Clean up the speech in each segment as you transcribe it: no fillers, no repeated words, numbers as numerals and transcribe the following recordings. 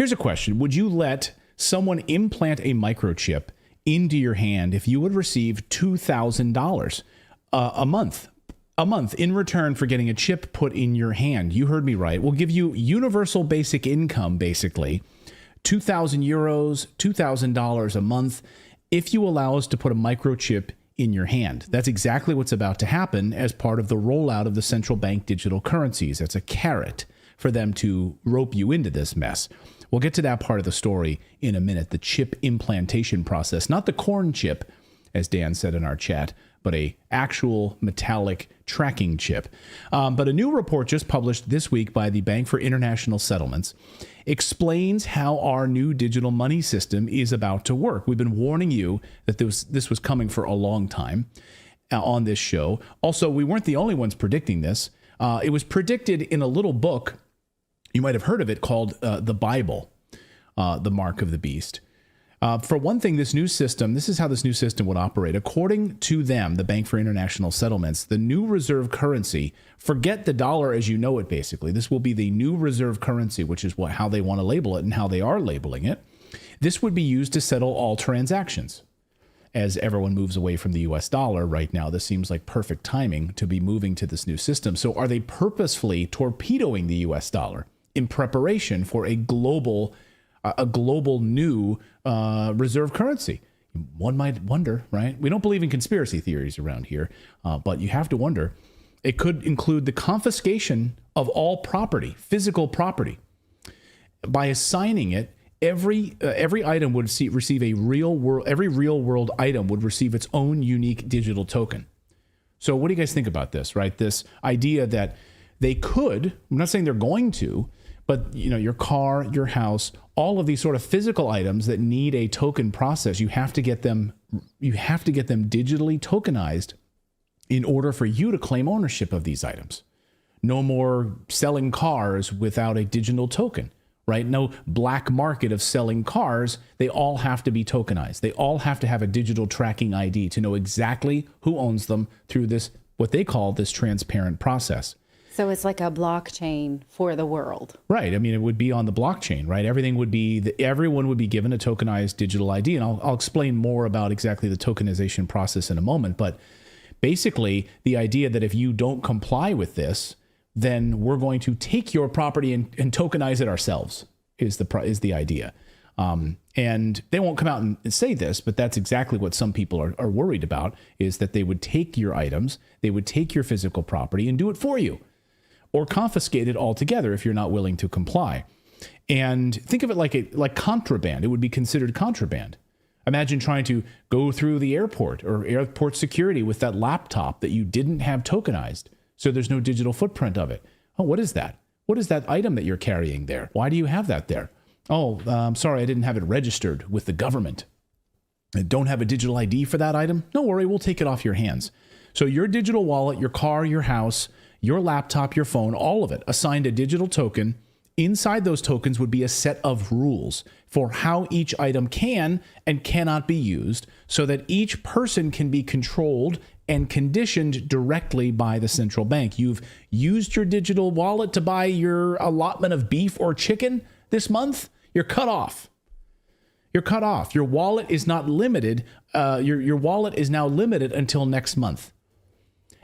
Here's a question. Would you let someone implant a microchip into your hand if you would receive $2,000 a month? A month in return for getting a chip put in your hand. You heard me right. We'll give you universal basic income, basically, 2,000 euros, $2,000 a month, if you allow us to put a microchip in your hand. That's exactly what's about to happen as part of the rollout of the central bank digital currencies. That's a carrot for them to rope you into this mess. We'll get to that part of the story in a minute, the chip implantation process, not the corn chip, as Dan said in our chat, but a actual metallic tracking chip. But a new report just published this week by the Bank for International Settlements explains how our new digital money system is about to work. We've been warning you that this was coming for a long time on this show. Also, we weren't the only ones predicting this. It was predicted in a little book, you might have heard of it, called The Bible, The Mark of the Beast. For one thing, this is how this new system would operate. According to them, the Bank for International Settlements, the new reserve currency, forget the dollar as you know it, basically. This will be the new reserve currency, which is how they want to label it and how they are labeling it. This would be used to settle all transactions. As everyone moves away from the US dollar right now, this seems like perfect timing to be moving to this new system. So are they purposefully torpedoing the US dollar in preparation for a global new reserve currency? One might wonder, right? We don't believe in conspiracy theories around here, but you have to wonder. It could include the confiscation of all property, physical property. By assigning it, every item would receive a real world. Every real world item would receive its own unique digital token. So, what do you guys think about this? Right, this idea that they could. I'm not saying they're going to. But your car, your house, all of these sort of physical items that need a token process, you have to get them digitally tokenized in order for you to claim ownership of these items. No more selling cars without a digital token, right? No black market of selling cars. They all have to be tokenized. They all have to have a digital tracking ID to know exactly who owns them through this, what they call this transparent process. So it's like a blockchain for the world. Right. I mean, it would be on the blockchain, right? Everyone would be given a tokenized digital ID. And I'll explain more about exactly the tokenization process in a moment. But basically, the idea that if you don't comply with this, then we're going to take your property and tokenize it ourselves is the idea. And they won't come out and say this, but that's exactly what some people are worried about, is that they would take your items, they would take your physical property and do it for you, or confiscate it altogether if you're not willing to comply. And think of it like contraband. It would be considered contraband. Imagine trying to go through the airport or airport security with that laptop that you didn't have tokenized, so there's no digital footprint of it. Oh, what is that? What is that item that you're carrying there? Why do you have that there? Oh, I'm sorry, I didn't have it registered with the government. I don't have a digital ID for that item? No worry, we'll take it off your hands. So your digital wallet, your car, your house, your laptop, your phone, all of it assigned a digital token. Inside those tokens would be a set of rules for how each item can and cannot be used, so that each person can be controlled and conditioned directly by the central bank. You've used your digital wallet to buy your allotment of beef or chicken this month, you're cut off. You're cut off. Your wallet is not limited. Your wallet is now limited until next month.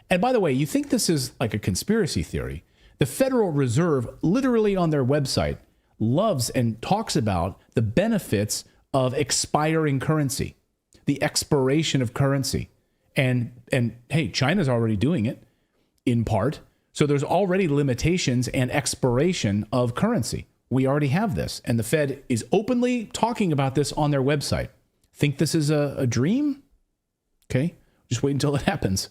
And by the way, you think this is like a conspiracy theory. The Federal Reserve, literally on their website, loves and talks about the benefits of expiring currency, the expiration of currency. And hey, China's already doing it in part. So there's already limitations and expiration of currency. We already have this. And the Fed is openly talking about this on their website. Think this is a dream? Okay, just wait until it happens.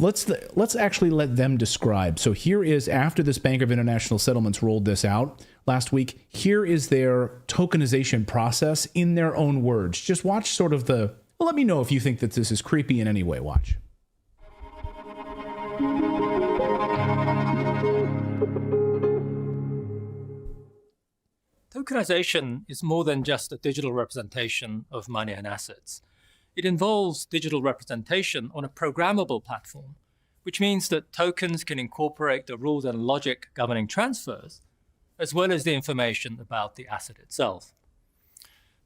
Let's actually let them describe. So here is, after this Bank of International Settlements rolled this out last week, here is their tokenization process in their own words. Just watch sort of let me know if you think that this is creepy in any way. Watch. Tokenization is more than just a digital representation of money and assets. It involves digital representation on a programmable platform, which means that tokens can incorporate the rules and logic governing transfers as well as the information about the asset itself.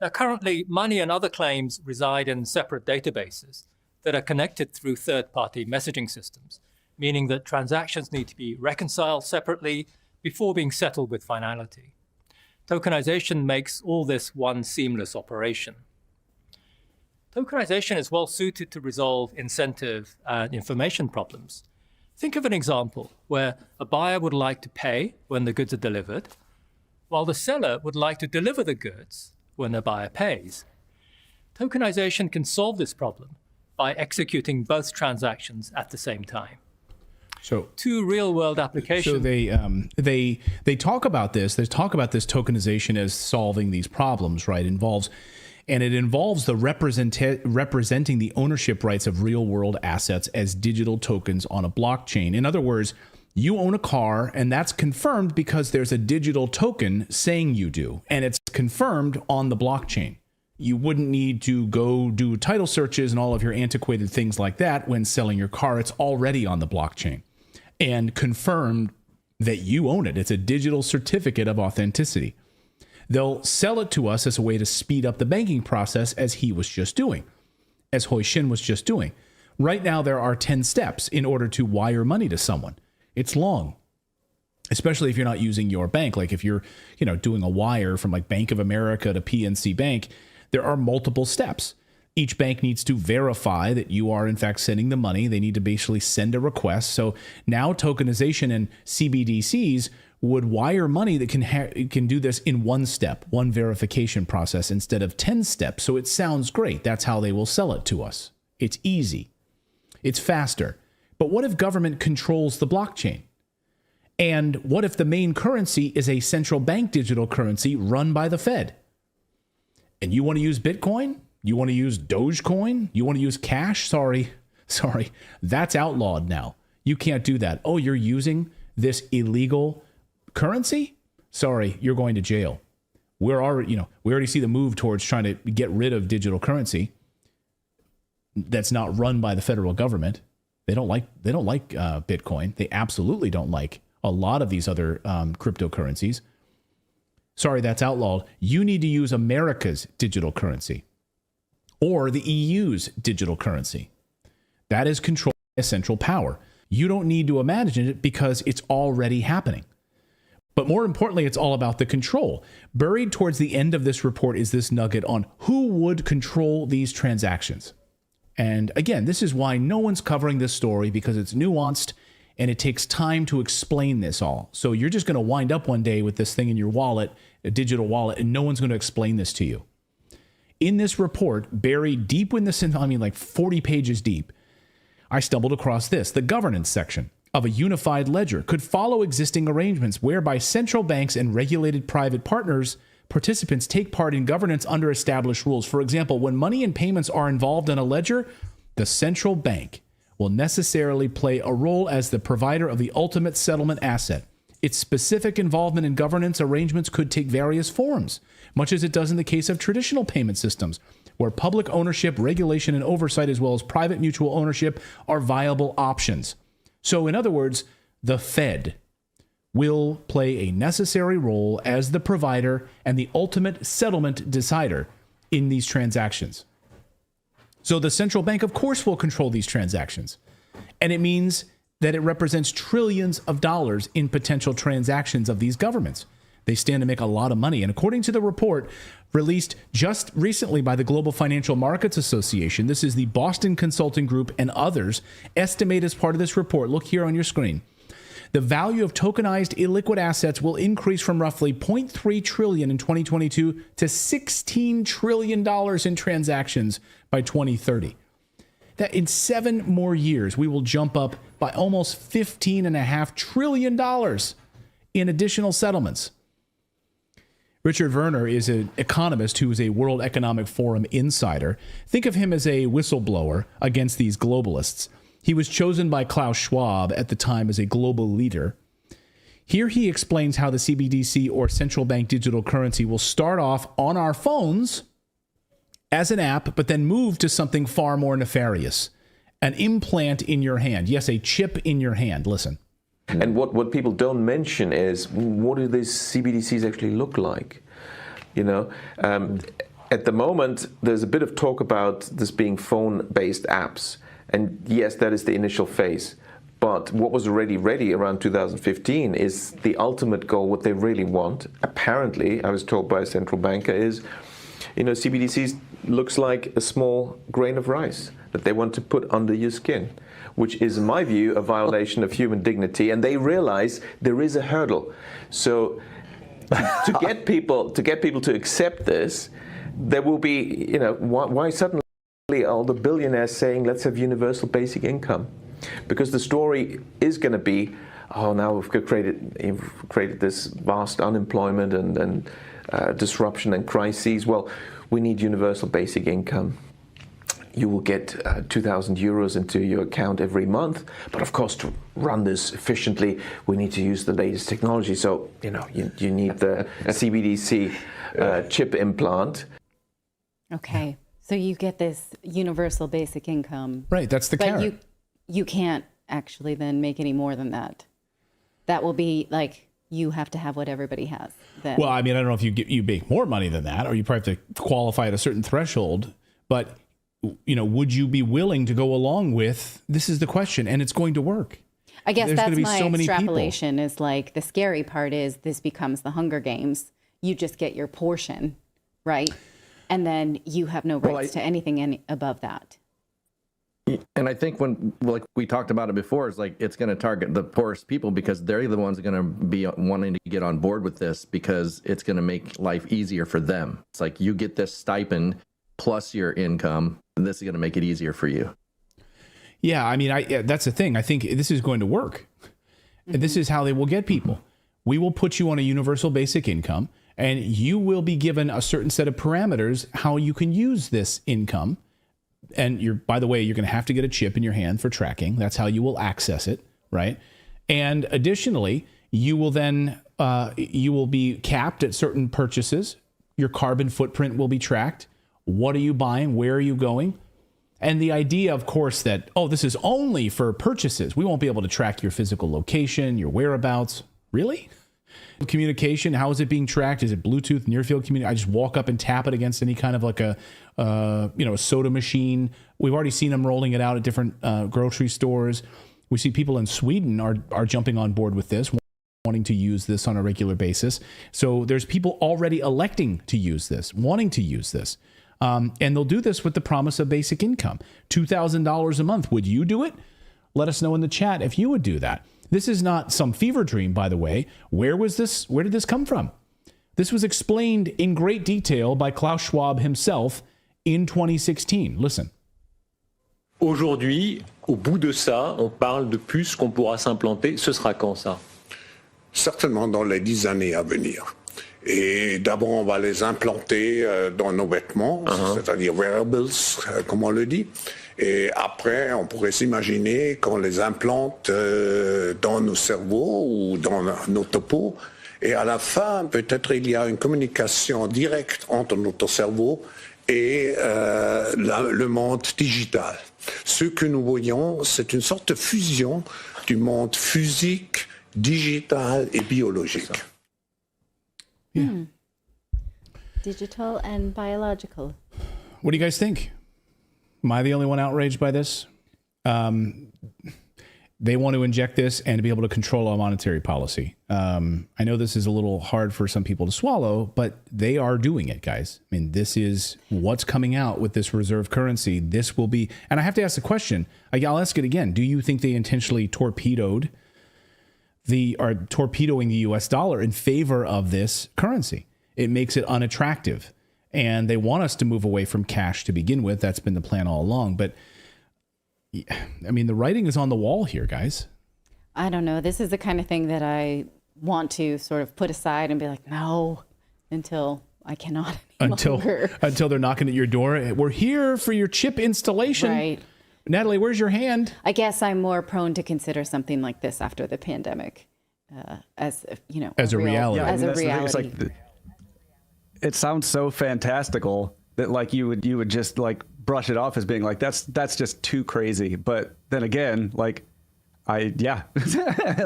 Now, currently, money and other claims reside in separate databases that are connected through third-party messaging systems, meaning that transactions need to be reconciled separately before being settled with finality. Tokenization makes all this one seamless operation. Tokenization is well suited to resolve incentive and information problems. Think of an example where a buyer would like to pay when the goods are delivered, while the seller would like to deliver the goods when the buyer pays. Tokenization can solve this problem by executing both transactions at the same time. So two real-world applications. So they talk about this. They talk about this tokenization as solving these problems, right? It involves the representing the ownership rights of real-world assets as digital tokens on a blockchain. In other words, you own a car, and that's confirmed because there's a digital token saying you do, and it's confirmed on the blockchain. You wouldn't need to go do title searches and all of your antiquated things like that when selling your car. It's already on the blockchain and confirmed that you own it. It's a digital certificate of authenticity. They'll sell it to us as a way to speed up the banking process, as he was just doing, as Hui Xin was just doing. Right now, there are 10 steps in order to wire money to someone. It's long, especially if you're not using your bank. Like if you're, doing a wire from like Bank of America to PNC Bank, there are multiple steps. Each bank needs to verify that you are in fact sending the money. They need to basically send a request. So now tokenization and CBDCs would wire money that can do this in one step, one verification process instead of 10 steps. So it sounds great. That's how they will sell it to us. It's easy. It's faster. But what if government controls the blockchain? And what if the main currency is a central bank digital currency run by the Fed? And you want to use Bitcoin? You want to use Dogecoin? You want to use cash? Sorry, that's outlawed now. You can't do that. Oh, you're using this illegal currency? Sorry, you're going to jail. We already see the move towards trying to get rid of digital currency that's not run by the federal government. They don't like Bitcoin. They absolutely don't like a lot of these other cryptocurrencies. Sorry, that's outlawed. You need to use America's digital currency or the EU's digital currency. That is controlled by a central power. You don't need to imagine it because it's already happening. But more importantly, it's all about the control. Buried towards the end of this report is this nugget on who would control these transactions. And again, this is why no one's covering this story, because it's nuanced and it takes time to explain this all. So you're just going to wind up one day with this thing in your wallet, a digital wallet, and no one's going to explain this to you. In this report, buried deep in this, like 40 pages deep, I stumbled across this. The governance section of a unified ledger could follow existing arrangements whereby central banks and regulated private participants take part in governance under established rules. For example, when money and payments are involved in a ledger, the central bank will necessarily play a role as the provider of the ultimate settlement asset. Its specific involvement in governance arrangements could take various forms, much as it does in the case of traditional payment systems, where public ownership, regulation, and oversight, as well as private mutual ownership, are viable options. So, in other words, the Fed will play a necessary role as the provider and the ultimate settlement decider in these transactions. So the central bank, of course, will control these transactions. And it means that it represents trillions of dollars in potential transactions of these governments. They stand to make a lot of money. And according to the report released just recently by the Global Financial Markets Association, this is the Boston Consulting Group and others, estimate as part of this report, look here on your screen, the value of tokenized illiquid assets will increase from roughly $0.3 trillion in 2022 to $16 trillion in transactions by 2030. That in 7 more years, we will jump up by almost $15.5 trillion in additional settlements. Richard Werner is an economist who is a World Economic Forum insider. Think of him as a whistleblower against these globalists. He was chosen by Klaus Schwab at the time as a global leader. Here he explains how the CBDC or central bank digital currency will start off on our phones as an app, but then move to something far more nefarious. An implant in your hand. Yes, a chip in your hand. Listen. And what people don't mention is, what do these CBDCs actually look like? You know, at the moment, there's a bit of talk about this being phone-based apps. And yes, that is the initial phase. But what was already ready around 2015 is the ultimate goal. What they really want, apparently, I was told by a central banker, is, you know, CBDCs looks like a small grain of rice that they want to put under your skin, which is, in my view, a violation of human dignity. And they realize there is a hurdle. So to get people to accept this, there will be, you know, why suddenly all the billionaires saying, let's have universal basic income? Because the story is going to be, oh, now we've created this vast unemployment and disruption and crises. Well, we need universal basic income. You will get 2,000 euros into your account every month. But of course, to run this efficiently, we need to use the latest technology. So, you know, you need the CBDC chip implant. Okay. So you get this universal basic income. Right. That's the carrot. But you can't actually then make any more than that. That will be like, you have to have what everybody has then. Well, I mean, I don't know if you make more money than that, or you probably have to qualify at a certain threshold. But, you know, would you be willing to go along with, this is the question, and it's going to work. I guess There's that's gonna be my so many extrapolation is like, the scary part is this becomes the Hunger Games. You just get your portion, right? And then you have no rights to anything above that. And I think when, like we talked about it before, it's like it's going to target the poorest people because they're the ones going to be wanting to get on board with this because it's going to make life easier for them. It's like you get this stipend plus your income, and this is going to make it easier for you. Yeah, I mean, that's the thing. I think this is going to work. Mm-hmm. This is how they will get people. We will put you on a universal basic income, and you will be given a certain set of parameters how you can use this income. And by the way, you're going to have to get a chip in your hand for tracking. That's how you will access it, right? And additionally, you will then you will be capped at certain purchases. Your carbon footprint will be tracked. What are you buying? Where are you going? And the idea, of course, that, oh, this is only for purchases. We won't be able to track your physical location, your whereabouts. Really? Communication, how is it being tracked? Is it Bluetooth, near field communication? I just walk up and tap it against any kind of like a soda machine. We've already seen them rolling it out at different grocery stores. We see people in Sweden are jumping on board with this, wanting to use this on a regular basis. So there's people already electing to use this, wanting to use this. And they'll do this with the promise of basic income. $2,000 a month. Would you do it? Let us know in the chat if you would do that. This is not some fever dream, by the way. Where did this come from? This was explained in great detail by Klaus Schwab himself in 2016. Listen. Aujourd'hui, au bout de ça, on parle de puces qu'on pourra s'implanter. Ce sera quand ça? Certainement dans les 10 années à venir. Et d'abord, on va les implanter dans nos vêtements, c'est-à-dire wearables, comme on le dit. Et après, on pourrait s'imaginer qu'on les implante dans nos cerveaux ou dans notre peau. Et à la fin, peut-être il y a une communication directe entre notre cerveau et le monde digital. Ce que nous voyons, c'est une sorte de fusion du monde physique, digital et biologique. Yeah. Digital and biological. What do you guys think? Am I the only one outraged by this? They want to inject this and to be able to control our monetary policy. I know this is a little hard for some people to swallow, but they are doing it, guys. I mean, this is what's coming out with this reserve currency. This will be, and I have to ask the question, I'll ask it again. Do you think they intentionally torpedoing the US dollar in favor of this currency? It makes it unattractive. And they want us to move away from cash to begin with. That's been the plan all along. But, I mean, the writing is on the wall here, guys. I don't know. This is the kind of thing that I want to sort of put aside and be like, no, until I cannot longer. Until they're knocking at your door. We're here for your chip installation. Right. Natalie, where's your hand? I guess I'm more prone to consider something like this after the pandemic as a reality. Yeah, as a reality. It's like it sounds so fantastical that like you would just like brush it off as being like that's just too crazy. But then again, like Yeah.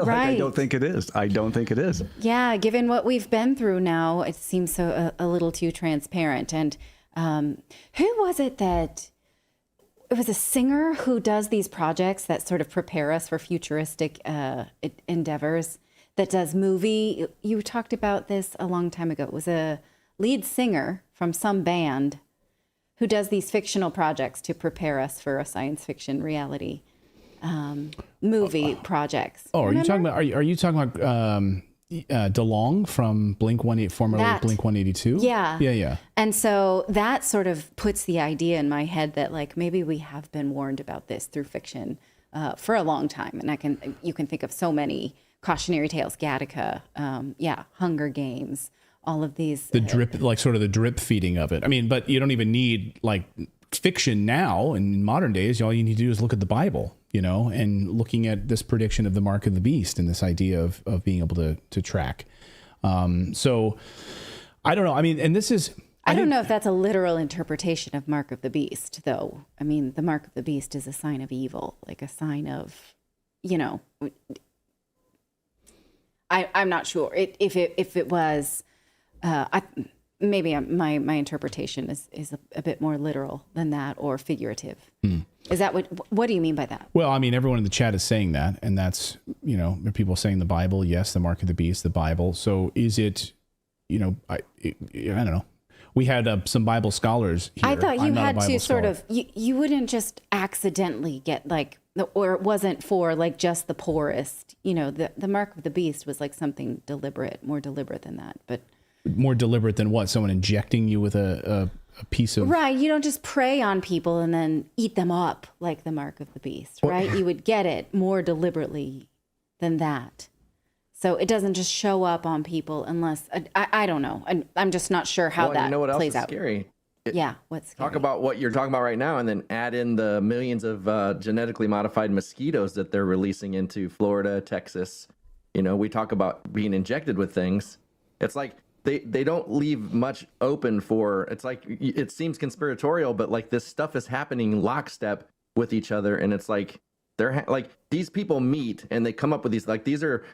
Right. I don't think it is. Yeah, given what we've been through now, it seems so a little too transparent. And who was it that it was a singer who does these projects that sort of prepare us for futuristic endeavors, that does movie? You talked about this a long time ago. It was a lead singer from some band who does these fictional projects to prepare us for a science fiction reality movie projects. Oh, are you talking about DeLonge from formerly Blink 182? Yeah. And so that sort of puts the idea in my head that like maybe we have been warned about this through fiction for a long time. And you can think of so many cautionary tales, Gattaca, Hunger Games, all of these. The drip feeding of it. I mean, but you don't even need like fiction now. In modern days, all you need to do is look at the Bible, and looking at this prediction of the mark of the beast and this idea of being able to track. So I don't know. I mean, and this is... I don't know if that's a literal interpretation of mark of the beast, though. I mean, the mark of the beast is a sign of evil, like a sign of, I'm not sure if it was, maybe my interpretation is a bit more literal than that, or figurative. Is that what do you mean by that? Well, I mean, everyone in the chat is saying that, and that's, there are people saying the Bible, yes, the mark of the beast, the Bible. So is it, I don't know. We had some Bible scholars here. I thought you had to sort of, you wouldn't just accidentally get or it wasn't for like just the poorest, the mark of the beast was like something deliberate, more deliberate than that, but. More deliberate than what? Someone injecting you with a piece of... Right. You don't just prey on people and then eat them up like the mark of the beast, right? You would get it more deliberately than that. So it doesn't just show up on people unless... I don't know. I'm just not sure how that what plays else is out. Scary? What's scary? Talk about what you're talking about right now and then add in the millions of genetically modified mosquitoes that they're releasing into Florida, Texas. We talk about being injected with things. It's like... They don't leave much open for, it's like, it seems conspiratorial, but like this stuff is happening lockstep with each other. And it's like, these people meet and they come up with these are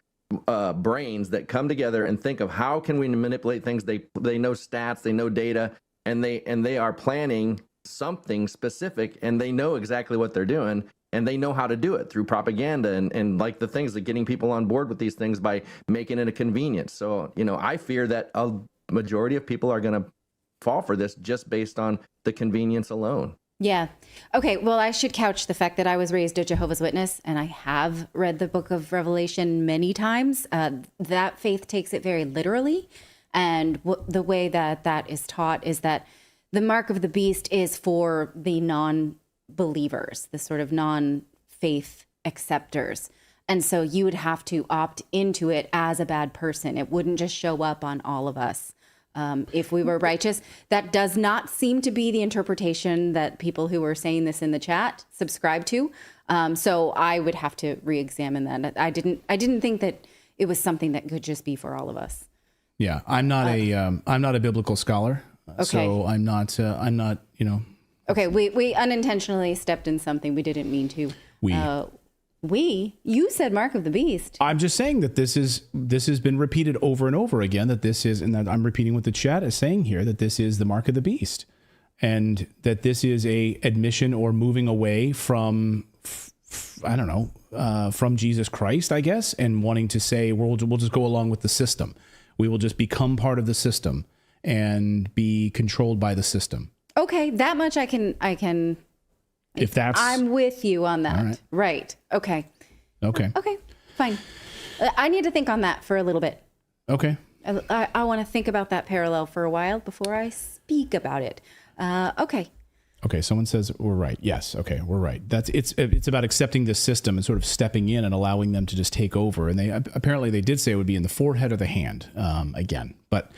brains that come together and think of how can we manipulate things. They know stats, they know data, and they are planning something specific, and they know exactly what they're doing. And they know how to do it through propaganda and like the things that getting people on board with these things by making it a convenience. So, I fear that a majority of people are going to fall for this just based on the convenience alone. Yeah. Okay. Well, I should couch the fact that I was raised a Jehovah's Witness and I have read the book of Revelation many times. That faith takes it very literally. And the way that is taught is that the mark of the beast is for the non-believers, the sort of non-faith acceptors. And so you would have to opt into it as a bad person. It wouldn't just show up on all of us if we were righteous. That does not seem to be the interpretation that people who were saying this in the chat subscribe to. So I would have to re-examine that. I didn't think that it was something that could just be for all of us. Yeah, I'm not a biblical scholar. Okay. So I'm not. Okay, we unintentionally stepped in something we didn't mean to. You said mark of the beast. I'm just saying that this has been repeated over and over again, that this is, and that I'm repeating what the chat is saying here, that this is the mark of the beast, and that this is a admission or moving away from, from Jesus Christ, I guess, and wanting to say, we'll just go along with the system. We will just become part of the system and be controlled by the system. Okay, that much I can. If that's, I'm with you on that. Right. Okay. Okay, fine. I need to think on that for a little bit. Okay. I want to think about that parallel for a while before I speak about it. Okay. Okay, someone says we're right. Yes, okay, we're right. It's about accepting the system and sort of stepping in and allowing them to just take over. And they did say it would be in the forehead or the hand again. But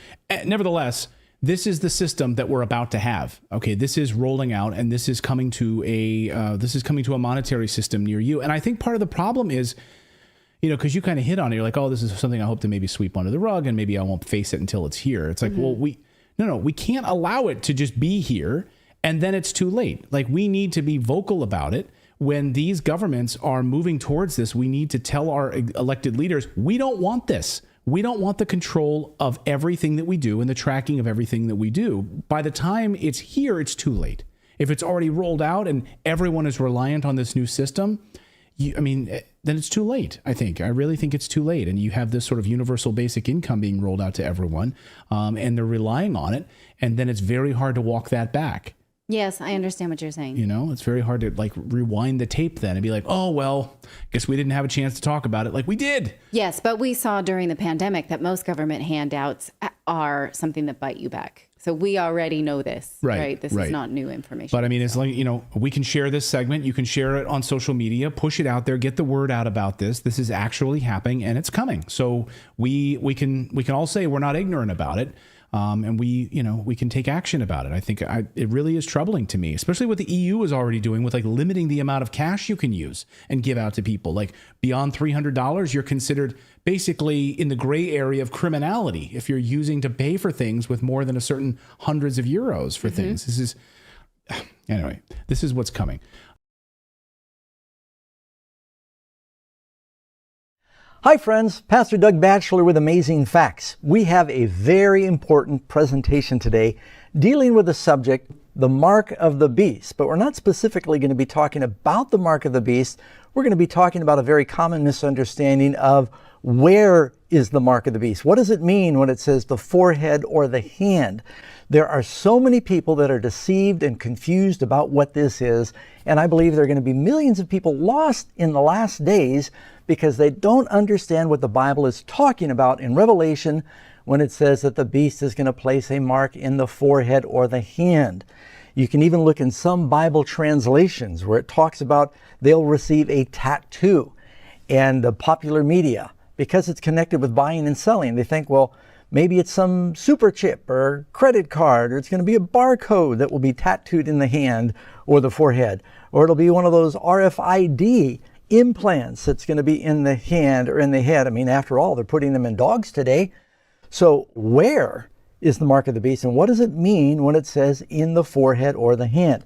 nevertheless, this is the system that we're about to have. Okay, this is rolling out, and this is coming to a monetary system near you. And I think part of the problem is, because you kind of hit on it, you're like, oh, this is something I hope to maybe sweep under the rug, and maybe I won't face it until it's here. It's like, well, we can't allow it to just be here, and then it's too late. Like, we need to be vocal about it. when these governments are moving towards this, we need to tell our elected leaders, we don't want this. We don't want the control of everything that we do and the tracking of everything that we do. By the time it's here, it's too late. If it's already rolled out and everyone is reliant on this new system, then it's too late, I think. I really think it's too late. And you have this sort of universal basic income being rolled out to everyone, and they're relying on it. And then it's very hard to walk that back. Yes, I understand what you're saying. It's very hard to rewind the tape then and be like, oh, well, guess we didn't have a chance to talk about it like we did. Yes, but we saw during the pandemic that most government handouts are something that bite you back. So we already know this, right? This is not new information. But it's we can share this segment. You can share it on social media, push it out there, get the word out about this. This is actually happening and it's coming. So we can all say we're not ignorant about it. And we can take action about it. I think it really is troubling to me, especially what the EU is already doing with limiting the amount of cash you can use and give out to people. Like beyond $300, you're considered basically in the gray area of criminality if you're using to pay for things with more than a certain hundreds of euros for things. This is what's coming. Hi friends, Pastor Doug Batchelor with Amazing Facts. We have a very important presentation today dealing with the subject, the mark of the beast. But we're not specifically going to be talking about the mark of the beast. We're going to be talking about a very common misunderstanding of where is the mark of the beast. What does it mean when it says the forehead or the hand? There are so many people that are deceived and confused about what this is, and I believe there are going to be millions of people lost in the last days because they don't understand what the Bible is talking about in Revelation when it says that the beast is going to place a mark in the forehead or the hand. You can even look in some Bible translations where it talks about they'll receive a tattoo. And the popular media, because it's connected with buying and selling, they think, well, maybe it's some super chip or credit card, or it's going to be a barcode that will be tattooed in the hand or the forehead, or it'll be one of those RFID implants that's going to be in the hand or in the head. After all, they're putting them in dogs today. So where is the mark of the beast, and what does it mean when it says in the forehead or the hand?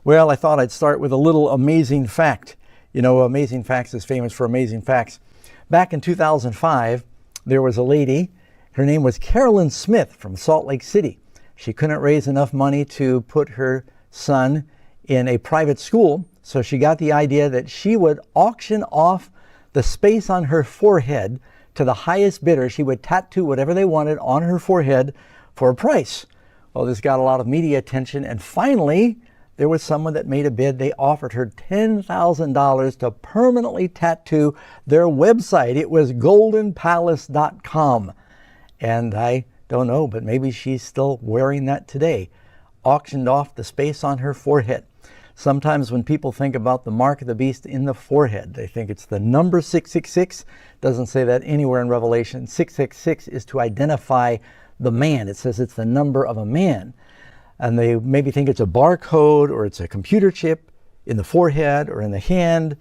Well, I thought I'd start with a little amazing fact. Amazing Facts is famous for amazing facts. Back in 2005, there was a lady. Her name was Carolyn Smith from Salt Lake City. She couldn't raise enough money to put her son in a private school, so she got the idea that she would auction off the space on her forehead to the highest bidder. She would tattoo whatever they wanted on her forehead for a price. Well, this got a lot of media attention, and finally, there was someone that made a bid. They offered her $10,000 to permanently tattoo their website. It was goldenpalace.com. And I don't know, but maybe she's still wearing that today. Auctioned off the space on her forehead. Sometimes when people think about the mark of the beast in the forehead, they think it's the number 666. Doesn't say that anywhere in Revelation. 666 is to identify the man. It says it's the number of a man. And they maybe think it's a barcode or it's a computer chip in the forehead or in the hand.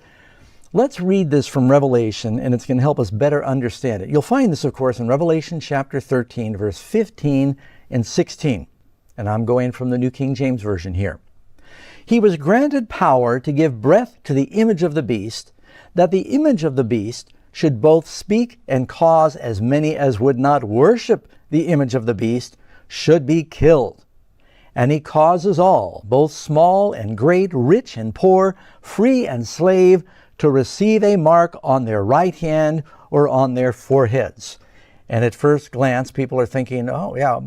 Let's read this from Revelation, and it's going to help us better understand it. You'll find this, of course, in Revelation chapter 13, verse 15 and 16. And I'm going from the New King James Version here. He was granted power to give breath to the image of the beast, that the image of the beast should both speak and cause as many as would not worship the image of the beast should be killed. And he causes all, both small and great, rich and poor, free and slave, to receive a mark on their right hand or on their foreheads. And at first glance, people are thinking, oh yeah,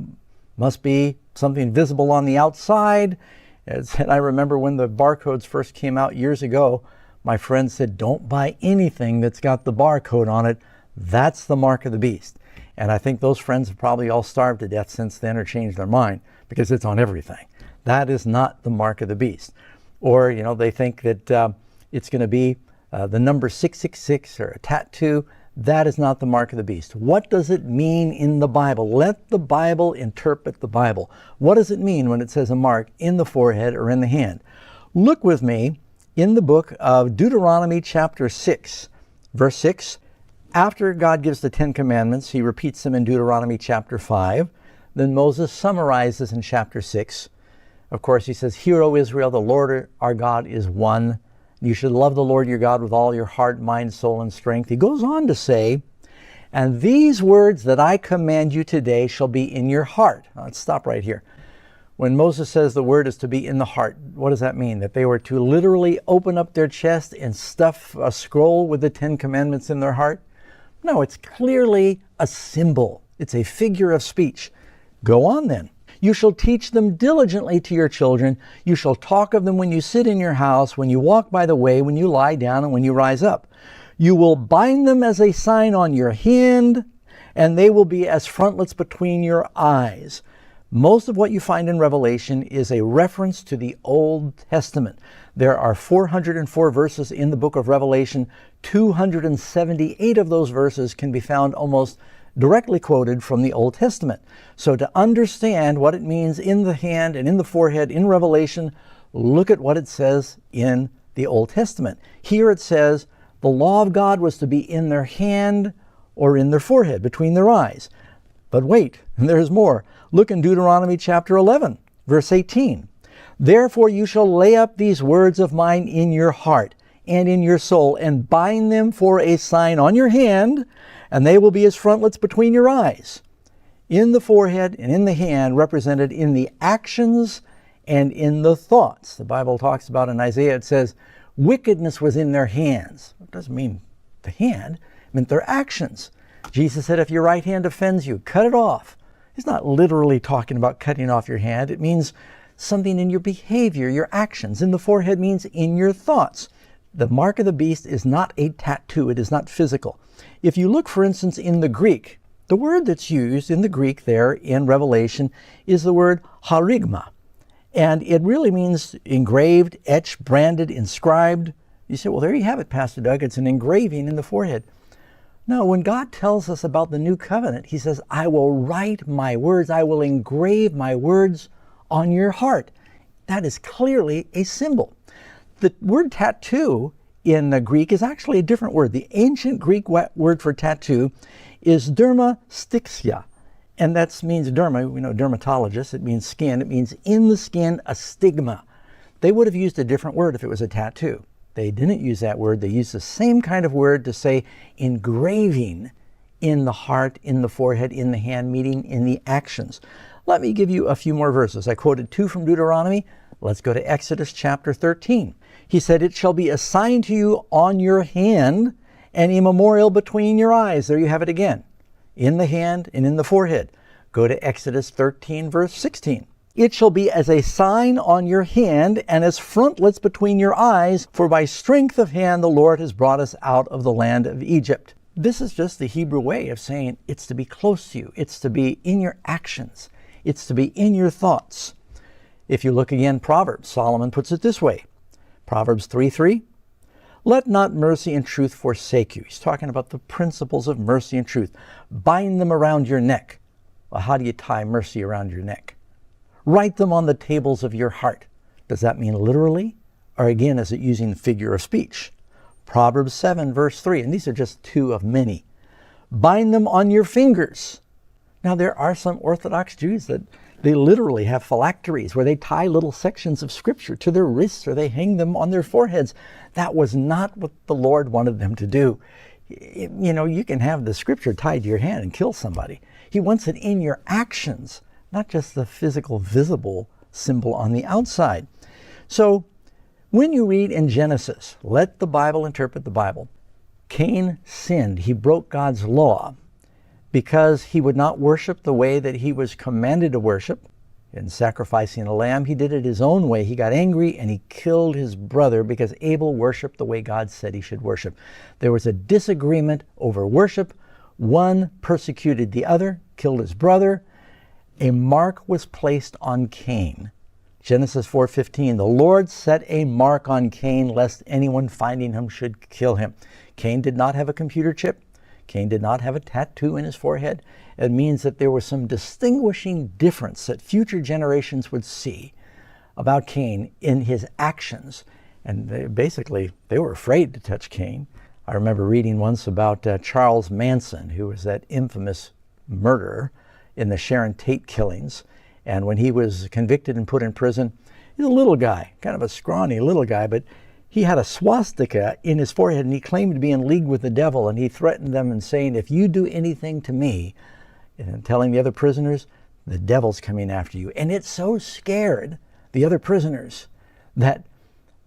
must be something visible on the outside. And I remember when the barcodes first came out years ago, my friend said, don't buy anything that's got the barcode on it. That's the mark of the beast. And I think those friends have probably all starved to death since then or changed their mind because it's on everything. That is not the mark of the beast. Or, they think that it's going to be the number 666 or a tattoo. That is not the mark of the beast. What does it mean in the Bible? Let the Bible interpret the Bible. What does it mean when it says a mark in the forehead or in the hand? Look with me in the book of Deuteronomy chapter 6, verse 6. After God gives the 10 Commandments, he repeats them in Deuteronomy chapter 5. Then Moses summarizes in chapter 6. Of course, he says, Hear, O Israel, the Lord our God is one. You should love the Lord your God with all your heart, mind, soul, and strength. He goes on to say, and these words that I command you today shall be in your heart. Now, let's stop right here. When Moses says the word is to be in the heart, what does that mean? That they were to literally open up their chest and stuff a scroll with the 10 Commandments in their heart? No, it's clearly a symbol. It's a figure of speech. Go on then. You shall teach them diligently to your children. You shall talk of them when you sit in your house, when you walk by the way, when you lie down, and when you rise up. You will bind them as a sign on your hand, and they will be as frontlets between your eyes. Most of what you find in Revelation is a reference to the Old Testament. There are 404 verses in the book of Revelation. 278 of those verses can be found almost directly quoted from the Old Testament. So to understand what it means in the hand and in the forehead in Revelation, look at what it says in the Old Testament. Here it says the law of God was to be in their hand or in their forehead, between their eyes. But wait, there's more. Look in Deuteronomy chapter 11, verse 18. Therefore you shall lay up these words of mine in your heart and in your soul, and bind them for a sign on your hand, and they will be as frontlets between your eyes. In the forehead and in the hand, represented in the actions and in the thoughts. The Bible talks about in Isaiah, it says, wickedness was in their hands. It doesn't mean the hand, it meant their actions. Jesus said, if your right hand offends you, cut it off. He's not literally talking about cutting off your hand. It means something in your behavior, your actions. In the forehead means in your thoughts. The mark of the beast is not a tattoo. It is not physical. If you look, for instance, in the Greek, the word that's used in the Greek there in Revelation is the word harigma. And it really means engraved, etched, branded, inscribed. You say, well, there you have it, Pastor Doug. It's an engraving in the forehead. No, when God tells us about the new covenant, he says, I will write my words, I will engrave my words on your heart. That is clearly a symbol. The word tattoo in the Greek is actually a different word. The ancient Greek word for tattoo is dermastixia. And that means derma, we know dermatologist, it means skin. It means in the skin, a stigma. They would have used a different word if it was a tattoo. They didn't use that word. They used the same kind of word to say engraving in the heart, in the forehead, in the hand, meaning in the actions. Let me give you a few more verses. I quoted 2 from Deuteronomy. Let's go to Exodus chapter 13. He said, it shall be a sign to you on your hand and a memorial between your eyes. There you have it again. In the hand and in the forehead. Go to Exodus 13, verse 16. It shall be as a sign on your hand and as frontlets between your eyes, for by strength of hand the Lord has brought us out of the land of Egypt. This is just the Hebrew way of saying it's to be close to you. It's to be in your actions. It's to be in your thoughts. If you look again, Proverbs, Solomon puts it this way. Proverbs 3:3. Let not mercy and truth forsake you. He's talking about the principles of mercy and truth. Bind them around your neck. Well, how do you tie mercy around your neck? Write them on the tables of your heart. Does that mean literally? Or again, is it using the figure of speech? Proverbs 7, verse 3, and these are just 2 of many. Bind them on your fingers. Now, there are some Orthodox Jews that they literally have phylacteries where they tie little sections of Scripture to their wrists or they hang them on their foreheads. That was not what the Lord wanted them to do. You know, you can have the Scripture tied to your hand and kill somebody. He wants it in your actions, not just the physical, visible symbol on the outside. So, when you read in Genesis, let the Bible interpret the Bible. Cain sinned. He broke God's law because he would not worship the way that he was commanded to worship. In sacrificing a lamb, he did it his own way. He got angry and he killed his brother because Abel worshiped the way God said he should worship. There was a disagreement over worship. One persecuted the other, killed his brother. A mark was placed on Cain. Genesis 4:15, the Lord set a mark on Cain lest anyone finding him should kill him. Cain did not have a computer chip. Cain did not have a tattoo in his forehead. It means that there was some distinguishing difference that future generations would see about Cain in his actions. And they were afraid to touch Cain. I remember reading once about Charles Manson, who was that infamous murderer in the Sharon Tate killings. And when he was convicted and put in prison, he's a little guy, kind of a scrawny little guy, but he had a swastika in his forehead, and he claimed to be in league with the devil, and he threatened them and saying, if you do anything to me, and telling the other prisoners, the devil's coming after you. And it so scared the other prisoners that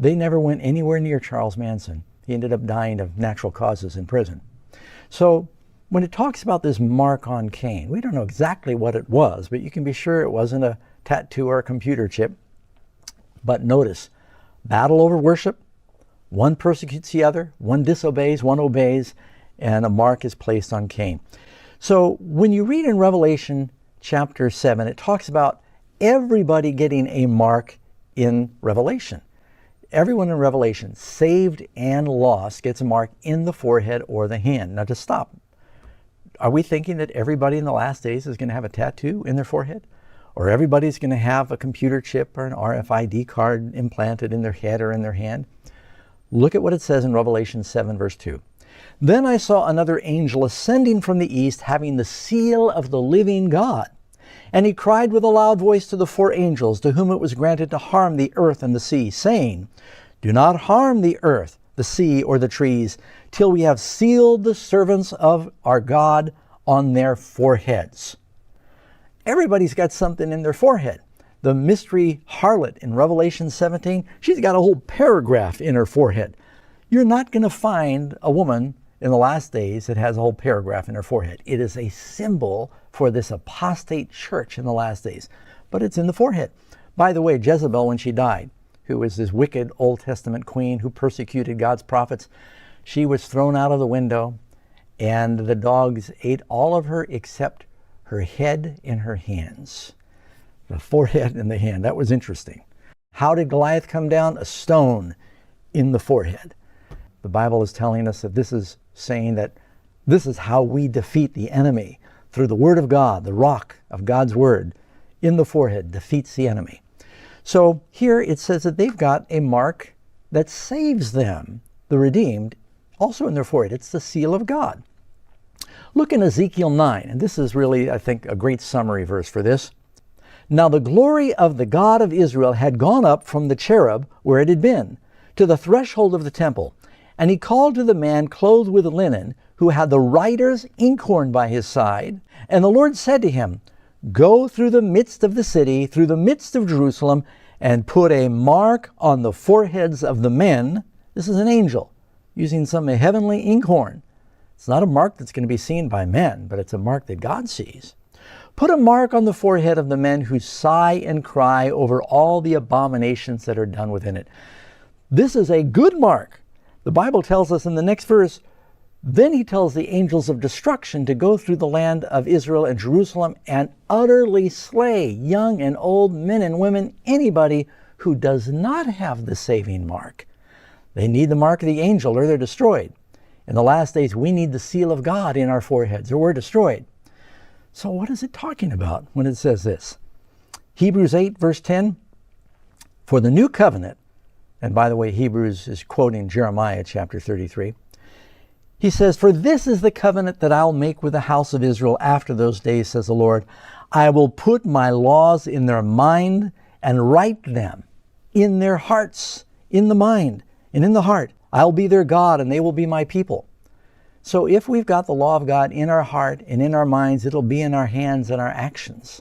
they never went anywhere near Charles Manson. He ended up dying of natural causes in prison. So when it talks about this mark on Cain, we don't know exactly what it was, but you can be sure it wasn't a tattoo or a computer chip. But notice, battle over worship. One persecutes the other, one disobeys, one obeys, and a mark is placed on Cain. So when you read in Revelation chapter 7, it talks about everybody getting a mark in Revelation. Everyone in Revelation, saved and lost, gets a mark in the forehead or the hand. Now to stop, are we thinking that everybody in the last days is going to have a tattoo in their forehead? Or everybody's going to have a computer chip or an RFID card implanted in their head or in their hand? Look at what it says in Revelation 7, verse 2. Then I saw another angel ascending from the east, having the seal of the living God. And he cried with a loud voice to the four angels, to whom it was granted to harm the earth and the sea, saying, do not harm the earth, the sea, or the trees, till we have sealed the servants of our God on their foreheads. Everybody's got something in their forehead. The mystery harlot in Revelation 17, she's got a whole paragraph in her forehead. You're not going to find a woman in the last days that has a whole paragraph in her forehead. It is a symbol for this apostate church in the last days, but it's in the forehead. By the way, Jezebel, when she died, who was this wicked Old Testament queen who persecuted God's prophets, she was thrown out of the window, and the dogs ate all of her except her head and her hands. The forehead and the hand. That was interesting. How did Goliath come down? A stone in the forehead. The Bible is telling us that this is saying that this is how we defeat the enemy. Through the Word of God, the rock of God's Word in the forehead defeats the enemy. So here it says that they've got a mark that saves them, the redeemed, also in their forehead. It's the seal of God. Look in Ezekiel 9, and this is really, I think, a great summary verse for this. Now the glory of the God of Israel had gone up from the cherub where it had been, to the threshold of the temple. And he called to the man clothed with linen, who had the writer's inkhorn by his side. And the Lord said to him, go through the midst of the city, through the midst of Jerusalem, and put a mark on the foreheads of the men. This is an angel using some heavenly inkhorn. It's not a mark that's going to be seen by men, but it's a mark that God sees. Put a mark on the forehead of the men who sigh and cry over all the abominations that are done within it. This is a good mark. The Bible tells us in the next verse, then he tells the angels of destruction to go through the land of Israel and Jerusalem and utterly slay young and old, men and women, anybody who does not have the saving mark. They need the mark of the angel or they're destroyed. In the last days, we need the seal of God in our foreheads or we're destroyed. So what is it talking about when it says this? Hebrews 8, verse 10, for the new covenant, and by the way, Hebrews is quoting Jeremiah chapter 33. He says, for this is the covenant that I'll make with the house of Israel after those days, says the Lord. I will put my laws in their mind and write them in their hearts, in the mind and in the heart. I'll be their God and they will be my people. So if we've got the law of God in our heart and in our minds, it'll be in our hands and our actions.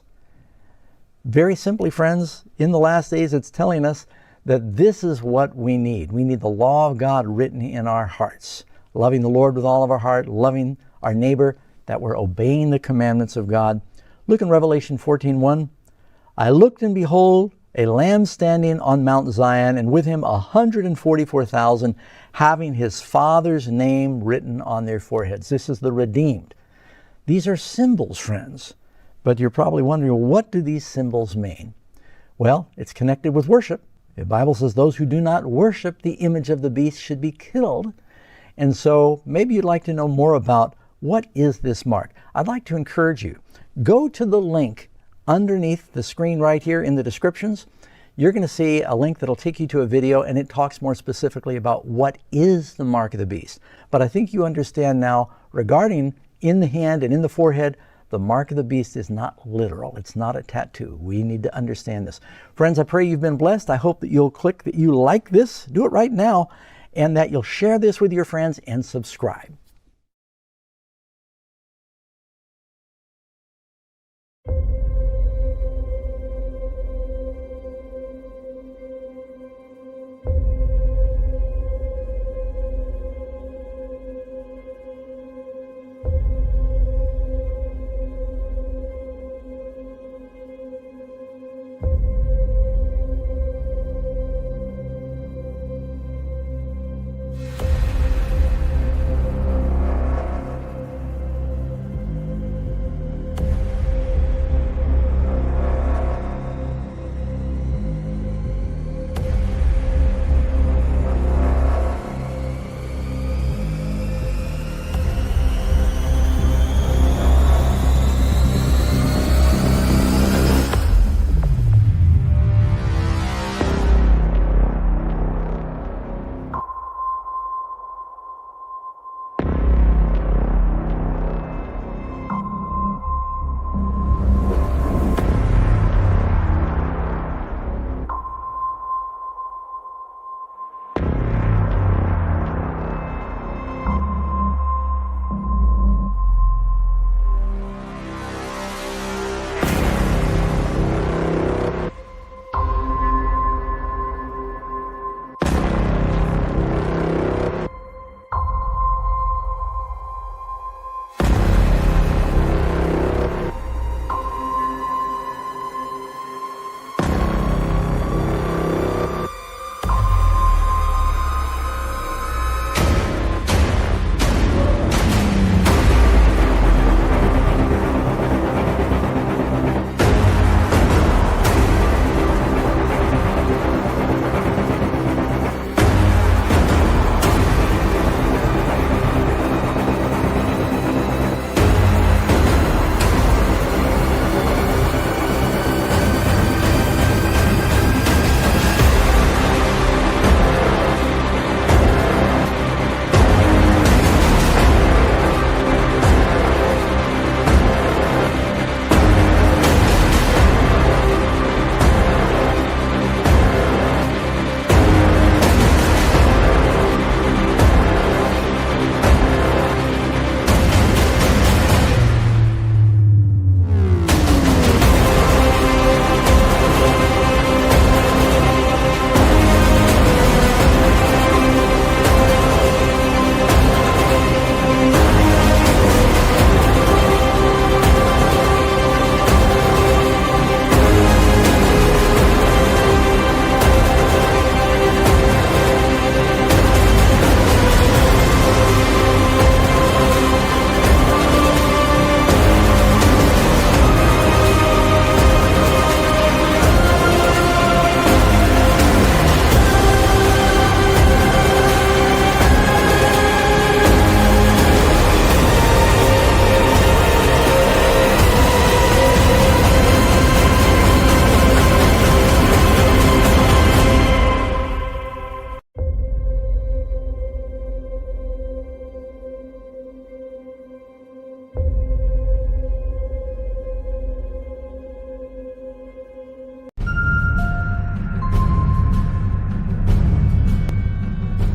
Very simply, friends, in the last days, it's telling us that this is what we need. We need the law of God written in our hearts. Loving the Lord with all of our heart, loving our neighbor, that we're obeying the commandments of God. Look in Revelation 14:1. I looked and behold, a lamb standing on Mount Zion, and with him 144,000, having his Father's name written on their foreheads. This is the redeemed. These are symbols, friends. But you're probably wondering, what do these symbols mean? Well, it's connected with worship. The Bible says those who do not worship the image of the beast should be killed. And so maybe you'd like to know more about what is this mark. I'd like to encourage you, go to the link underneath the screen right here in the descriptions. You're going to see a link that'll take you to a video, and it talks more specifically about what is the mark of the beast. But I think you understand now regarding in the hand and in the forehead, The mark of the beast is not literal. It's not a tattoo. We need to understand this. Friends, I pray you've been blessed. I hope that you'll click that you like this. Do it right now. And that you'll share this with your friends and subscribe.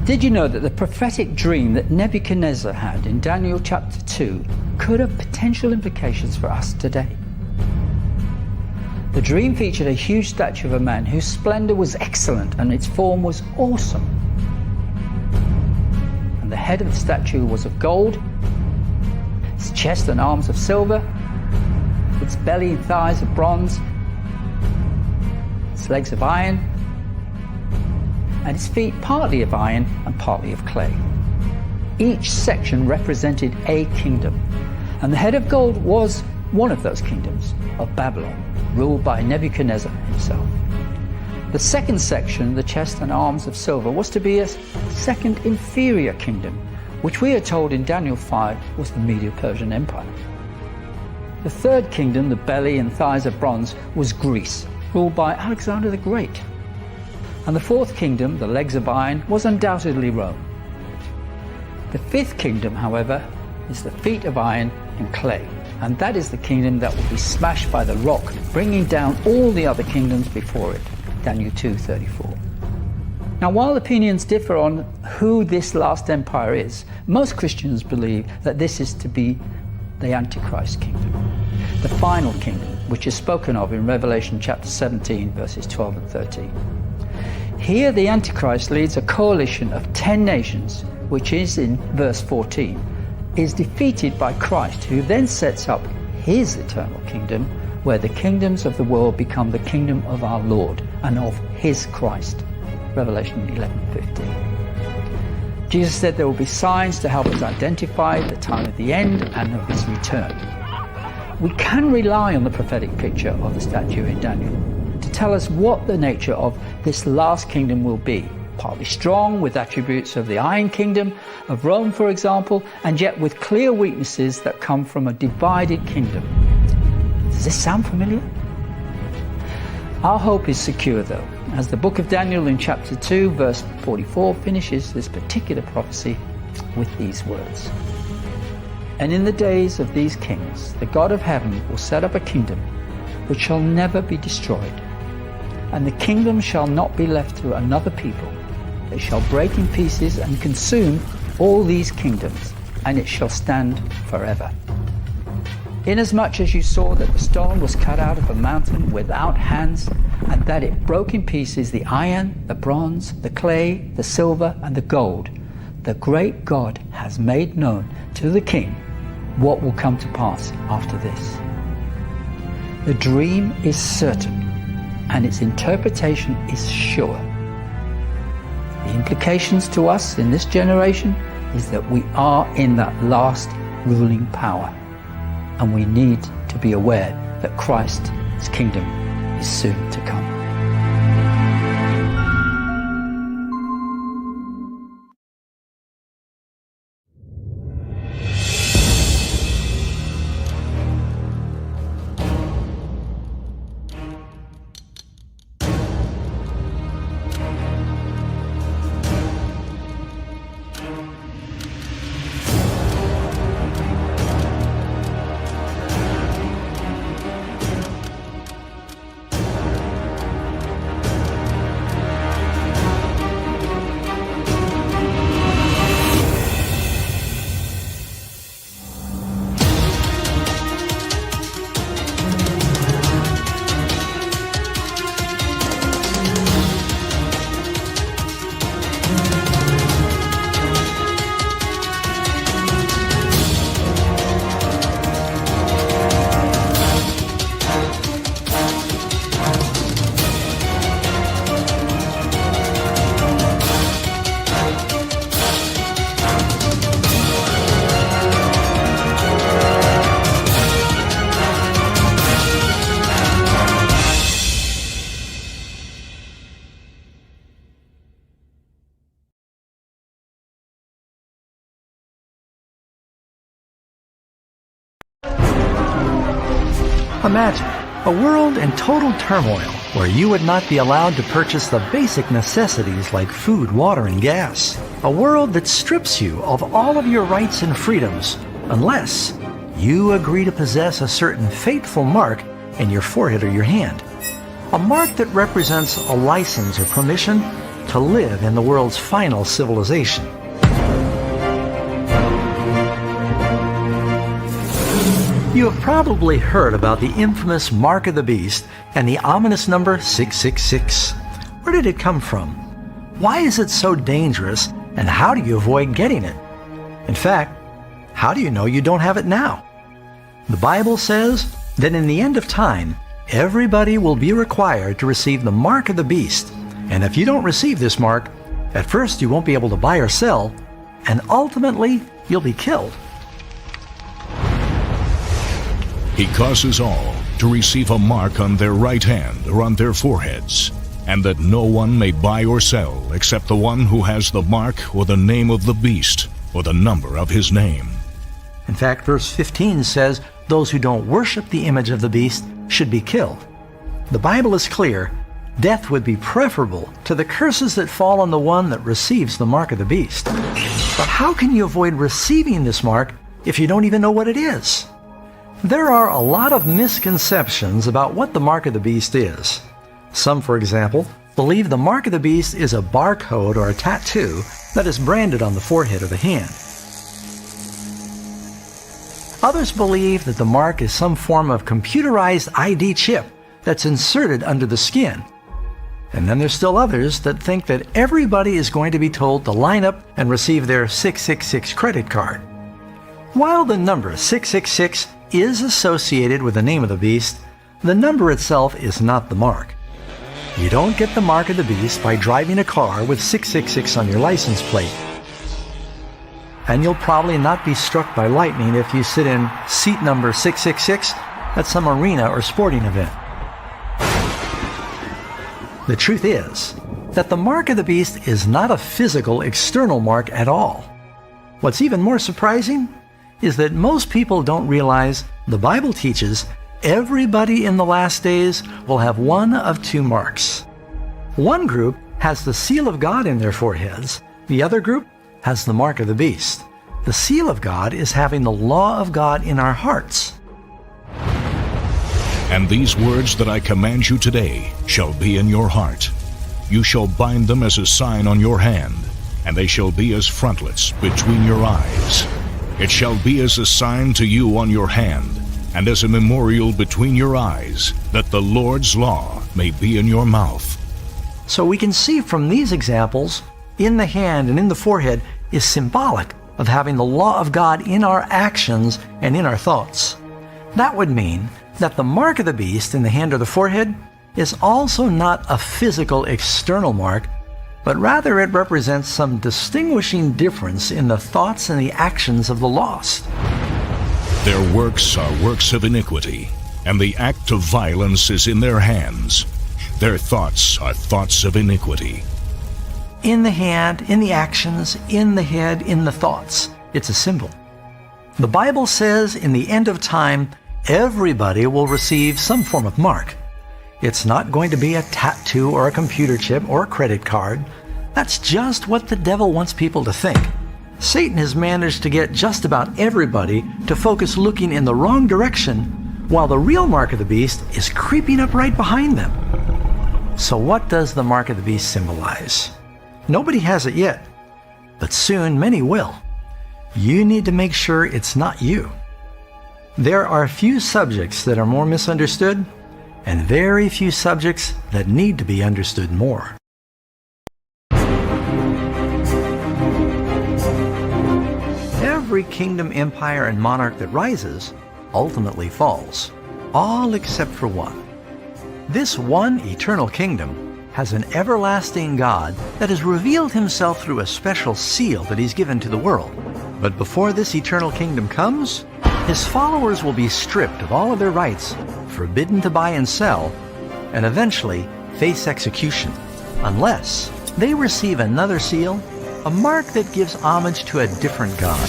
Did you know that the prophetic dream that Nebuchadnezzar had in Daniel chapter 2 could have potential implications for us today? The dream featured a huge statue of a man whose splendor was excellent and its form was awesome. And the head of the statue was of gold, its chest and arms of silver, its belly and thighs of bronze, its legs of iron, and its feet partly of iron and partly of clay. Each section represented a kingdom, and the head of gold was one of those kingdoms of Babylon, ruled by Nebuchadnezzar himself. The second section, the chest and arms of silver, was to be a second inferior kingdom, which we are told in Daniel 5 was the Medo-Persian Empire. The third kingdom, the belly and thighs of bronze, was Greece, ruled by Alexander the Great. And the fourth kingdom, the legs of iron, was undoubtedly Rome. The fifth kingdom, however, is the feet of iron and clay, and that is the kingdom that will be smashed by the rock, bringing down all the other kingdoms before it. Daniel 2:34. Now, while opinions differ on who this last empire is, most Christians believe that this is to be the Antichrist kingdom, the final kingdom, which is spoken of in Revelation chapter 17, verses 12 and 13. Here, the Antichrist leads a coalition of 10 nations, which is in verse 14, is defeated by Christ, who then sets up his eternal kingdom, where the kingdoms of the world become the kingdom of our Lord and of his Christ. Revelation 11:15. Jesus said there will be signs to help us identify the time of the end and of his return. We can rely on the prophetic picture of the statue in Daniel to tell us what the nature of this last kingdom will be. Partly strong, with attributes of the Iron Kingdom of Rome, for example, and yet with clear weaknesses that come from a divided kingdom. Does this sound familiar? Our hope is secure, though, as the book of Daniel in chapter 2, verse 44 finishes this particular prophecy with these words. And in the days of these kings, the God of heaven will set up a kingdom which shall never be destroyed. And the kingdom shall not be left to another people. It shall break in pieces and consume all these kingdoms, and it shall stand forever. Inasmuch as you saw that the stone was cut out of a mountain without hands, and that it broke in pieces the iron, the bronze, the clay, the silver, and the gold, the great God has made known to the king what will come to pass after this. The dream is certain, and its interpretation is sure. The implications to us in this generation is that we are in that last ruling power, and we need to be aware that Christ's kingdom is soon to come. Imagine a world in total turmoil where you would not be allowed to purchase the basic necessities like food, water, and gas. A world that strips you of all of your rights and freedoms unless you agree to possess a certain fateful mark in your forehead or your hand. A mark that represents a license or permission to live in the world's final civilization. You have probably heard about the infamous Mark of the Beast and the ominous number 666. Where did it come from? Why is it so dangerous, and how do you avoid getting it? In fact, how do you know you don't have it now? The Bible says that in the end of time, everybody will be required to receive the Mark of the Beast. And if you don't receive this mark, at first you won't be able to buy or sell, and ultimately you'll be killed. He causes all to receive a mark on their right hand or on their foreheads, and that no one may buy or sell except the one who has the mark or the name of the beast or the number of his name. In fact, verse 15 says those who don't worship the image of the beast should be killed. The Bible is clear. Death would be preferable to the curses that fall on the one that receives the mark of the beast. But how can you avoid receiving this mark if you don't even know what it is? There are a lot of misconceptions about what the mark of the beast is. Some, for example, believe the mark of the beast is a barcode or a tattoo that is branded on the forehead or the hand. Others believe that the mark is some form of computerized ID chip that's inserted under the skin. And then there's still others that think that everybody is going to be told to line up and receive their 666 credit card. While the number 666 is associated with the name of the beast, the number itself is not the mark. You don't get the mark of the beast by driving a car with 666 on your license plate. And you'll probably not be struck by lightning if you sit in seat number 666 at some arena or sporting event. The truth is that the mark of the beast is not a physical external mark at all. What's even more surprising is that most people don't realize the Bible teaches everybody in the last days will have one of two marks. One group has the seal of God in their foreheads. The other group has the mark of the beast. The seal of God is having the law of God in our hearts. And these words that I command you today shall be in your heart. You shall bind them as a sign on your hand, and they shall be as frontlets between your eyes. It shall be as a sign to you on your hand, and as a memorial between your eyes, that the Lord's law may be in your mouth. So we can see from these examples, in the hand and in the forehead is symbolic of having the law of God in our actions and in our thoughts. That would mean that the mark of the beast in the hand or the forehead is also not a physical external mark, but rather it represents some distinguishing difference in the thoughts and the actions of the lost. Their works are works of iniquity, and the act of violence is in their hands. Their thoughts are thoughts of iniquity. In the hand, in the actions, in the head, in the thoughts. It's a symbol. The Bible says in the end of time, everybody will receive some form of mark. It's not going to be a tattoo or a computer chip or a credit card. That's just what the devil wants people to think. Satan has managed to get just about everybody to focus looking in the wrong direction, while the real mark of the beast is creeping up right behind them. So what does the mark of the beast symbolize? Nobody has it yet, but soon many will. You need to make sure it's not you. There are few subjects that are more misunderstood, and very few subjects that need to be understood more. Every kingdom, empire, and monarch that rises ultimately falls, all except for one. This one eternal kingdom has an everlasting God that has revealed himself through a special seal that he's given to the world. But before this eternal kingdom comes, his followers will be stripped of all of their rights, forbidden to buy and sell, and eventually face execution, unless they receive another seal, a mark that gives homage to a different God,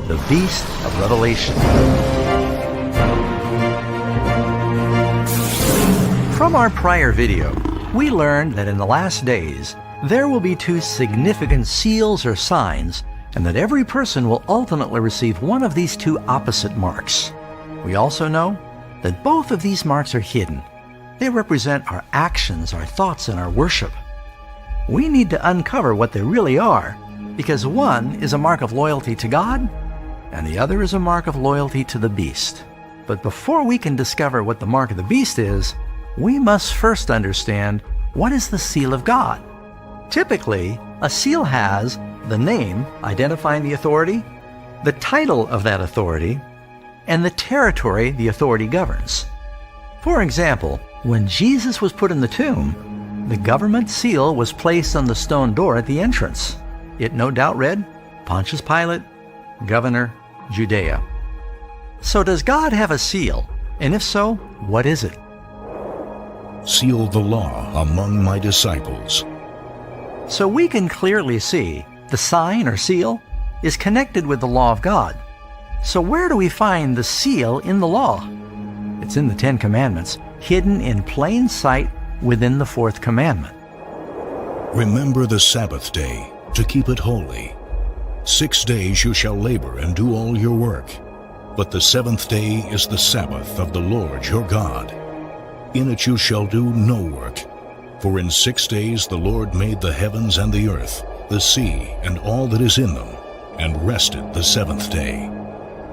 the beast of Revelation. From our prior video, we learned that in the last days, there will be two significant seals or signs, and that every person will ultimately receive one of these two opposite marks. We also know that both of these marks are hidden. They represent our actions, our thoughts, and our worship. We need to uncover what they really are, because one is a mark of loyalty to God, and the other is a mark of loyalty to the beast. But before we can discover what the mark of the beast is, we must first understand what is the seal of God. Typically, a seal has the name identifying the authority, the title of that authority, and the territory the authority governs. For example, when Jesus was put in the tomb, the government seal was placed on the stone door at the entrance. It no doubt read, Pontius Pilate, Governor, Judea. So does God have a seal? And if so, what is it? Seal the law among my disciples. So we can clearly see the sign or seal is connected with the law of God. So where do we find the seal in the law? It's in the 10 Commandments, hidden in plain sight within the 4th commandment. Remember the Sabbath day to keep it holy. 6 days you shall labor and do all your work. But the seventh day is the Sabbath of the Lord your God. In it you shall do no work. For in 6 days the Lord made the heavens and the earth, the sea, and all that is in them, and rested the seventh day.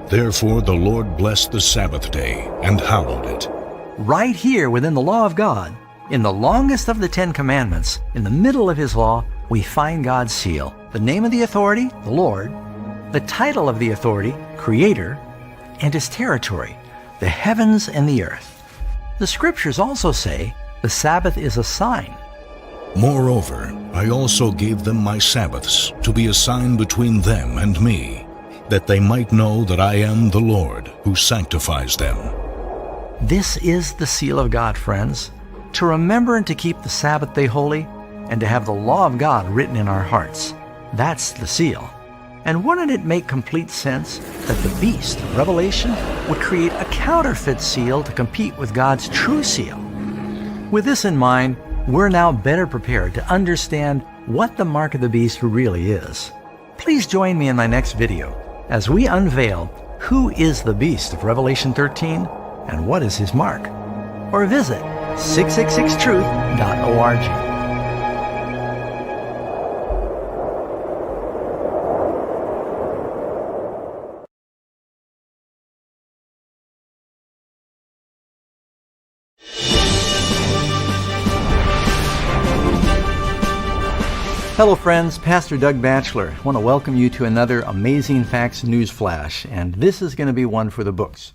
Therefore the Lord blessed the Sabbath day and hallowed it. Right here within the law of God, in the longest of the 10 Commandments, in the middle of His law, we find God's seal. The name of the authority, the Lord, the title of the authority, Creator, and His territory, the heavens and the earth. The Scriptures also say the Sabbath is a sign. Moreover, I also gave them my Sabbaths to be a sign between them and me, that they might know that I am the Lord who sanctifies them. This is the seal of God, friends, to remember and to keep the Sabbath day holy, and to have the law of God written in our hearts. That's the seal. And wouldn't it make complete sense that the beast of Revelation would create a counterfeit seal to compete with God's true seal? With this in mind, we're now better prepared to understand what the mark of the beast really is. Please join me in my next video as we unveil who is the beast of Revelation 13 and what is his mark. Or visit 666truth.org. Hello friends, Pastor Doug Batchelor. I want to welcome you to another Amazing Facts News Flash, and this is going to be one for the books.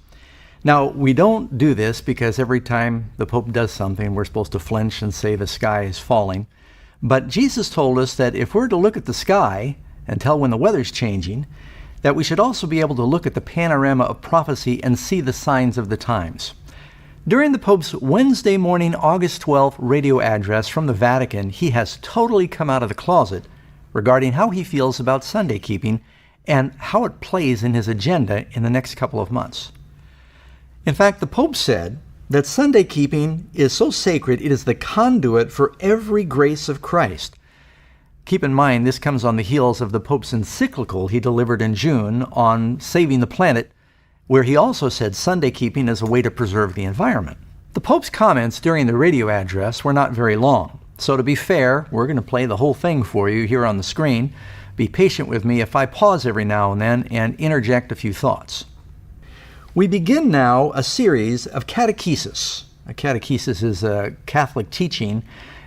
Now, we don't do this because every time the Pope does something, we're supposed to flinch and say the sky is falling. But Jesus told us that if we're to look at the sky and tell when the weather's changing, that we should also be able to look at the panorama of prophecy and see the signs of the times. During the Pope's Wednesday morning, August 12th radio address from the Vatican, he has totally come out of the closet regarding how he feels about Sunday keeping and how it plays in his agenda in the next couple of months. In fact, the Pope said that Sunday keeping is so sacred it is the conduit for every grace of Christ. Keep in mind, this comes on the heels of the Pope's encyclical he delivered in June on saving the planet, where he also said Sunday keeping is a way to preserve the environment. The Pope's comments during the radio address were not very long, so to be fair, we're going to play the whole thing for you here on the screen. Be patient with me if I pause every now and then and interject a few thoughts. We begin now a series of catechesis. A catechesis is a Catholic teaching.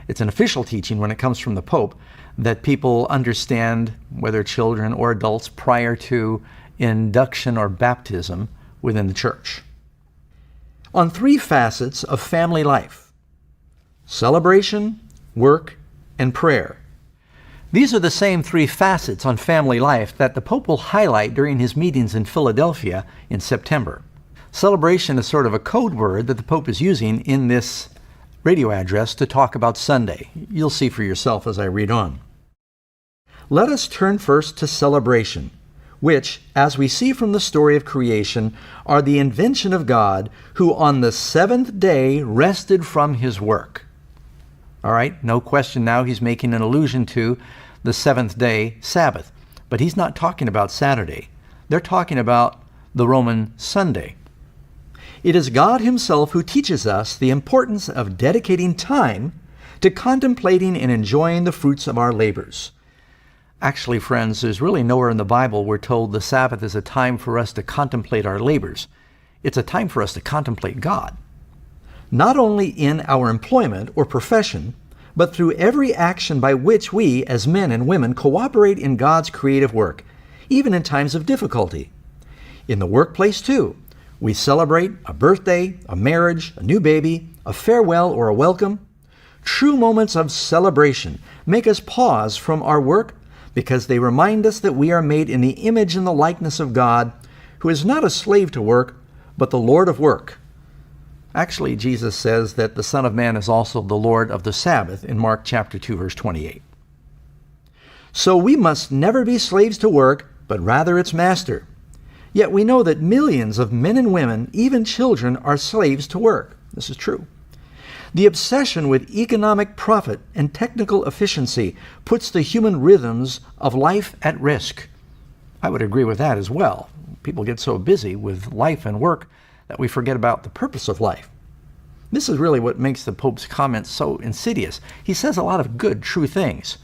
It's an official teaching when it comes from the Pope that people understand, whether children or adults, prior to induction or baptism within the church. On 3 facets of family life: celebration, work, and prayer. These are the same 3 facets on family life that the Pope will highlight during his meetings in Philadelphia in September. Celebration is sort of a code word that the Pope is using in this radio address to talk about Sunday. You'll see for yourself as I read on. Let us turn first to celebration, which, as we see from the story of creation, are the invention of God, who on the 7th day rested from his work. All right, no question now he's making an allusion to the 7th day Sabbath, but he's not talking about Saturday. They're talking about the Roman Sunday. It is God himself who teaches us the importance of dedicating time to contemplating and enjoying the fruits of our labors. Actually, friends, there's really nowhere in the Bible we're told the Sabbath is a time for us to contemplate our labors. It's a time for us to contemplate God. Not only in our employment or profession, but through every action by which we, as men and women, cooperate in God's creative work, even in times of difficulty. In the workplace, too, we celebrate a birthday, a marriage, a new baby, a farewell, or a welcome. True moments of celebration make us pause from our work because they remind us that we are made in the image and the likeness of God, who is not a slave to work, but the Lord of work. Actually, Jesus says that the Son of Man is also the Lord of the Sabbath in Mark chapter 2, verse 28. So we must never be slaves to work, but rather its master. Yet we know that millions of men and women, even children, are slaves to work. This is true. The obsession with economic profit and technical efficiency puts the human rhythms of life at risk. I would agree with that as well. People get so busy with life and work that we forget about the purpose of life. This is really what makes the Pope's comments so insidious. He says a lot of good, true things.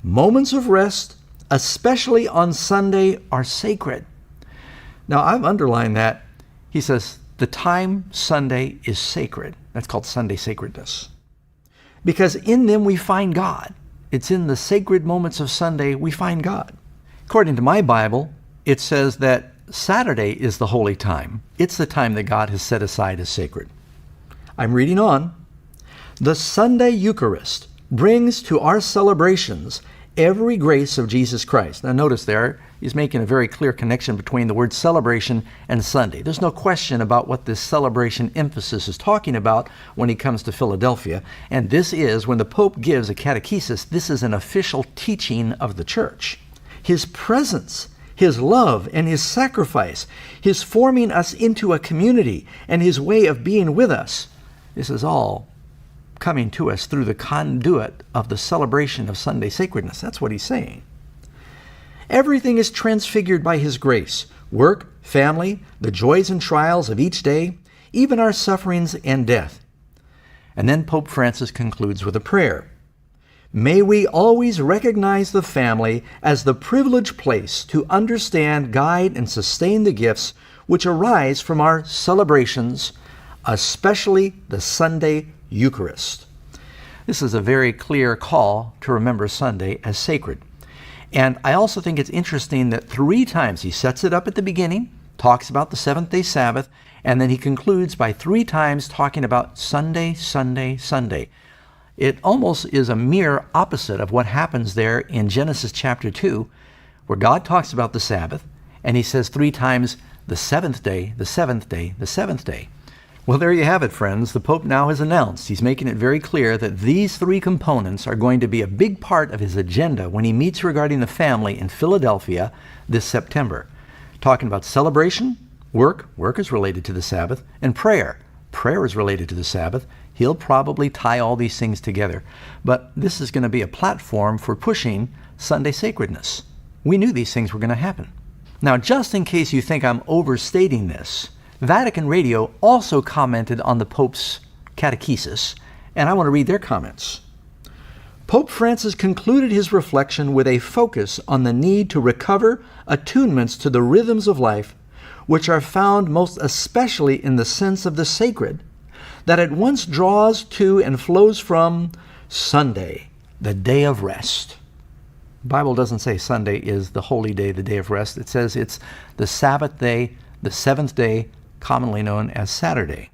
Moments of rest, especially on Sunday, are sacred. Now, I've underlined that. He says the time Sunday is sacred. That's called Sunday sacredness. Because in them we find God. It's in the sacred moments of Sunday we find God. According to my Bible, it says that Saturday is the holy time. It's the time that God has set aside as sacred. I'm reading on. The Sunday Eucharist brings to our celebrations every grace of Jesus Christ. Now notice there, he's making a very clear connection between the word celebration and Sunday. There's no question about what this celebration emphasis is talking about when he comes to Philadelphia. And this is, when the Pope gives a catechesis, this is an official teaching of the Church. His presence, his love, and his sacrifice, his forming us into a community, and his way of being with us, this is all coming to us through the conduit of the celebration of Sunday sacredness. That's what he's saying. Everything is transfigured by his grace. Work, family, the joys and trials of each day, even our sufferings and death. And then Pope Francis concludes with a prayer. May we always recognize the family as the privileged place to understand, guide, and sustain the gifts which arise from our celebrations, especially the Sunday Eucharist. This is a very clear call to remember Sunday as sacred. And I also think it's interesting that 3 times he sets it up at the beginning, talks about the seventh-day Sabbath, and then he concludes by 3 times talking about Sunday, Sunday, Sunday. It almost is a mere opposite of what happens there in Genesis chapter 2, where God talks about the Sabbath, and he says 3 times, the seventh day, the seventh day, the seventh day. Well, there you have it, friends. The Pope now has announced, he's making it very clear that these 3 components are going to be a big part of his agenda when he meets regarding the family in Philadelphia this September. Talking about celebration, work is related to the Sabbath, and prayer is related to the Sabbath. He'll probably tie all these things together. But this is going to be a platform for pushing Sunday sacredness. We knew these things were going to happen. Now, just in case you think I'm overstating this, Vatican Radio also commented on the Pope's catechesis, and I want to read their comments. Pope Francis concluded his reflection with a focus on the need to recover attunements to the rhythms of life, which are found most especially in the sense of the sacred, that at once draws to and flows from Sunday, the day of rest. The Bible doesn't say Sunday is the holy day, the day of rest. It says it's the Sabbath day, the seventh day, commonly known as Saturday.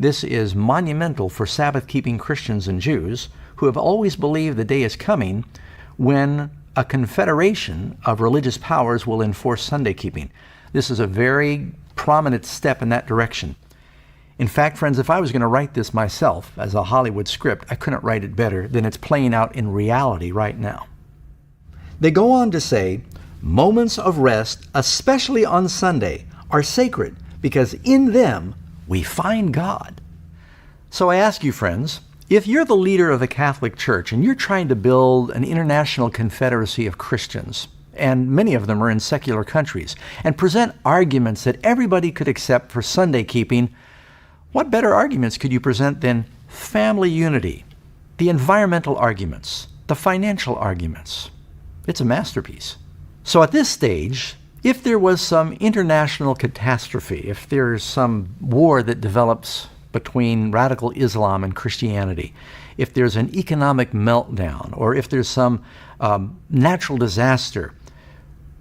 This is monumental for Sabbath-keeping Christians and Jews who have always believed the day is coming when a confederation of religious powers will enforce Sunday keeping. This is a very prominent step in that direction. In fact, friends, if I was going to write this myself as a Hollywood script, I couldn't write it better than it's playing out in reality right now. They go on to say, moments of rest, especially on Sunday, are sacred because in them we find God. So I ask you, friends, if you're the leader of the Catholic Church and you're trying to build an international confederacy of Christians, and many of them are in secular countries, and present arguments that everybody could accept for Sunday keeping, what better arguments could you present than family unity, the environmental arguments, the financial arguments? It's a masterpiece. So at this stage, if there was some international catastrophe, if there's some war that develops between radical Islam and Christianity, if there's an economic meltdown, or if there's some natural disaster,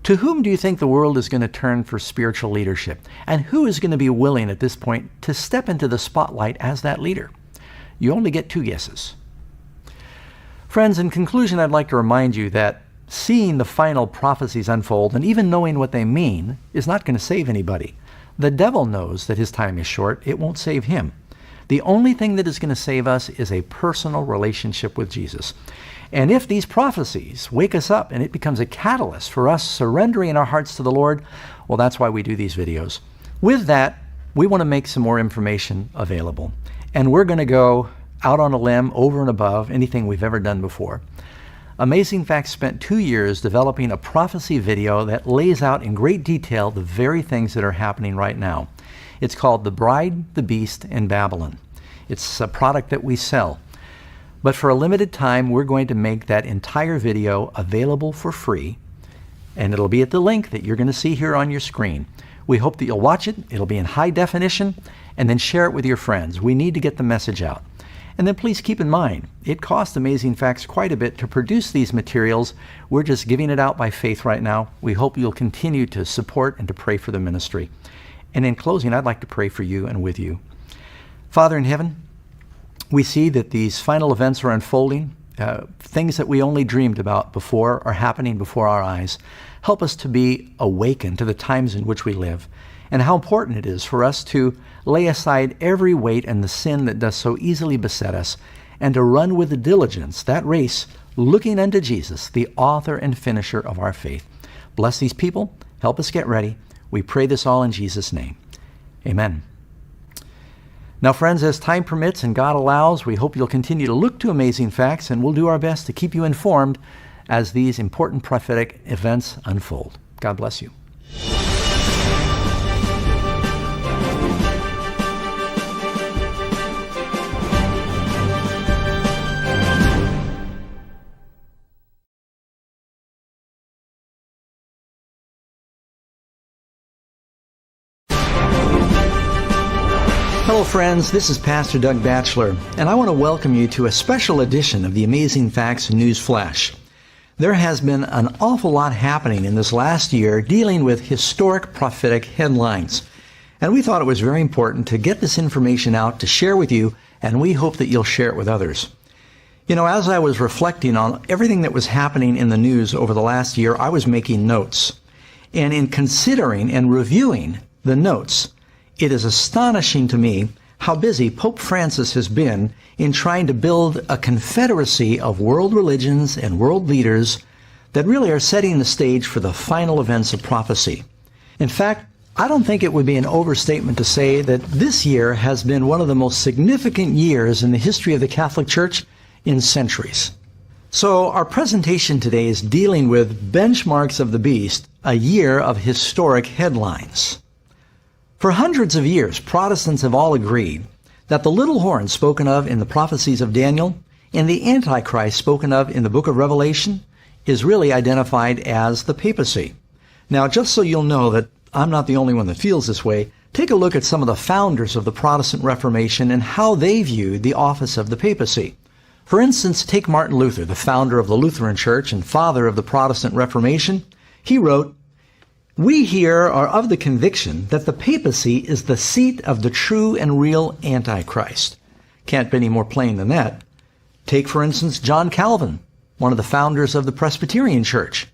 to whom do you think the world is going to turn for spiritual leadership? And who is going to be willing at this point to step into the spotlight as that leader? You only get 2 guesses. Friends, in conclusion, I'd like to remind you that seeing the final prophecies unfold and even knowing what they mean is not going to save anybody. The devil knows that his time is short. It won't save him. The only thing that is going to save us is a personal relationship with Jesus. And if these prophecies wake us up and it becomes a catalyst for us surrendering our hearts to the Lord, well, that's why we do these videos. With that, we want to make some more information available. And we're going to go out on a limb over and above anything we've ever done before. Amazing Facts spent 2 years developing a prophecy video that lays out in great detail the very things that are happening right now. It's called The Bride, the Beast, and Babylon. It's a product that we sell. But for a limited time, we're going to make that entire video available for free, and it'll be at the link that you're going to see here on your screen. We hope that you'll watch it. It'll be in high definition, and then share it with your friends. We need to get the message out. And then please keep in mind, it costs Amazing Facts quite a bit to produce these materials. We're just giving it out by faith right now. We hope you'll continue to support and to pray for the ministry. And in closing, I'd like to pray for you and with you. Father in heaven, we see that these final events are unfolding. Things that we only dreamed about before are happening before our eyes. Help us to be awakened to the times in which we live, and how important it is for us to lay aside every weight and the sin that does so easily beset us, and to run with diligence that race, looking unto Jesus, the author and finisher of our faith. Bless these people. Help us get ready. We pray this all in Jesus' name. Amen. Now, friends, as time permits and God allows, we hope you'll continue to look to Amazing Facts, and we'll do our best to keep you informed as these important prophetic events unfold. God bless you. Hello friends, this is Pastor Doug Batchelor, and I want to welcome you to a special edition of the Amazing Facts News Flash. There has been an awful lot happening in this last year dealing with historic prophetic headlines, and we thought it was very important to get this information out to share with you, and we hope that you'll share it with others. You know, as I was reflecting on everything that was happening in the news over the last year, I was making notes. And in considering and reviewing the notes, it is astonishing to me how busy Pope Francis has been in trying to build a confederacy of world religions and world leaders that really are setting the stage for the final events of prophecy. In fact, I don't think it would be an overstatement to say that this year has been one of the most significant years in the history of the Catholic Church in centuries. So our presentation today is dealing with Benchmarks of the Beast, a year of historic headlines. For hundreds of years, Protestants have all agreed that the little horn spoken of in the prophecies of Daniel and the Antichrist spoken of in the book of Revelation is really identified as the papacy. Now, just so you'll know that I'm not the only one that feels this way, take a look at some of the founders of the Protestant Reformation and how they viewed the office of the papacy. For instance, take Martin Luther, the founder of the Lutheran Church and father of the Protestant Reformation. He wrote, "We here are of the conviction that the papacy is the seat of the true and real Antichrist." Can't be any more plain than that. Take, for instance, John Calvin, one of the founders of the Presbyterian Church.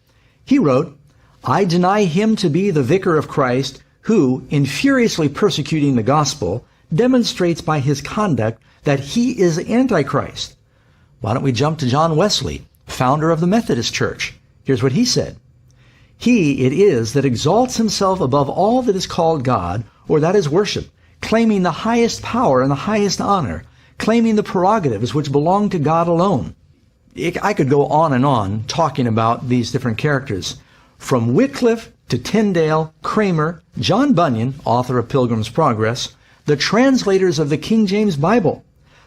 He wrote, "I deny him to be the vicar of Christ who, in furiously persecuting the gospel, demonstrates by his conduct that he is Antichrist." Why don't we jump to John Wesley, founder of the Methodist Church? Here's what he said. "He it is that exalts himself above all that is called God, or that is worship, claiming the highest power and the highest honor, claiming the prerogatives which belong to God alone." I could go on talking about these different characters. From Wycliffe to Tyndale, Kramer, John Bunyan, author of Pilgrim's Progress, the translators of the King James Bible,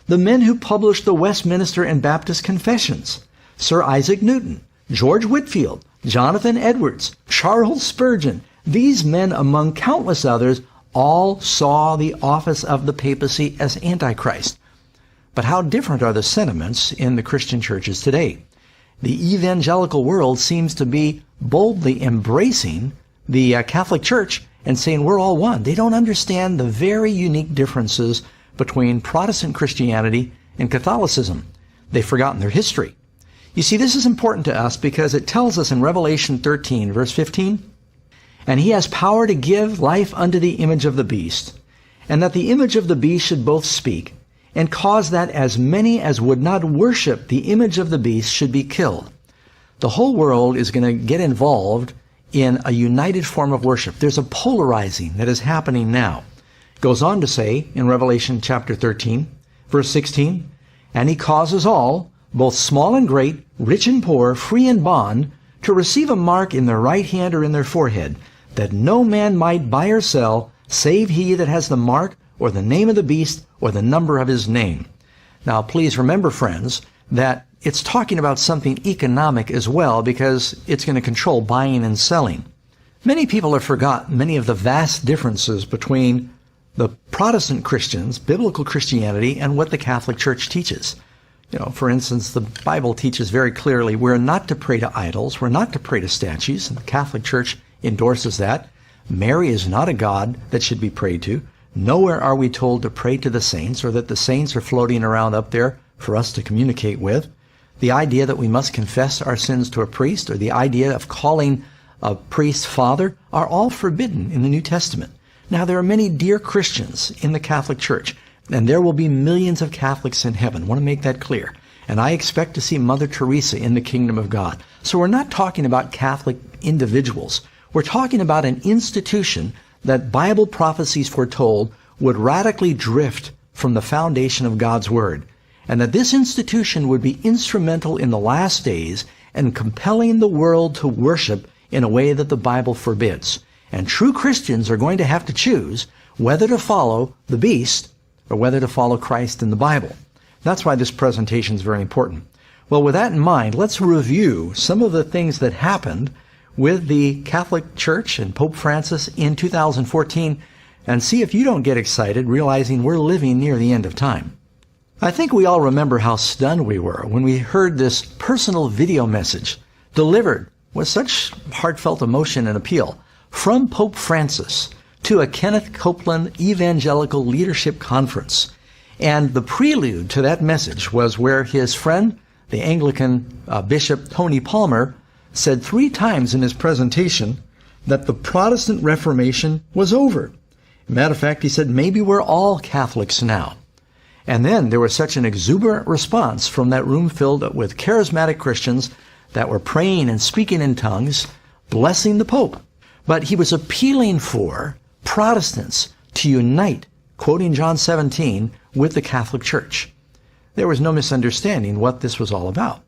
the men who published the Westminster and Baptist Confessions, Sir Isaac Newton, George Whitefield, Jonathan Edwards, Charles Spurgeon, these men, among countless others, all saw the office of the papacy as Antichrist. But how different are the sentiments in the Christian churches today? The evangelical world seems to be boldly embracing the Catholic Church and saying we're all one. They don't understand the very unique differences between Protestant Christianity and Catholicism. They've forgotten their history. You see, this is important to us because it tells us in Revelation 13, verse 15, "And he has power to give life unto the image of the beast, and that the image of the beast should both speak, and cause that as many as would not worship the image of the beast should be killed." The whole world is going to get involved in a united form of worship. There's a polarizing that is happening now. It goes on to say in Revelation chapter 13, verse 16, "And he causes all, both small and great, rich and poor, free and bond, to receive a mark in their right hand or in their forehead, that no man might buy or sell, save he that has the mark, or the name of the beast, or the number of his name. Now, please remember, friends, that it's talking about something economic as well, because it's going to control buying and selling. Many people have forgotten many of the vast differences between the Protestant Christians, biblical Christianity, and what the Catholic Church teaches. For instance, the Bible teaches very clearly we're not to pray to idols, we're not to pray to statues, and the Catholic Church endorses that. Mary is not a god that should be prayed to. Nowhere are we told to pray to the saints, or that the saints are floating around up there for us to communicate with. The idea that we must confess our sins to a priest, or the idea of calling a priest father, are all forbidden in the New Testament. Now, there are many dear Christians in the Catholic Church, and there will be millions of Catholics in heaven. I want to make that clear. And I expect to see Mother Teresa in the kingdom of God. So we're not talking about Catholic individuals. We're talking about an institution that Bible prophecies foretold would radically drift from the foundation of God's Word. And that this institution would be instrumental in the last days and compelling the world to worship in a way that the Bible forbids. And true Christians are going to have to choose whether to follow the beast or whether to follow Christ in the Bible. That's why this presentation is very important. Well, with that in mind, let's review some of the things that happened with the Catholic Church and Pope Francis in 2014 and see if you don't get excited realizing we're living near the end of time. I think we all remember how stunned we were when we heard this personal video message delivered with such heartfelt emotion and appeal from Pope Francis to a Kenneth Copeland Evangelical Leadership Conference. And the prelude to that message was where his friend, the Anglican Bishop Tony Palmer, said 3 times in his presentation that the Protestant Reformation was over. Matter of fact, he said, maybe we're all Catholics now. And then there was such an exuberant response from that room filled with charismatic Christians that were praying and speaking in tongues, blessing the Pope. But he was appealing for Protestants to unite, quoting John 17, with the Catholic Church. There was no misunderstanding what this was all about.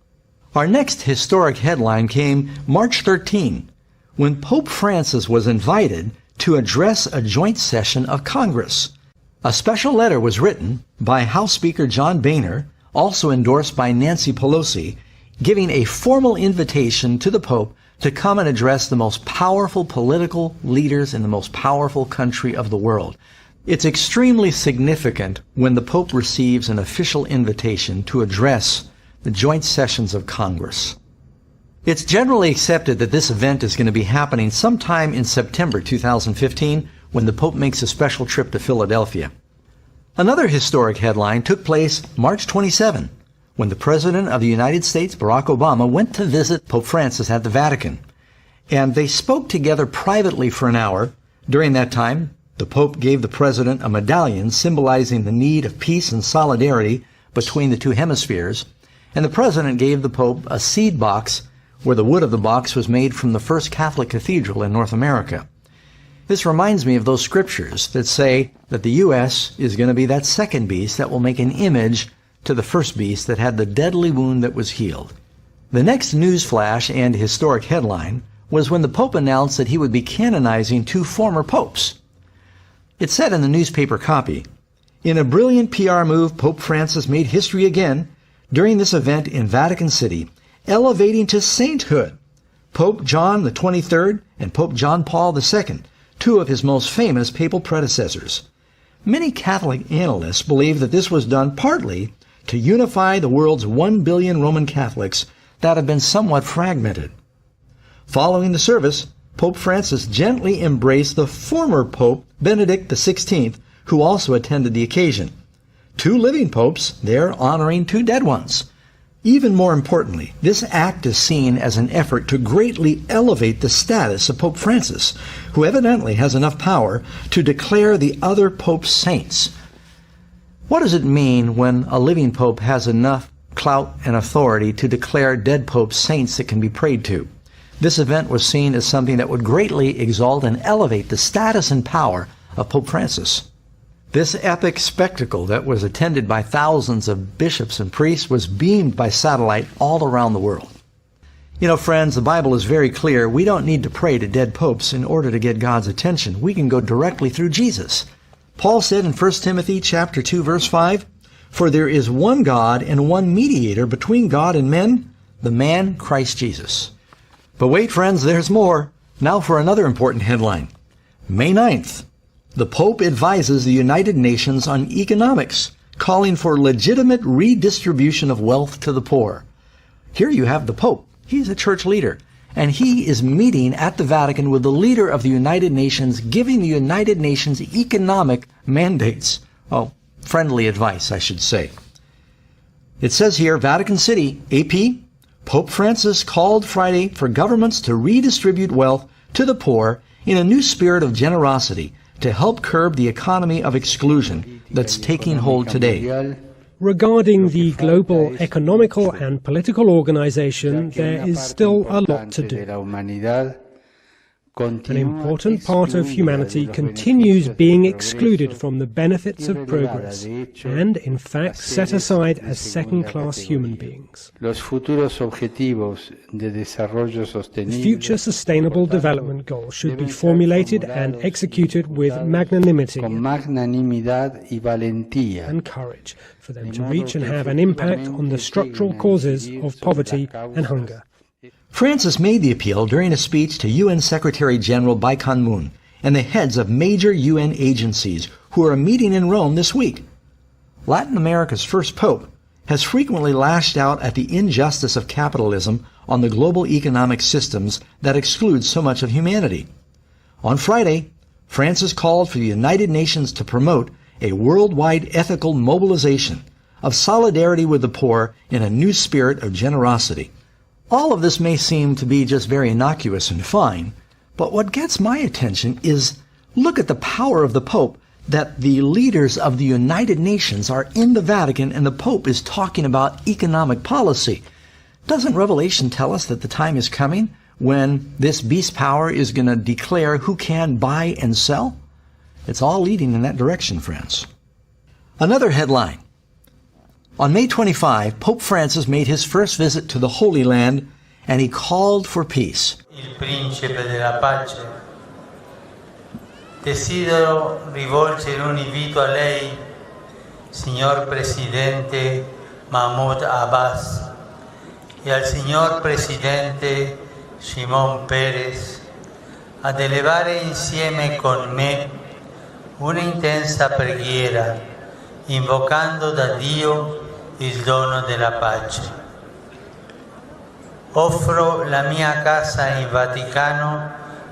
Our next historic headline came March 13, when Pope Francis was invited to address a joint session of Congress. A special letter was written by House Speaker John Boehner, also endorsed by Nancy Pelosi, giving a formal invitation to the Pope to come and address the most powerful political leaders in the most powerful country of the world. It's extremely significant when the Pope receives an official invitation to address the joint sessions of Congress. It's generally accepted that this event is going to be happening sometime in September 2015 when the Pope makes a special trip to Philadelphia. Another historic headline took place March 27, when the President of the United States, Barack Obama, went to visit Pope Francis at the Vatican. And they spoke together privately for an hour. During that time, the Pope gave the President a medallion symbolizing the need of peace and solidarity between the two hemispheres. And the President gave the Pope a seed box where the wood of the box was made from the first Catholic cathedral in North America. This reminds me of those scriptures that say that the U.S. is going to be that second beast that will make an image to the first beast that had the deadly wound that was healed. The next news flash and historic headline was when the Pope announced that he would be canonizing 2 former popes. It said in the newspaper copy, "In a brilliant PR move, Pope Francis made history again during this event in Vatican City, elevating to sainthood Pope John the 23rd and Pope John Paul II, 2 of his most famous papal predecessors. Many Catholic analysts believe that this was done partly to unify the world's 1 billion Roman Catholics that have been somewhat fragmented." Following the service, Pope Francis gently embraced the former Pope Benedict XVI, who also attended the occasion. 2 living popes there honoring 2 dead ones. Even more importantly, this act is seen as an effort to greatly elevate the status of Pope Francis, who evidently has enough power to declare the other popes saints. What does it mean when a living pope has enough clout and authority to declare dead popes saints that can be prayed to? This event was seen as something that would greatly exalt and elevate the status and power of Pope Francis. This epic spectacle that was attended by thousands of bishops and priests was beamed by satellite all around the world. You know, friends, the Bible is very clear. We don't need to pray to dead popes in order to get God's attention. We can go directly through Jesus. Paul said in 1 Timothy chapter 2, verse 5, "For there is one God and one mediator between God and men, the man Christ Jesus." But wait, friends, there's more. Now for another important headline. May 9th, the Pope advises the United Nations on economics, calling for legitimate redistribution of wealth to the poor. Here you have the Pope. He's a church leader, and he is meeting at the Vatican with the leader of the United Nations, giving the United Nations economic mandates. Oh, friendly advice, I should say. It says here, Vatican City, AP, Pope Francis called Friday for governments to redistribute wealth to the poor in a new spirit of generosity to help curb the economy of exclusion that's taking hold today. Regarding the global economical and political organization, there is still a lot to do. An important part of humanity continues being excluded from the benefits of progress and, in fact, set aside as second-class human beings. The future Sustainable Development Goals should be formulated and executed with magnanimity and courage for them to reach and have an impact on the structural causes of poverty and hunger. Francis made the appeal during a speech to UN Secretary General Ban Ki-moon and the heads of major UN agencies who are meeting in Rome this week. Latin America's first pope has frequently lashed out at the injustice of capitalism on the global economic systems that exclude so much of humanity. On Friday, Francis called for the United Nations to promote a worldwide ethical mobilization of solidarity with the poor in a new spirit of generosity. All of this may seem to be just very innocuous and fine, but what gets my attention is look at the power of the Pope, that the leaders of the United Nations are in the Vatican and the Pope is talking about economic policy. Doesn't Revelation tell us that the time is coming when this beast power is going to declare who can buy and sell? It's all leading in that direction, friends. Another headline. On May 25, Pope Francis made his first visit to the Holy Land, and he called for peace. Il principe della pace. Desidero rivolgere un invito a lei, signor Presidente Mahmoud Abbas, e al signor Presidente Shimon Peres, ad elevare insieme con me una intensa preghiera, invocando da Dio il dono della pace. Offro la mia casa in Vaticano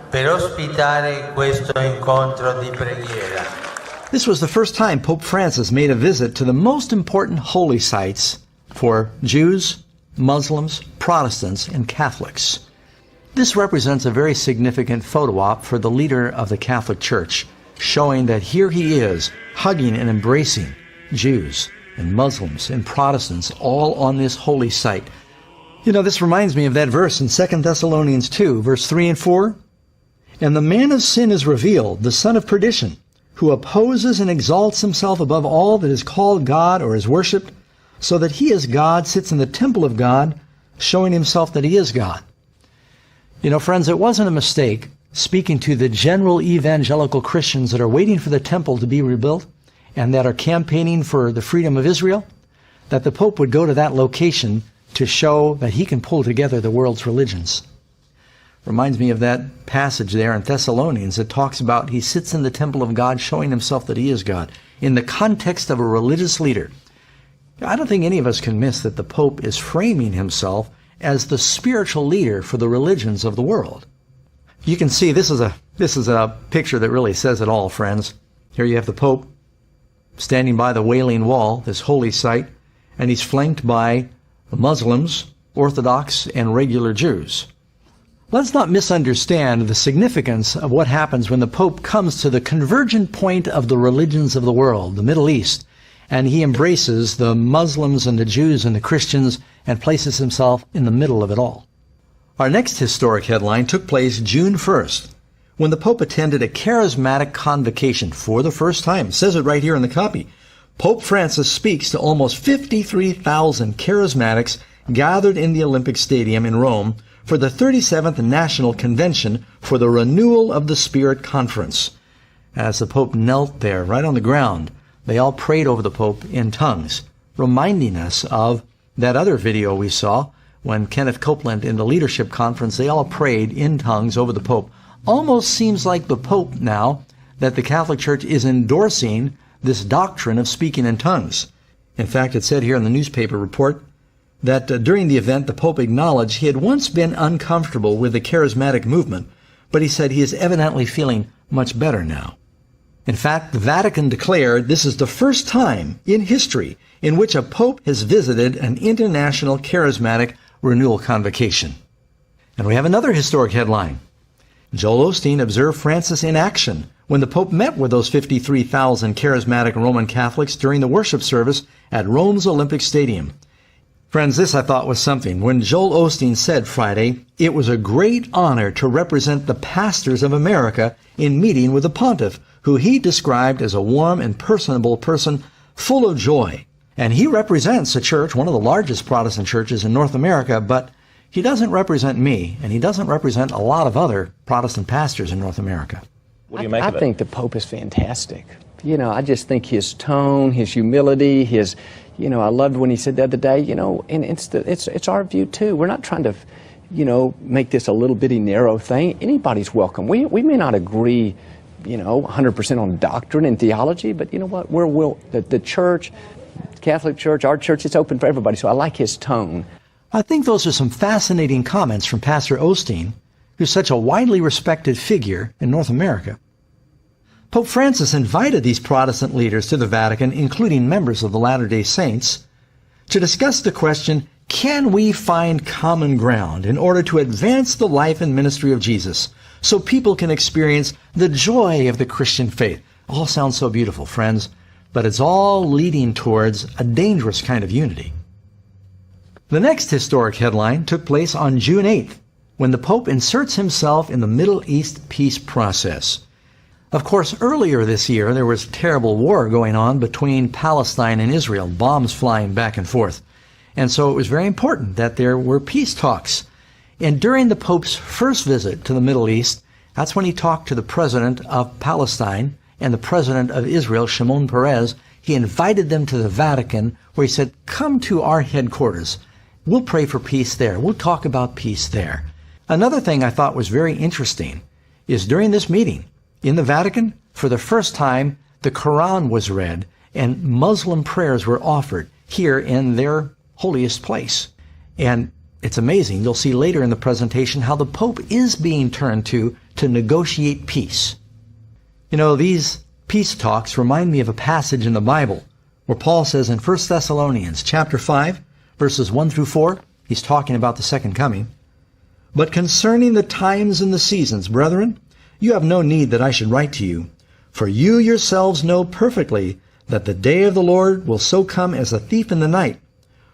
per ospitare questo incontro di preghiera. This was the first time Pope Francis made a visit to the most important holy sites for Jews, Muslims, Protestants, and Catholics. This represents a very significant photo op for the leader of the Catholic Church, showing that here he is, hugging and embracing Jews and Muslims and Protestants all on this holy site. You know, this reminds me of that verse in 2 Thessalonians 2, verse 3 and 4. And the man of sin is revealed, the son of perdition, who opposes and exalts himself above all that is called God or is worshipped, so that he as God sits in the temple of God, showing himself that he is God. You know, friends, it wasn't a mistake, speaking to the general evangelical Christians that are waiting for the temple to be rebuilt and that are campaigning for the freedom of Israel, that the Pope would go to that location to show that he can pull together the world's religions. Reminds me of that passage there in Thessalonians that talks about he sits in the temple of God showing himself that he is God in the context of a religious leader. I don't think any of us can miss that the Pope is framing himself as the spiritual leader for the religions of the world. You can see this is a picture that really says it all, friends. Here you have the Pope standing by the Wailing Wall, this holy site, and he's flanked by Muslims, Orthodox, and regular Jews. Let's not misunderstand the significance of what happens when the Pope comes to the convergent point of the religions of the world, the Middle East, and he embraces the Muslims and the Jews and the Christians and places himself in the middle of it all. Our next historic headline took place June 1st, when the Pope attended a charismatic convocation for the first time. It says it right here in the copy. Pope Francis speaks to almost 53,000 charismatics gathered in the Olympic Stadium in Rome for the 37th National Convention for the Renewal of the Spirit Conference. As the Pope knelt there right on the ground, they all prayed over the Pope in tongues, reminding us of that other video we saw when Kenneth Copeland in the leadership conference, they all prayed in tongues over the Pope. Almost seems like the Pope now that the Catholic Church is endorsing this doctrine of speaking in tongues. In fact, it said here in the newspaper report that during the event, the Pope acknowledged he had once been uncomfortable with the charismatic movement, but he said he is evidently feeling much better now. In fact, the Vatican declared this is the first time in history in which a Pope has visited an international charismatic renewal convocation. And we have another historic headline. Joel Osteen observed Francis in action when the Pope met with those 53,000 charismatic Roman Catholics during the worship service at Rome's Olympic Stadium. Friends, this I thought was something. When Joel Osteen said Friday, it was a great honor to represent the pastors of America in meeting with the pontiff, who he described as a warm and personable person full of joy. And he represents a church, one of the largest Protestant churches in North America, but he doesn't represent me, and he doesn't represent a lot of other Protestant pastors in North America. What do you make of it? I think the Pope is fantastic. You know, I just think his tone, his humility, his, you know, I loved when he said the other day, you know, and it's our view too. We're not trying to, you know, make this a little bitty narrow thing. Anybody's welcome. We may not agree, you know, 100% on doctrine and theology, but you know what? The church, Catholic Church, our church, it's open for everybody. So I like his tone. I think those are some fascinating comments from Pastor Osteen, who's such a widely respected figure in North America. Pope Francis invited these Protestant leaders to the Vatican, including members of the Latter-day Saints, to discuss the question, can we find common ground in order to advance the life and ministry of Jesus so people can experience the joy of the Christian faith? All sounds so beautiful, friends, but it's all leading towards a dangerous kind of unity. The next historic headline took place on June 8th, when the Pope inserts himself in the Middle East peace process. Of course, earlier this year, there was terrible war going on between Palestine and Israel, bombs flying back and forth. And so it was very important that there were peace talks. And during the Pope's first visit to the Middle East, that's when he talked to the president of Palestine and the president of Israel, Shimon Peres. He invited them to the Vatican, where he said, come to our headquarters. We'll pray for peace there. We'll talk about peace there. Another thing I thought was very interesting is during this meeting in the Vatican, for the first time, the Quran was read and Muslim prayers were offered here in their holiest place. And it's amazing. You'll see later in the presentation how the Pope is being turned to negotiate peace. You know, these peace talks remind me of a passage in the Bible where Paul says in 1 Thessalonians chapter 5, verses 1 through 4, he's talking about the second coming. But concerning the times and the seasons, brethren, you have no need that I should write to you, for you yourselves know perfectly that the day of the Lord will so come as a thief in the night.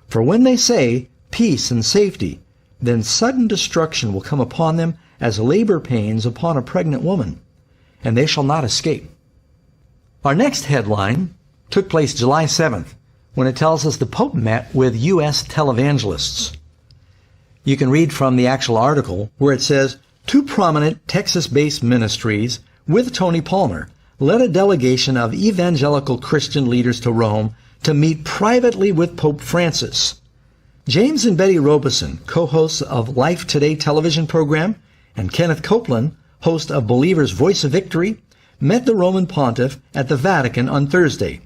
For when they say peace and safety, then sudden destruction will come upon them as labor pains upon a pregnant woman, and they shall not escape. Our next headline took place July 7th, when it tells us the Pope met with U.S. televangelists. You can read from the actual article where it says, two prominent Texas-based ministries with Tony Palmer led a delegation of evangelical Christian leaders to Rome to meet privately with Pope Francis. James and Betty Robeson, co-hosts of Life Today television program, and Kenneth Copeland, host of Believer's Voice of Victory, met the Roman Pontiff at the Vatican on Thursday.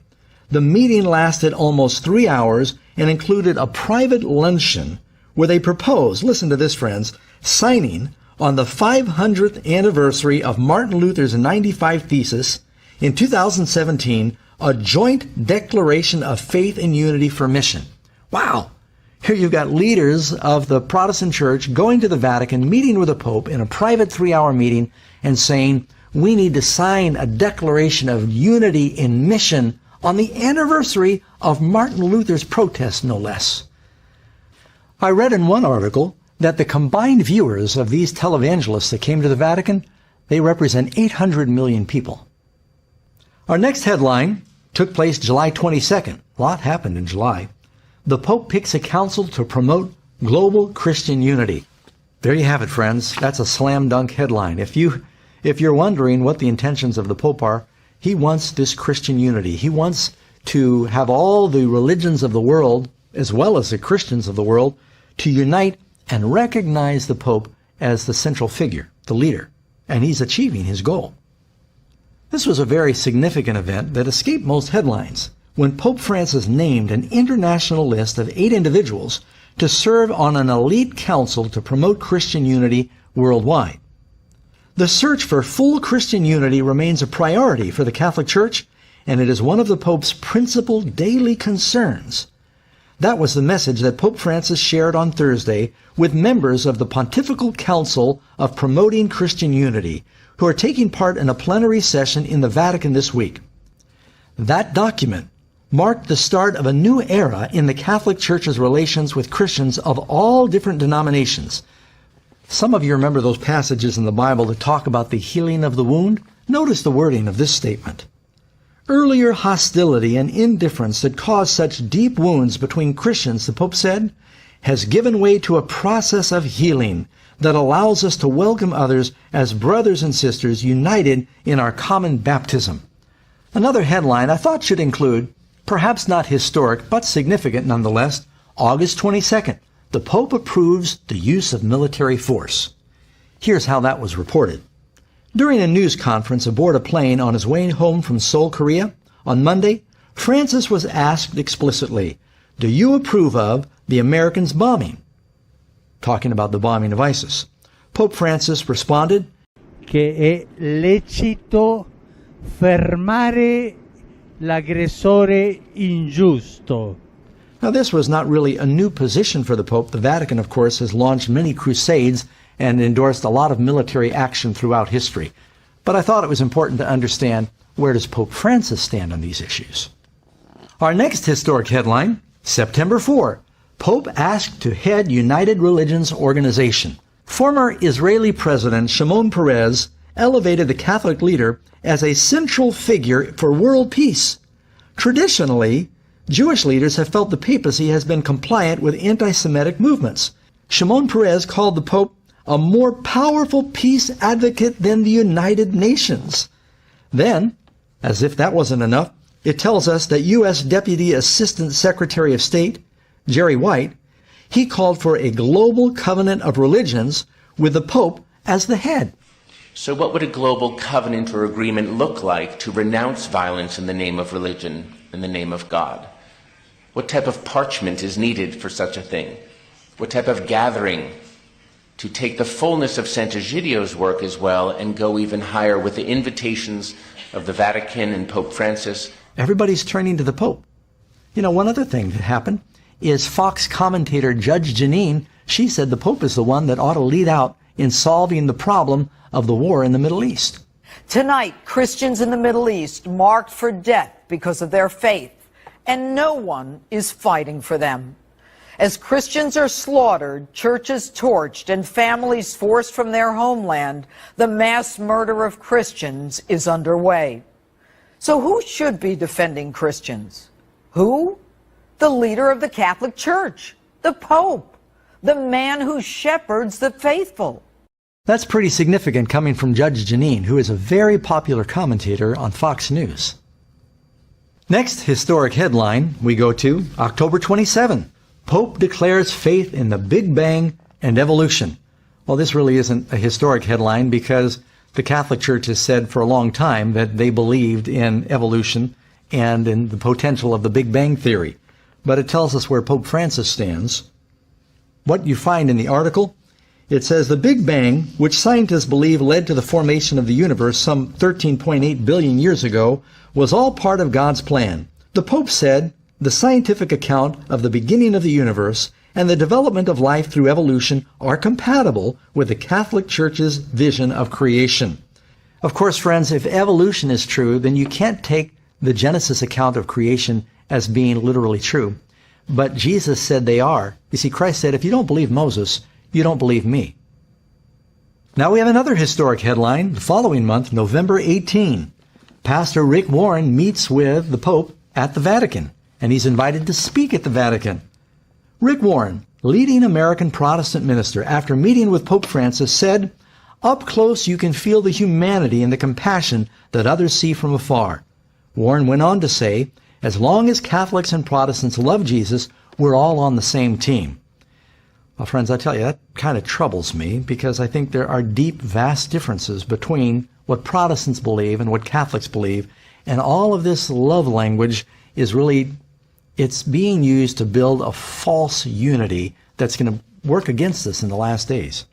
The meeting lasted almost 3 hours and included a private luncheon where they proposed, listen to this, friends, signing on the 500th anniversary of Martin Luther's 95 Thesis in 2017, a joint declaration of faith and unity for mission. Wow! Here you've got leaders of the Protestant Church going to the Vatican, meeting with the Pope in a private 3-hour meeting and saying, we need to sign a declaration of unity in mission on the anniversary of Martin Luther's protest, no less. I read in one article that the combined viewers of these televangelists that came to the Vatican They represent 800 million people. Our next headline took place July 22nd. A lot happened in July. The Pope picks a council to promote global Christian unity. There you have it, friends. That's a slam dunk headline. If you're wondering what the intentions of the Pope are, he wants this Christian unity. He wants to have all the religions of the world, as well as the Christians of the world, to unite and recognize the Pope as the central figure, the leader. And he's achieving his goal. This was a very significant event that escaped most headlines when Pope Francis named an international list of 8 individuals to serve on an elite council to promote Christian unity worldwide. The search for full Christian unity remains a priority for the Catholic Church, and it is one of the Pope's principal daily concerns. That was the message that Pope Francis shared on Thursday with members of the Pontifical Council of Promoting Christian Unity, who are taking part in a plenary session in the Vatican this week. That document marked the start of a new era in the Catholic Church's relations with Christians of all different denominations. Some of you remember those passages in the Bible that talk about the healing of the wound? Notice the wording of this statement. Earlier hostility and indifference that caused such deep wounds between Christians, the Pope said, has given way to a process of healing that allows us to welcome others as brothers and sisters united in our common baptism. Another headline I thought should include, perhaps not historic, but significant nonetheless, August 22nd, the Pope approves the use of military force. Here's how that was reported. During a news conference aboard a plane on his way home from Seoul, Korea, on Monday, Francis was asked explicitly, "Do you approve of the Americans' bombing?" Talking about the bombing of ISIS. Pope Francis responded, "Che è lecito fermare l'aggressore ingiusto." Now, this was not really a new position for the Pope. The Vatican, of course, has launched many crusades and endorsed a lot of military action throughout history. But I thought it was important to understand, where does Pope Francis stand on these issues? Our next historic headline, September 4, Pope asked to head United Religions Organization. Former Israeli President Shimon Peres elevated the Catholic leader as a central figure for world peace. Traditionally, Jewish leaders have felt the papacy has been compliant with anti-Semitic movements. Shimon Peres called the Pope a more powerful peace advocate than the United Nations. Then, as if that wasn't enough, it tells us that U.S. Deputy Assistant Secretary of State, Jerry White, he called for a global covenant of religions with the Pope as the head. So what would a global covenant or agreement look like to renounce violence in the name of religion, in the name of God? What type of parchment is needed for such a thing? What type of gathering to take the fullness of Sant'Egidio's work as well and go even higher with the invitations of the Vatican and Pope Francis? Everybody's turning to the Pope. You know, one other thing that happened is Fox commentator Judge Jeanine, she said the Pope is the one that ought to lead out in solving the problem of the war in the Middle East. Tonight, Christians in the Middle East marked for death because of their faith, and no one is fighting for them. As Christians are slaughtered, churches torched, and families forced from their homeland, the mass murder of Christians is underway. So who should be defending Christians? Who? The leader of the Catholic Church, the Pope, the man who shepherds the faithful. That's pretty significant coming from Judge Jeanine, who is a very popular commentator on Fox News. Next historic headline we go to October 27. Pope declares faith in the Big Bang and evolution. Well, this really isn't a historic headline because the Catholic Church has said for a long time that they believed in evolution and in the potential of the Big Bang theory. But it tells us where Pope Francis stands. What you find in the article, it says the Big Bang, which scientists believe led to the formation of the universe some 13.8 billion years ago, was all part of God's plan. The Pope said the scientific account of the beginning of the universe and the development of life through evolution are compatible with the Catholic Church's vision of creation. Of course, friends, if evolution is true, then you can't take the Genesis account of creation as being literally true. But Jesus said they are. You see, Christ said, if you don't believe Moses, you don't believe me. Now we have another historic headline. The following month, November 18, Pastor Rick Warren meets with the Pope at the Vatican, and he's invited to speak at the Vatican. Rick Warren, leading American Protestant minister, after meeting with Pope Francis, said, "Up close you can feel the humanity and the compassion that others see from afar." Warren went on to say, "As long as Catholics and Protestants love Jesus, we're all on the same team." Well, friends, I tell you, that kind of troubles me, because I think there are deep, vast differences between what Protestants believe and what Catholics believe. And all of this love language is really, it's being used to build a false unity that's going to work against us in the last days.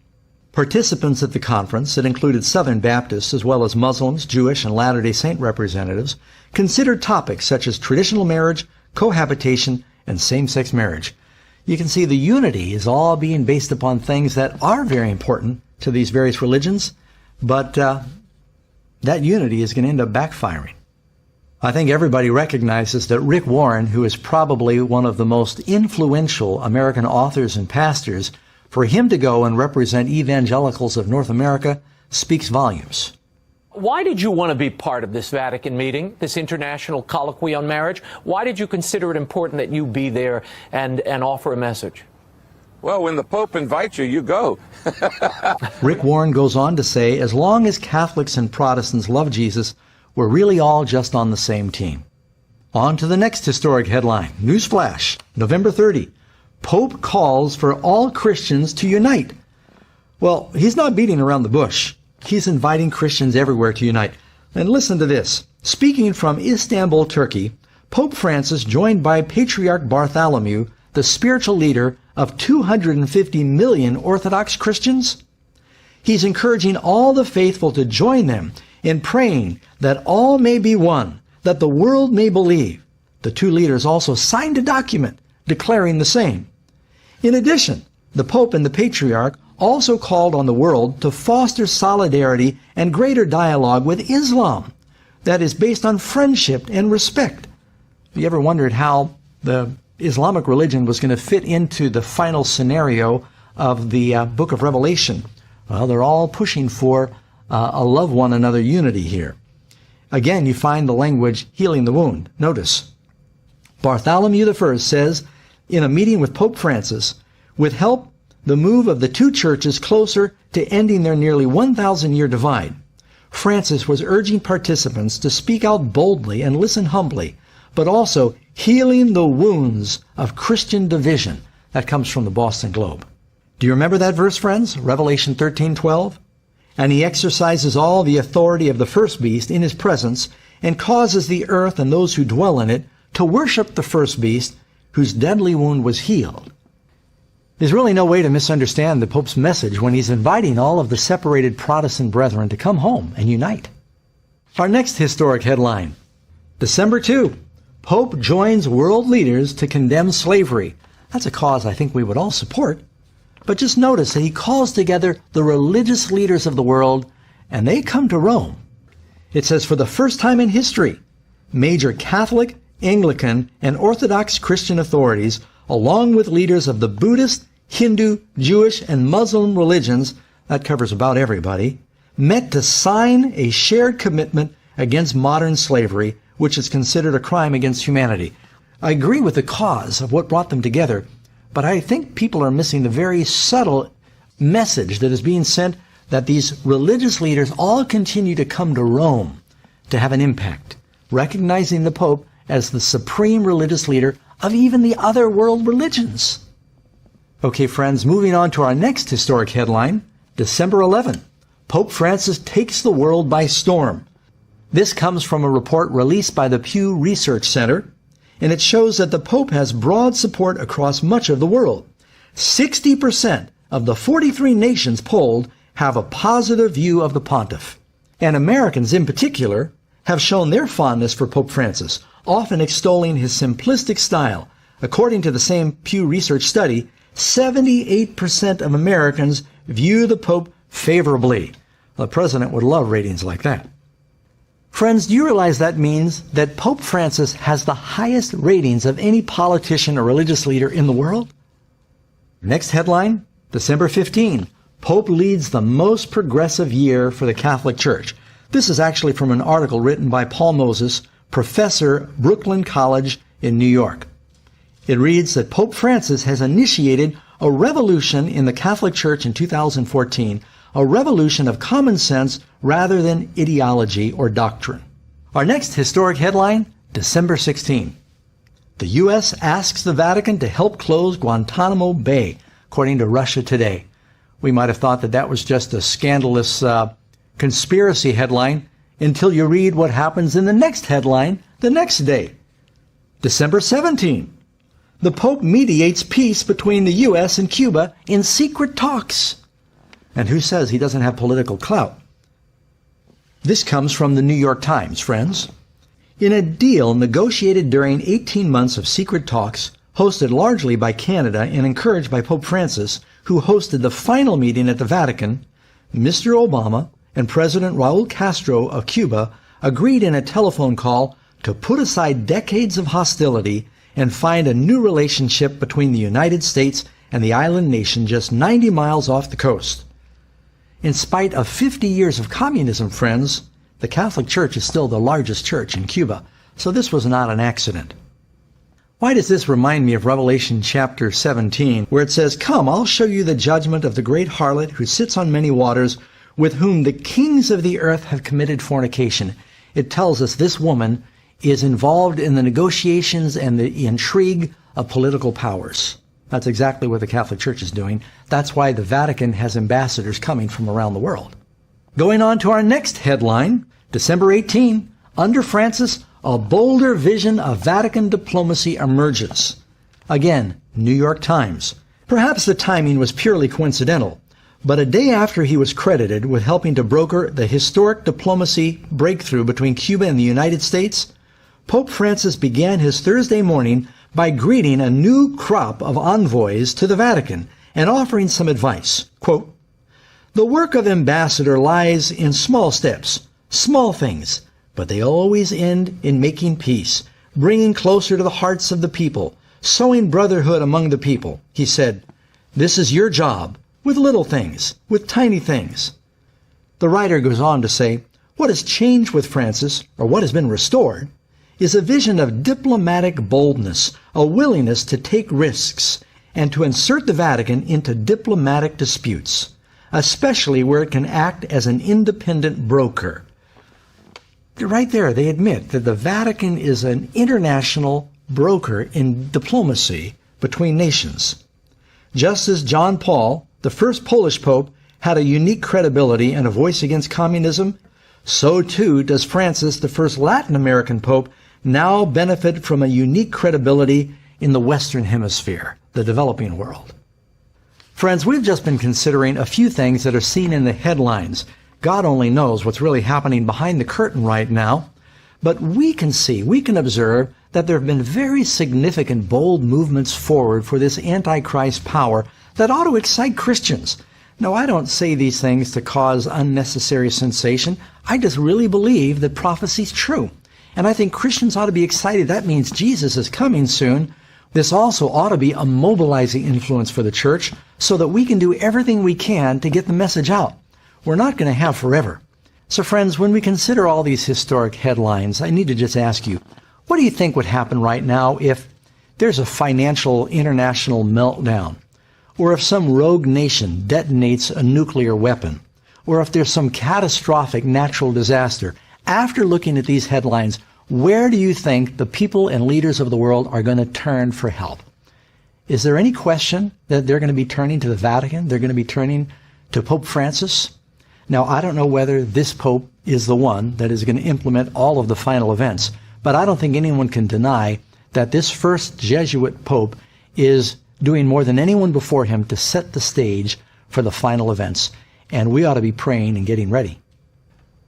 Participants at the conference, that included Southern Baptists as well as Muslims, Jewish, and Latter-day Saint representatives, considered topics such as traditional marriage, cohabitation, and same-sex marriage. You can see the unity is all being based upon things that are very important to these various religions, but that unity is going to end up backfiring. I think everybody recognizes that Rick Warren, who is probably one of the most influential American authors and pastors, for him to go and represent evangelicals of North America speaks volumes. Why did you want to be part of this Vatican meeting, this international colloquy on marriage? Why did you consider it important that you be there and offer a message? Well, when the Pope invites you, you go. Rick Warren goes on to say, as long as Catholics and Protestants love Jesus, we're really all just on the same team. On to the next historic headline. Newsflash, November 30. Pope calls for all Christians to unite. Well, he's not beating around the bush. He's inviting Christians everywhere to unite. And listen to this. Speaking from Istanbul, Turkey, Pope Francis, joined by Patriarch Bartholomew, the spiritual leader of 250 million Orthodox Christians, he's encouraging all the faithful to join them in praying that all may be one, that the world may believe. The two leaders also signed a document declaring the same. In addition, the Pope and the Patriarch also called on the world to foster solidarity and greater dialogue with Islam that is based on friendship and respect. Have you ever wondered how the Islamic religion was going to fit into the final scenario of the book of Revelation? Well, they're all pushing for a love one another unity here. Again, you find the language healing the wound. Notice, Bartholomew I says in a meeting with Pope Francis, with help the move of the two churches closer to ending their nearly 1,000-year divide. Francis was urging participants to speak out boldly and listen humbly, but also healing the wounds of Christian division. That comes from the Boston Globe. Do you remember that verse, friends? Revelation 13:12? And he exercises all the authority of the first beast in his presence and causes the earth and those who dwell in it to worship the first beast whose deadly wound was healed. There's really no way to misunderstand the Pope's message when he's inviting all of the separated Protestant brethren to come home and unite. Our next historic headline, December 2, Pope joins world leaders to condemn slavery. That's a cause I think we would all support. But just notice that he calls together the religious leaders of the world, and they come to Rome. It says, for the first time in history, major Catholic, Anglican, and Orthodox Christian authorities, along with leaders of the Buddhist, Hindu, Jewish, and Muslim religions, that covers about everybody, met to sign a shared commitment against modern slavery, which is considered a crime against humanity. I agree with the cause of what brought them together, but I think people are missing the very subtle message that is being sent that these religious leaders all continue to come to Rome to have an impact, recognizing the Pope as the supreme religious leader of even the other world religions. Okay, friends, moving on to our next historic headline, December 11. Pope Francis takes the world by storm. This comes from a report released by the Pew Research Center, and it shows that the Pope has broad support across much of the world. 60% of the 43 nations polled have a positive view of the pontiff. And Americans in particular have shown their fondness for Pope Francis, often extolling his simplistic style. According to the same Pew Research study, 78% of Americans view the Pope favorably. The president would love ratings like that. Friends, do you realize that means that Pope Francis has the highest ratings of any politician or religious leader in the world? Next headline, December 15. Pope leads the most progressive year for the Catholic Church. This is actually from an article written by Paul Moses, professor, Brooklyn College in New York. It reads that Pope Francis has initiated a revolution in the Catholic Church in 2014, a revolution of common sense rather than ideology or doctrine. Our next historic headline, December 16. The U.S. asks the Vatican to help close Guantanamo Bay, according to Russia Today. We might have thought that that was just a scandalous conspiracy headline until you read what happens in the next headline the next day. December 17. The Pope mediates peace between the U.S. and Cuba in secret talks. And who says he doesn't have political clout? This comes from the New York Times, friends. In a deal negotiated during 18 months of secret talks, hosted largely by Canada and encouraged by Pope Francis, who hosted the final meeting at the Vatican, Mr. Obama and President Raul Castro of Cuba agreed in a telephone call to put aside decades of hostility and find a new relationship between the United States and the island nation just 90 miles off the coast. In spite of 50 years of communism, friends, the Catholic Church is still the largest church in Cuba, so this was not an accident. Why does this remind me of Revelation chapter 17, where it says, "Come, I'll show you the judgment of the great harlot who sits on many waters, with whom the kings of the earth have committed fornication." It tells us this woman is involved in the negotiations and the intrigue of political powers. That's exactly what the Catholic Church is doing. That's why the Vatican has ambassadors coming from around the world. Going on to our next headline, December 18, under Francis, a bolder vision of Vatican diplomacy emerges. Again, New York Times. Perhaps the timing was purely coincidental, but a day after he was credited with helping to broker the historic diplomacy breakthrough between Cuba and the United States, Pope Francis began his Thursday morning by greeting a new crop of envoys to the Vatican and offering some advice. Quote, "The work of ambassador lies in small steps, small things, but they always end in making peace, bringing closer to the hearts of the people, sowing brotherhood among the people." He said, "This is your job, with little things, with tiny things." The writer goes on to say, what has changed with Francis, or what has been restored, is a vision of diplomatic boldness, a willingness to take risks, and to insert the Vatican into diplomatic disputes, especially where it can act as an independent broker. Right there, they admit that the Vatican is an international broker in diplomacy between nations. Just as John Paul, the first Polish pope, had a unique credibility and a voice against communism, so too does Francis, the first Latin American pope, now benefit from a unique credibility in the Western Hemisphere, the developing world. Friends, we've just been considering a few things that are seen in the headlines. God only knows what's really happening behind the curtain right now. But we can see, we can observe that there have been very significant, bold movements forward for this Antichrist power that ought to excite Christians. Now, I don't say these things to cause unnecessary sensation. I just really believe that prophecy's true. And I think Christians ought to be excited. That means Jesus is coming soon. This also ought to be a mobilizing influence for the church so that we can do everything we can to get the message out. We're not going to have forever. So friends, when we consider all these historic headlines, I need to just ask you, what do you think would happen right now if there's a financial international meltdown? Or if some rogue nation detonates a nuclear weapon? Or if there's some catastrophic natural disaster? After looking at these headlines, where do you think the people and leaders of the world are going to turn for help? Is there any question that they're going to be turning to the Vatican? They're going to be turning to Pope Francis? Now, I don't know whether this Pope is the one that is going to implement all of the final events, but I don't think anyone can deny that this first Jesuit Pope is doing more than anyone before him to set the stage for the final events, and we ought to be praying and getting ready.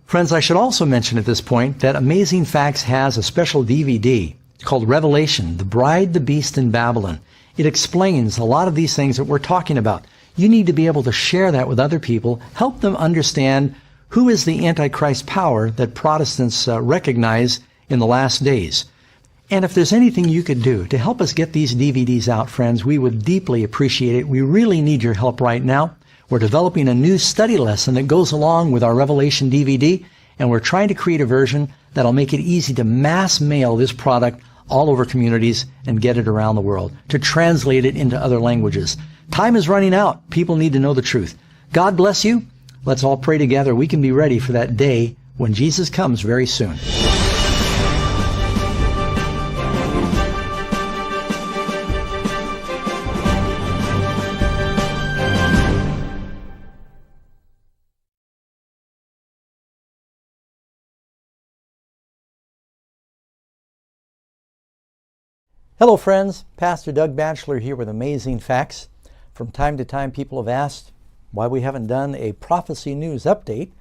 Friends, I should also mention at this point that Amazing Facts has a special DVD called Revelation, The Bride, the Beast, and Babylon. It explains a lot of these things that we're talking about. You need to be able to share that with other people, help them understand who is the Antichrist power that Protestants recognize in the last days. And if there's anything you could do to help us get these DVDs out, friends, we would deeply appreciate it. We really need your help right now. We're developing a new study lesson that goes along with our Revelation DVD, and we're trying to create a version that'll make it easy to mass mail this product all over communities and get it around the world, to translate it into other languages. Time is running out. People need to know the truth. God bless you. Let's all pray together. We can be ready for that day when Jesus comes very soon. Hello friends, Pastor Doug Batchelor here with Amazing Facts. From time to time people have asked why we haven't done a prophecy news update.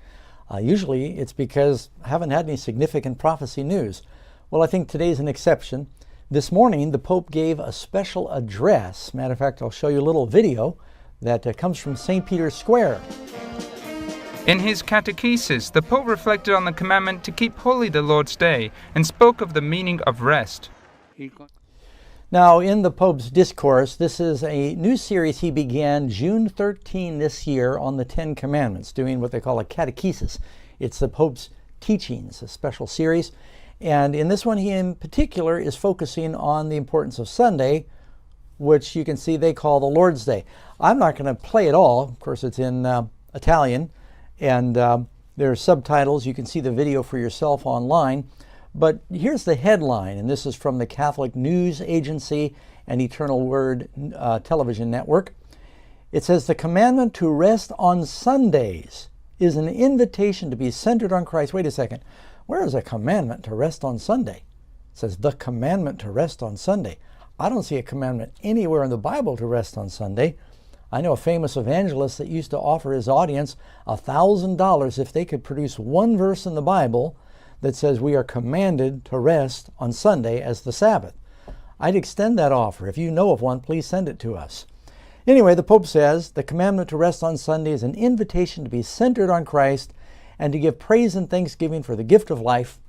Usually it's because I haven't had any significant prophecy news. Well, I think today's an exception. This morning the Pope gave a special address. Matter of fact, I'll show you a little video that comes from St. Peter's Square. In his catechesis, the Pope reflected on the commandment to keep holy the Lord's Day and spoke of the meaning of rest. Now, in the Pope's discourse, this is a new series he began June 13 this year on the Ten Commandments, doing what they call a catechesis. It's the Pope's teachings, a special series. And in this one, he in particular is focusing on the importance of Sunday, which you can see they call the Lord's Day. I'm not going to play it all. Of course, it's in Italian, and there are subtitles. You can see the video for yourself online. But here's the headline, and this is from the Catholic News Agency and Eternal Word television network. It says, the commandment to rest on Sundays is an invitation to be centered on Christ. Wait a second. Where is a commandment to rest on Sunday? It says the commandment to rest on Sunday. I don't see a commandment anywhere in the Bible to rest on Sunday. I know a famous evangelist that used to offer his audience $1,000 if they could produce one verse in the Bible that says we are commanded to rest on Sunday as the Sabbath. I'd extend that offer. If you know of one, please send it to us. Anyway, the Pope says the commandment to rest on Sunday is an invitation to be centered on Christ and to give praise and thanksgiving for the gift of life.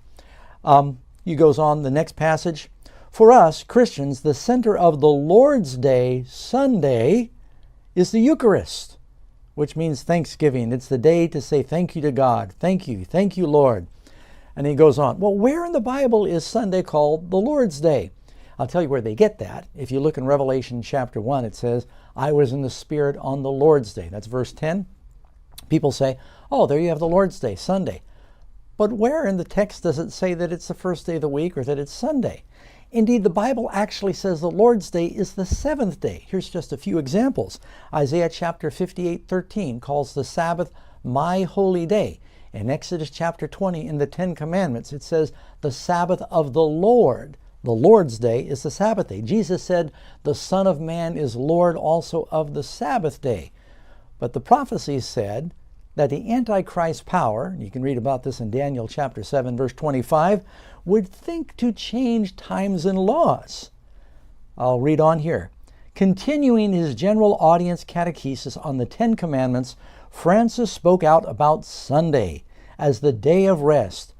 He goes on the next passage. For us, Christians, the center of the Lord's Day, Sunday, is the Eucharist, which means thanksgiving. It's the day to say thank you to God. Thank you, Lord. And he goes on, well, where in the Bible is Sunday called the Lord's Day? I'll tell you where they get that. If you look in Revelation chapter 1, it says, I was in the Spirit on the Lord's Day. That's verse 10. People say, oh, there you have the Lord's Day, Sunday. But where in the text does it say that it's the first day of the week or that it's Sunday? Indeed, the Bible actually says the Lord's Day is the seventh day. Here's just a few examples. Isaiah chapter 58:13 calls the Sabbath my holy day. In Exodus chapter 20, in the Ten Commandments, it says the Sabbath of the Lord. The Lord's Day is the Sabbath day. Jesus said the Son of Man is Lord also of the Sabbath day. But the prophecies said that the Antichrist power, you can read about this in Daniel chapter 7, verse 25, would think to change times and laws. I'll read on here. Continuing his general audience catechesis on the Ten Commandments, Francis spoke out about Sunday as the day of rest.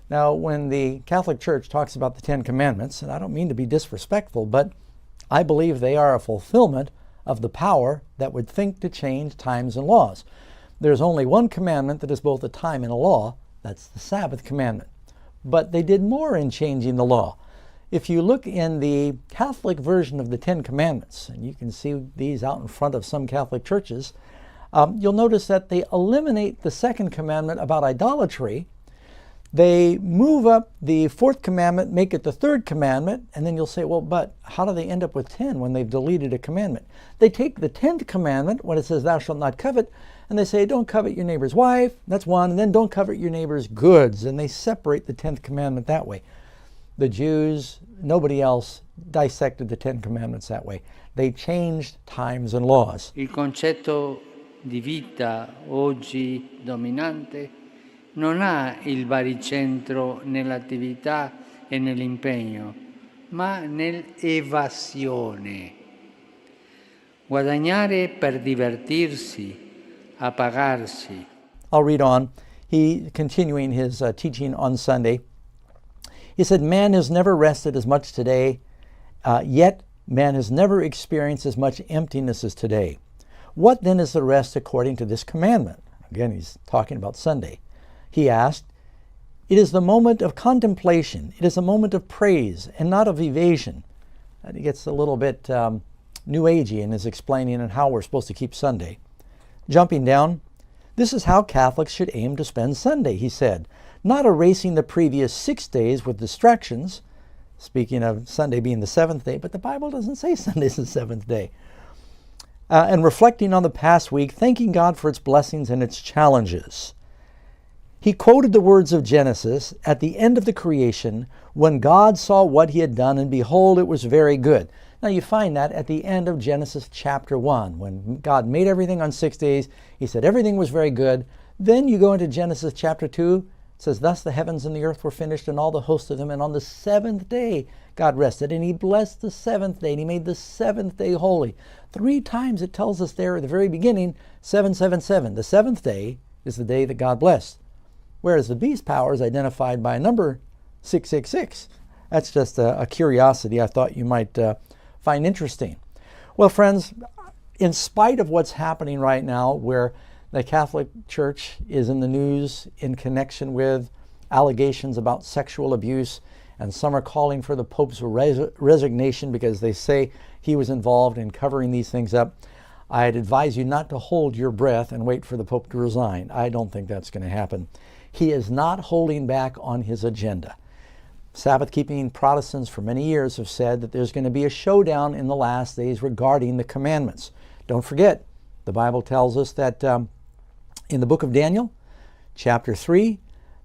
Now, when the Catholic Church talks about the Ten Commandments, and I don't mean to be disrespectful, but I believe they are a fulfillment of the power that would think to change times and laws. There's only one commandment that is both a time and a law. That's the Sabbath commandment. But they did more in changing the law. If you look in the Catholic version of the Ten Commandments, and you can see these out in front of some Catholic churches, you'll notice that they eliminate the second commandment about idolatry. They move up the fourth commandment, make it the third commandment, and then you'll say, well, but how do they end up with 10 when they've deleted a commandment? They take the 10th commandment, when it says thou shalt not covet, and they say don't covet your neighbor's wife, that's one, and then don't covet your neighbor's goods, and they separate the 10th commandment that way. The Jews, nobody else dissected the 10 commandments that way. They changed times and laws. Il concetto di vita oggi dominante non ha il baricentro nell'attività e nell'impegno, ma nell'evasione. Guadagnare per divertirsi, appagarsi. I'll read on. He, continuing his teaching on Sunday, he said, man has never rested as much today, yet man has never experienced as much emptiness as today. What then is the rest according to this commandment? Again, he's talking about Sunday. He asked, it is the moment of contemplation. It is a moment of praise and not of evasion. And he gets a little bit New Agey in his explaining and how we're supposed to keep Sunday. Jumping down, this is how Catholics should aim to spend Sunday, he said, not erasing the previous 6 days with distractions, speaking of Sunday being the seventh day, but the Bible doesn't say Sunday's the seventh day, and reflecting on the past week, thanking God for its blessings and its challenges. He quoted the words of Genesis at the end of the creation, when God saw what he had done, and behold, it was very good. Now you find that at the end of Genesis chapter 1. When God made everything on 6 days, he said everything was very good. Then you go into Genesis chapter 2, it says, thus the heavens and the earth were finished, and all the host of them, and on the seventh day God rested, and he blessed the seventh day, and he made the seventh day holy. 3 times it tells us there at the very beginning, 777. The seventh day is the day that God blessed. Whereas the beast power is identified by a number 666. That's just a curiosity I thought you might find interesting. Well, friends, in spite of what's happening right now, where the Catholic Church is in the news in connection with allegations about sexual abuse, and some are calling for the Pope's resignation because they say he was involved in covering these things up, I'd advise you not to hold your breath and wait for the Pope to resign. I don't think that's going to happen. He is not holding back on his agenda. Sabbath-keeping Protestants for many years have said that there's going to be a showdown in the last days regarding the commandments. Don't forget, the Bible tells us that in the book of Daniel, chapter 3,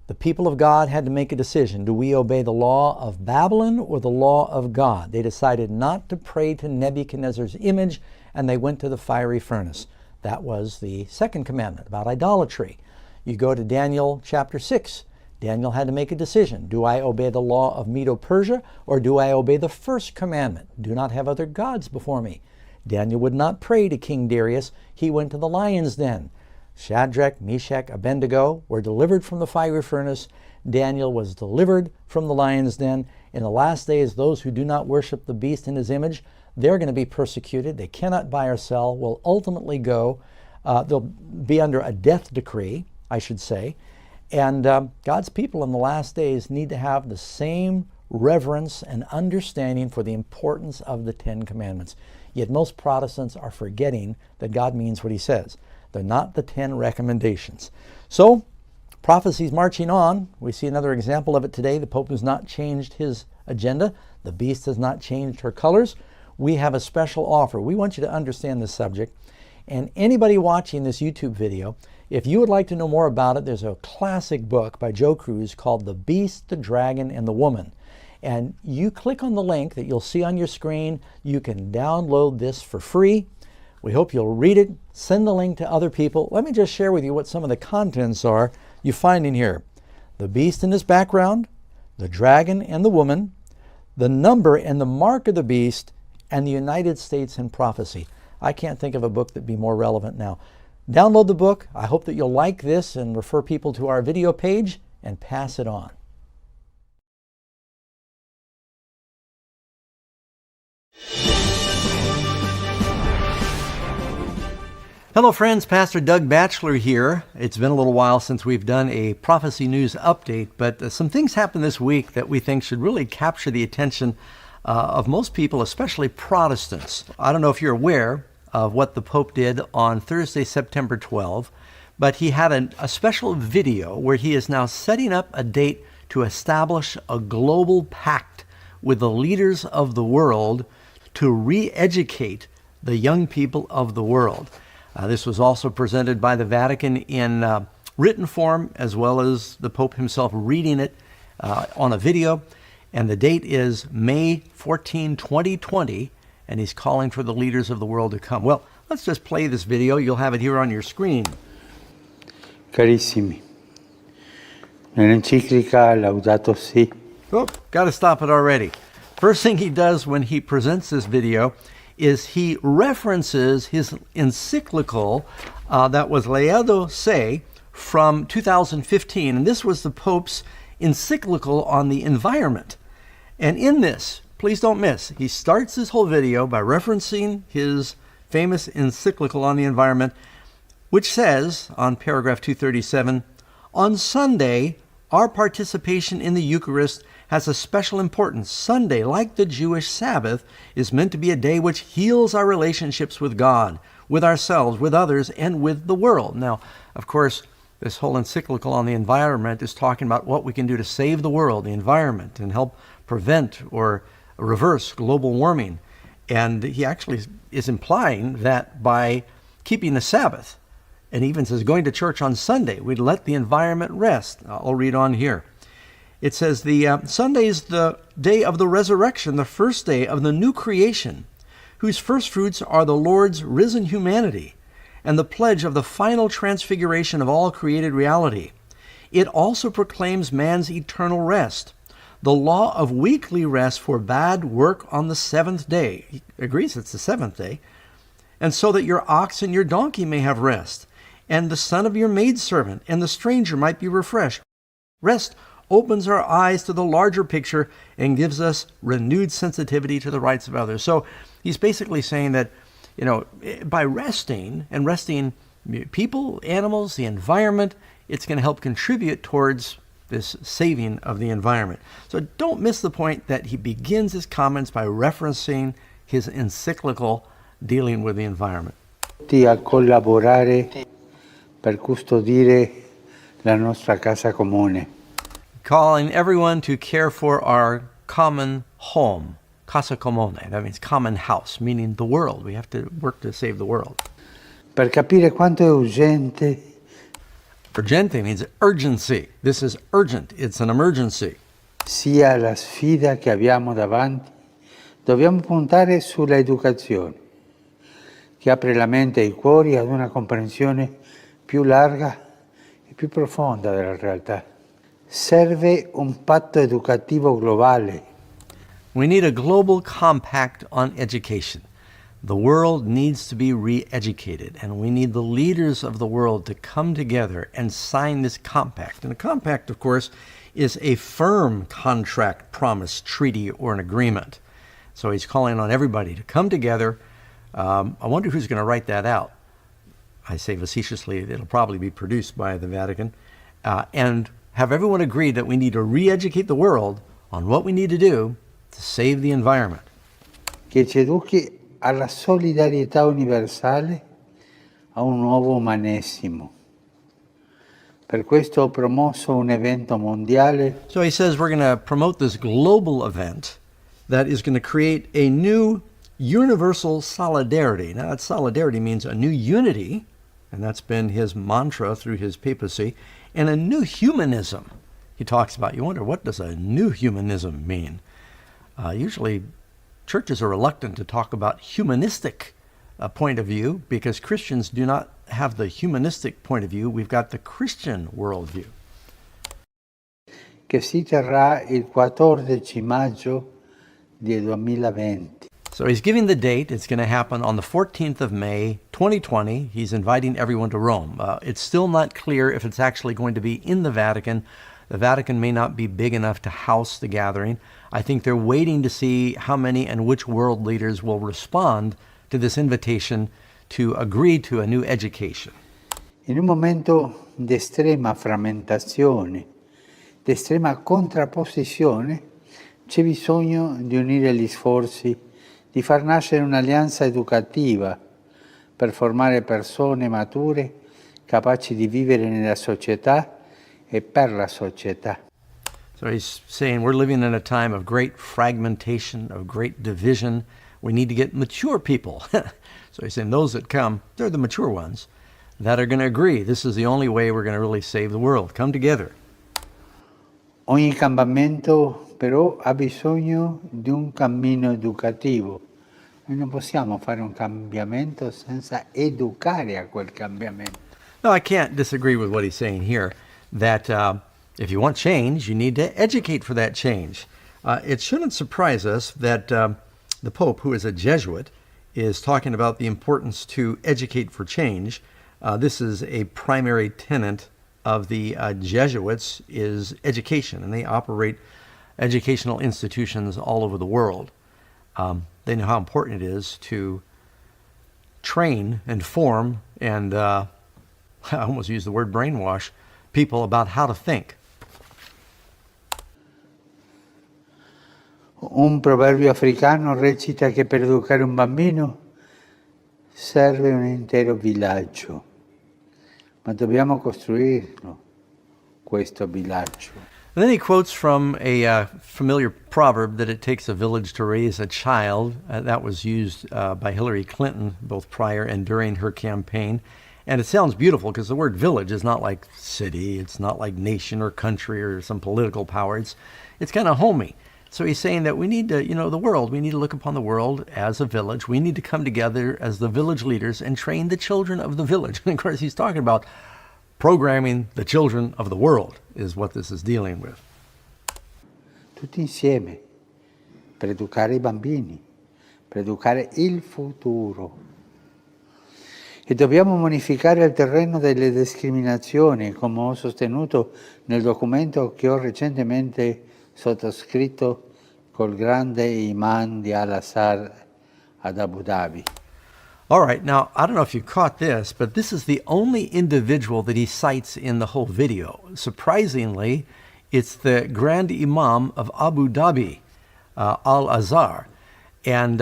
the people of God had to make a decision. Do we obey the law of Babylon or the law of God? They decided not to pray to Nebuchadnezzar's image, and they went to the fiery furnace. That was the second commandment about idolatry. You go to Daniel chapter 6. Daniel had to make a decision. Do I obey the law of Medo-Persia, or do I obey the first commandment? Do not have other gods before me. Daniel would not pray to King Darius. He went to the lion's den. Shadrach, Meshach, Abednego were delivered from the fiery furnace. Daniel was delivered from the lion's den. In the last days, those who do not worship the beast in his image, they're going to be persecuted. They cannot buy or sell, will ultimately go. They'll be under a death decree, I should say. And God's people in the last days need to have the same reverence and understanding for the importance of the 10 Commandments. Yet most Protestants are forgetting that God means what he says. They're not the 10 recommendations. So, prophecy's marching on. We see another example of it today. The Pope has not changed his agenda. The beast has not changed her colors. We have a special offer. We want you to understand this subject. And anybody watching this YouTube video, if you would like to know more about it, there's a classic book by Joe Cruz called The Beast, the Dragon, and the Woman. And you click on the link that you'll see on your screen. You can download this for free. We hope you'll read it. Send the link to other people. Let me just share with you what some of the contents are you find in here. The beast and his background, the dragon and the woman, the number and the mark of the beast, and the United States in prophecy. I can't think of a book that'd be more relevant now. Download the book. I hope that you'll like this and refer people to our video page and pass it on. Hello friends, Pastor Doug Batchelor here. It's been a little while since we've done a prophecy news update, but some things happened this week that we think should really capture the attention of most people, especially Protestants. I don't know if you're aware of what the Pope did on Thursday, September 12, but he had a special video where he is now setting up a date to establish a global pact with the leaders of the world to re-educate the young people of the world. This was also presented by the Vatican in written form, as well as the Pope himself reading it on a video. And the date is May 14, 2020, and he's calling for the leaders of the world to come. Well, let's just play this video. You'll have it here on your screen. Carissimi, nell'enciclica Laudato Si. Oh, got to stop it already. First thing he does when he presents this video is he references his encyclical that was Laudato Si from 2015. And this was the Pope's encyclical on the environment. And in this, please don't miss, he starts this whole video by referencing his famous encyclical on the environment, which says, on paragraph 237, on Sunday, our participation in the Eucharist has a special importance. Sunday, like the Jewish Sabbath, is meant to be a day which heals our relationships with God, with ourselves, with others, and with the world. Now, of course, this whole encyclical on the environment is talking about what we can do to save the world, the environment, and help prevent or reverse global warming. And he actually is implying that by keeping the Sabbath, and even says going to church on Sunday, we'd let the environment rest. I'll read on here. It says, Sunday is the day of the resurrection, the first day of the new creation, whose first fruits are the Lord's risen humanity and the pledge of the final transfiguration of all created reality. It also proclaims man's eternal rest, the law of weekly rest forbade work on the seventh day. He agrees it's the seventh day. And so that your ox and your donkey may have rest, and the son of your maidservant and the stranger might be refreshed. Rest opens our eyes to the larger picture and gives us renewed sensitivity to the rights of others. So he's basically saying that, by resting and resting people, animals, the environment, it's going to help contribute towards this saving of the environment. So don't miss the point that he begins his comments by referencing his encyclical dealing with the environment. A collaborare per custodire la nostra casa comune. Calling everyone to care for our common home, casa comune. That means common house, meaning the world. We have to work to save the world. Per capire quanto è urgente. Urgente means urgency. This is urgent. It's an emergency. Sia la sfida che abbiamo davanti, dobbiamo puntare sulla educazione, che apre la mente e i cuori ad una comprensione più larga e più profonda della realtà. Serve un patto educativo globale. We need a global compact on education. The world needs to be re-educated, and we need the leaders of the world to come together and sign this compact. And a compact, of course, is a firm contract, promise, treaty, or an agreement. So he's calling on everybody to come together. I wonder who's going to write that out. I say facetiously, it'll probably be produced by the Vatican, and have everyone agree that we need to re-educate the world on what we need to do to save the environment. Che ci educhi alla solidarietà universale, a un nuovo umanesimo. Per questo ho promosso un evento mondiale. So he says we're going to promote this global event that is going to create a new universal solidarity. Now, that solidarity means a new unity, and that's been his mantra through his papacy, and a new humanism he talks about. You wonder, what does a new humanism mean? Usually, churches are reluctant to talk about humanistic point of view because Christians do not have the humanistic point of view. We've got the Christian worldview. Che si terrà il 14 maggio del 2020. So he's giving the date. It's going to happen on the 14th of May, 2020. He's inviting everyone to Rome. It's still not clear if it's actually going to be in the Vatican. The Vatican may not be big enough to house the gathering. I think they're waiting to see how many and which world leaders will respond to this invitation to agree to a new education. In un momento di estrema frammentazione, di estrema contrapposizione, c'è bisogno di unire gli sforzi, di far nascere un'alleanza educativa per formare persone mature capaci di vivere nella società e per la società. So he's saying we're living in a time of great fragmentation, of great division. We need to get mature people. So he's saying those that come, they're the mature ones, that are going to agree. This is the only way we're going to really save the world. Come together. Ogni cambiamento però ha bisogno di un cammino educativo. Noi non possiamo fare un cambiamento senza educare a quel cambiamento. No, I can't disagree with what he's saying here, that if you want change, you need to educate for that change. It shouldn't surprise us that the Pope, who is a Jesuit, is talking about the importance to educate for change. This is a primary tenet of the Jesuits, is education, and they operate educational institutions all over the world. They know how important it is to train and form and I almost used the word brainwash people about how to think. Un proverbio africano recita che per educare un bambino serve un intero villaggio, ma dobbiamo costruirlo, questo villaggio. And then he quotes from a familiar proverb that it takes a village to raise a child. That was used by Hillary Clinton both prior and during her campaign. And it sounds beautiful because the word village is not like city, it's not like nation or country or some political power. It's kind of homey. So he's saying that we need to, the world, we need to look upon the world as a village. We need to come together as the village leaders and train the children of the village. And of course, he's talking about programming the children of the world is what this is dealing with. Tutti insieme, per educare i bambini, per educare il futuro. E dobbiamo bonificare il terreno delle discriminazioni, come ho sostenuto nel documento che ho recentemente sottoscritto col grande imam di Al-Azhar ad Abu Dhabi. All right, now, I don't know if you caught this, but this is the only individual that he cites in the whole video. Surprisingly, it's the Grand Imam of Abu Dhabi, Al-Azhar. And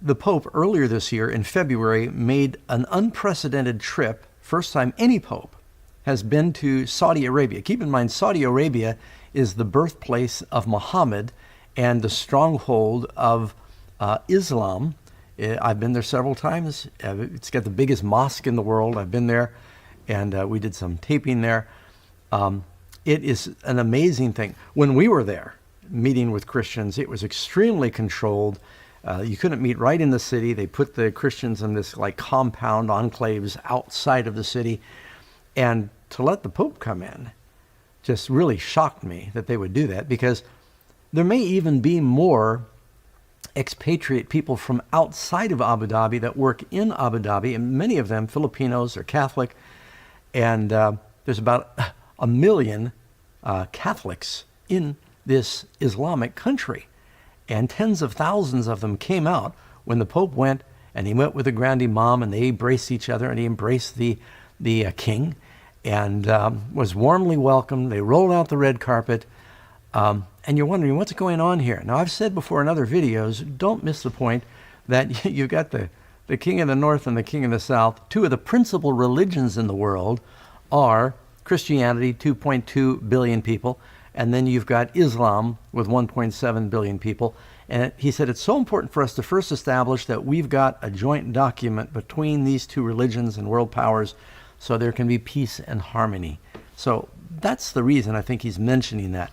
the Pope earlier this year in February made an unprecedented trip, first time any Pope has been to Saudi Arabia. Keep in mind, Saudi Arabia is the birthplace of Muhammad and the stronghold of Islam. I've been there several times. It's got the biggest mosque in the world. I've been there, and we did some taping there. It is an amazing thing. When we were there, meeting with Christians, it was extremely controlled. You couldn't meet right in the city. They put the Christians in this like compound enclaves outside of the city. And to let the Pope come in just really shocked me that they would do that, because there may even be more expatriate people from outside of Abu Dhabi that work in Abu Dhabi, and many of them Filipinos or Catholic. And there's about 1 million Catholics in this Islamic country. And tens of thousands of them came out when the Pope went, and he went with the Grand Imam, and they embraced each other, and he embraced the king, and was warmly welcomed. They rolled out the red carpet. And you're wondering, what's going on here? Now, I've said before in other videos, don't miss the point that you've got the king of the north and the king of the south. Two of the principal religions in the world are Christianity, 2.2 billion people, and then you've got Islam with 1.7 billion people. And he said it's so important for us to first establish that we've got a joint document between these two religions and world powers so there can be peace and harmony. So that's the reason I think he's mentioning that.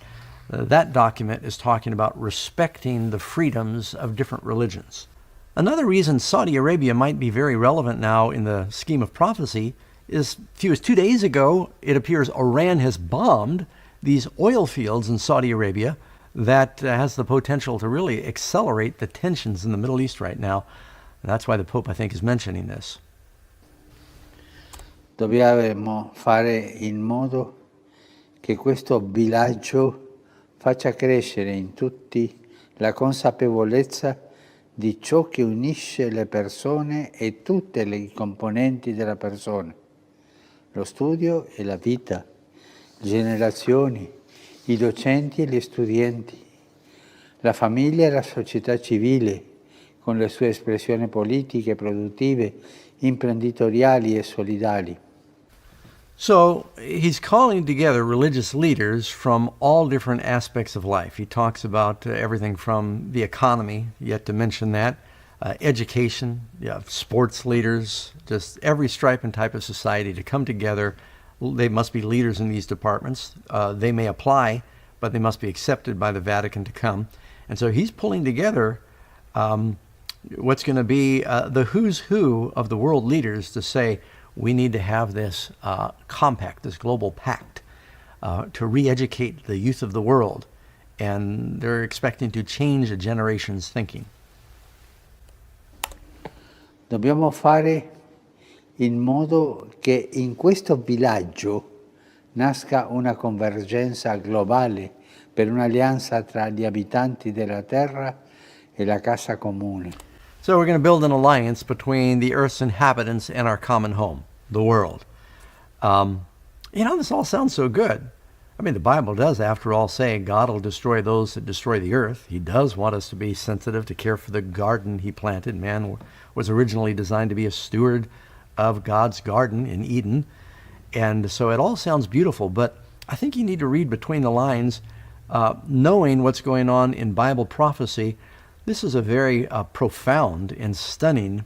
That document is talking about respecting the freedoms of different religions. Another reason Saudi Arabia might be very relevant now in the scheme of prophecy is, few as 2 days ago, it appears Iran has bombed these oil fields in Saudi Arabia that has the potential to really accelerate the tensions in the Middle East right now. And that's why the Pope, I think, is mentioning this. Dobbiamo fare in modo che questo villaggio faccia crescere in tutti la consapevolezza di ciò che unisce le persone e tutte le componenti della persona, lo studio e la vita, le generazioni, i docenti e gli studenti, la famiglia e la società civile, con le sue espressioni politiche, produttive, imprenditoriali e solidali. So he's calling together religious leaders from all different aspects of life. He talks about everything from the economy, yet to mention that, education, sports leaders, just every stripe and type of society to come together. They must be leaders in these departments. They may apply, but they must be accepted by the Vatican to come. And so he's pulling together what's going to be the who's who of the world leaders to say, we need to have this compact, this global pact, to re-educate the youth of the world. And they're expecting to change a generation's thinking. Dobbiamo fare in modo che in questo villaggio nasca una convergenza globale per un'alleanza tra gli abitanti della terra e la casa comune. So we're going to build an alliance between the Earth's inhabitants and our common home, the world. This all sounds so good. I mean, the Bible does, after all, say God will destroy those that destroy the earth. He does want us to be sensitive, to care for the garden he planted. Man was originally designed to be a steward of God's garden in Eden. And so it all sounds beautiful, but I think you need to read between the lines, knowing what's going on in Bible prophecy. This is a very profound and stunning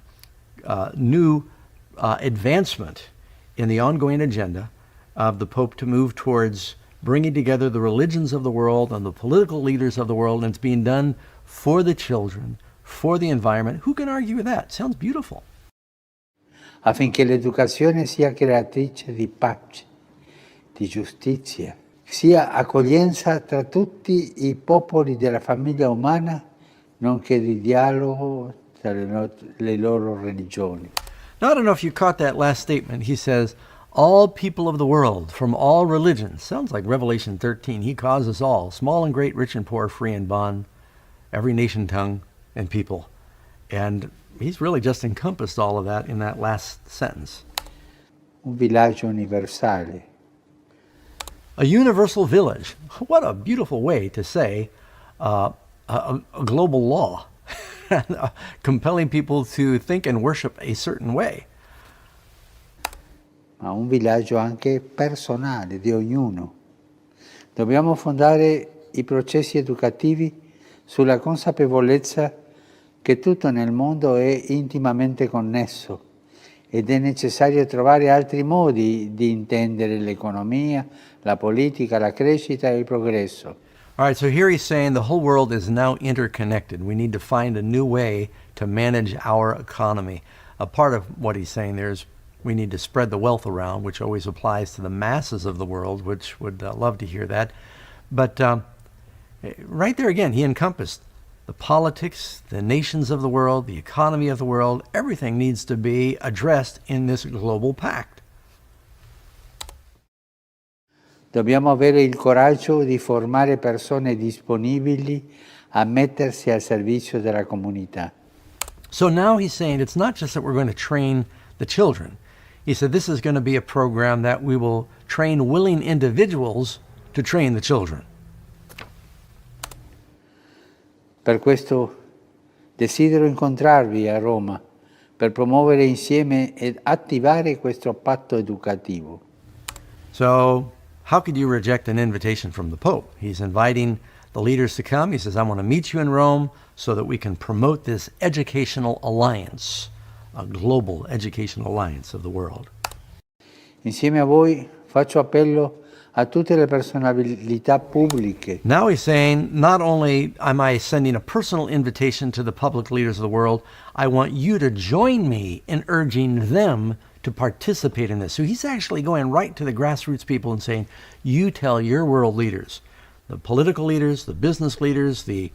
new advancement in the ongoing agenda of the Pope to move towards bringing together the religions of the world and the political leaders of the world, and it's being done for the children, for the environment. Who can argue with that? Sounds beautiful. Affinché l'educazione sia creatrice di pace, di giustizia, sia accoglienza tra tutti i popoli della famiglia umana, nonché di dialogo tra le loro religioni. Now, I don't know if you caught that last statement. He says, all people of the world, from all religions. Sounds like Revelation 13. He calls us all, small and great, rich and poor, free and bond, every nation, tongue, and people. And he's really just encompassed all of that in that last sentence. Un villaggio universale. A universal village. What a beautiful way to say a global law, compelling people to think and worship a certain way. Ma un villaggio anche personale di ognuno. Dobbiamo fondare i processi educativi sulla consapevolezza che tutto nel mondo è intimamente connesso ed è necessario trovare altri modi di intendere l'economia, la politica, la crescita e il progresso. All right, so here he's saying the whole world is now interconnected. We need to find a new way to manage our economy. A part of what he's saying there is we need to spread the wealth around, which always applies to the masses of the world, which would love to hear that. But right there again, he encompassed the politics, the nations of the world, the economy of the world. Everything needs to be addressed in this global pact. Dobbiamo avere il coraggio di formare persone disponibili a mettersi al servizio della comunità. So now he's saying it's not just that we're going to train the children. He said this is going to be a program that we will train willing individuals to train the children. Per questo desidero incontrarvi a Roma per promuovere insieme ed attivare questo patto educativo. So how could you reject an invitation from the Pope? He's inviting the leaders to come. He says, I want to meet you in Rome so that we can promote this educational alliance, a global educational alliance of the world. Insieme a voi faccio appello a tutte le personalità pubbliche. Now he's saying, not only am I sending a personal invitation to the public leaders of the world, I want you to join me in urging them to participate in this. So he's actually going right to the grassroots people and saying, you tell your world leaders, the political leaders, the business leaders, the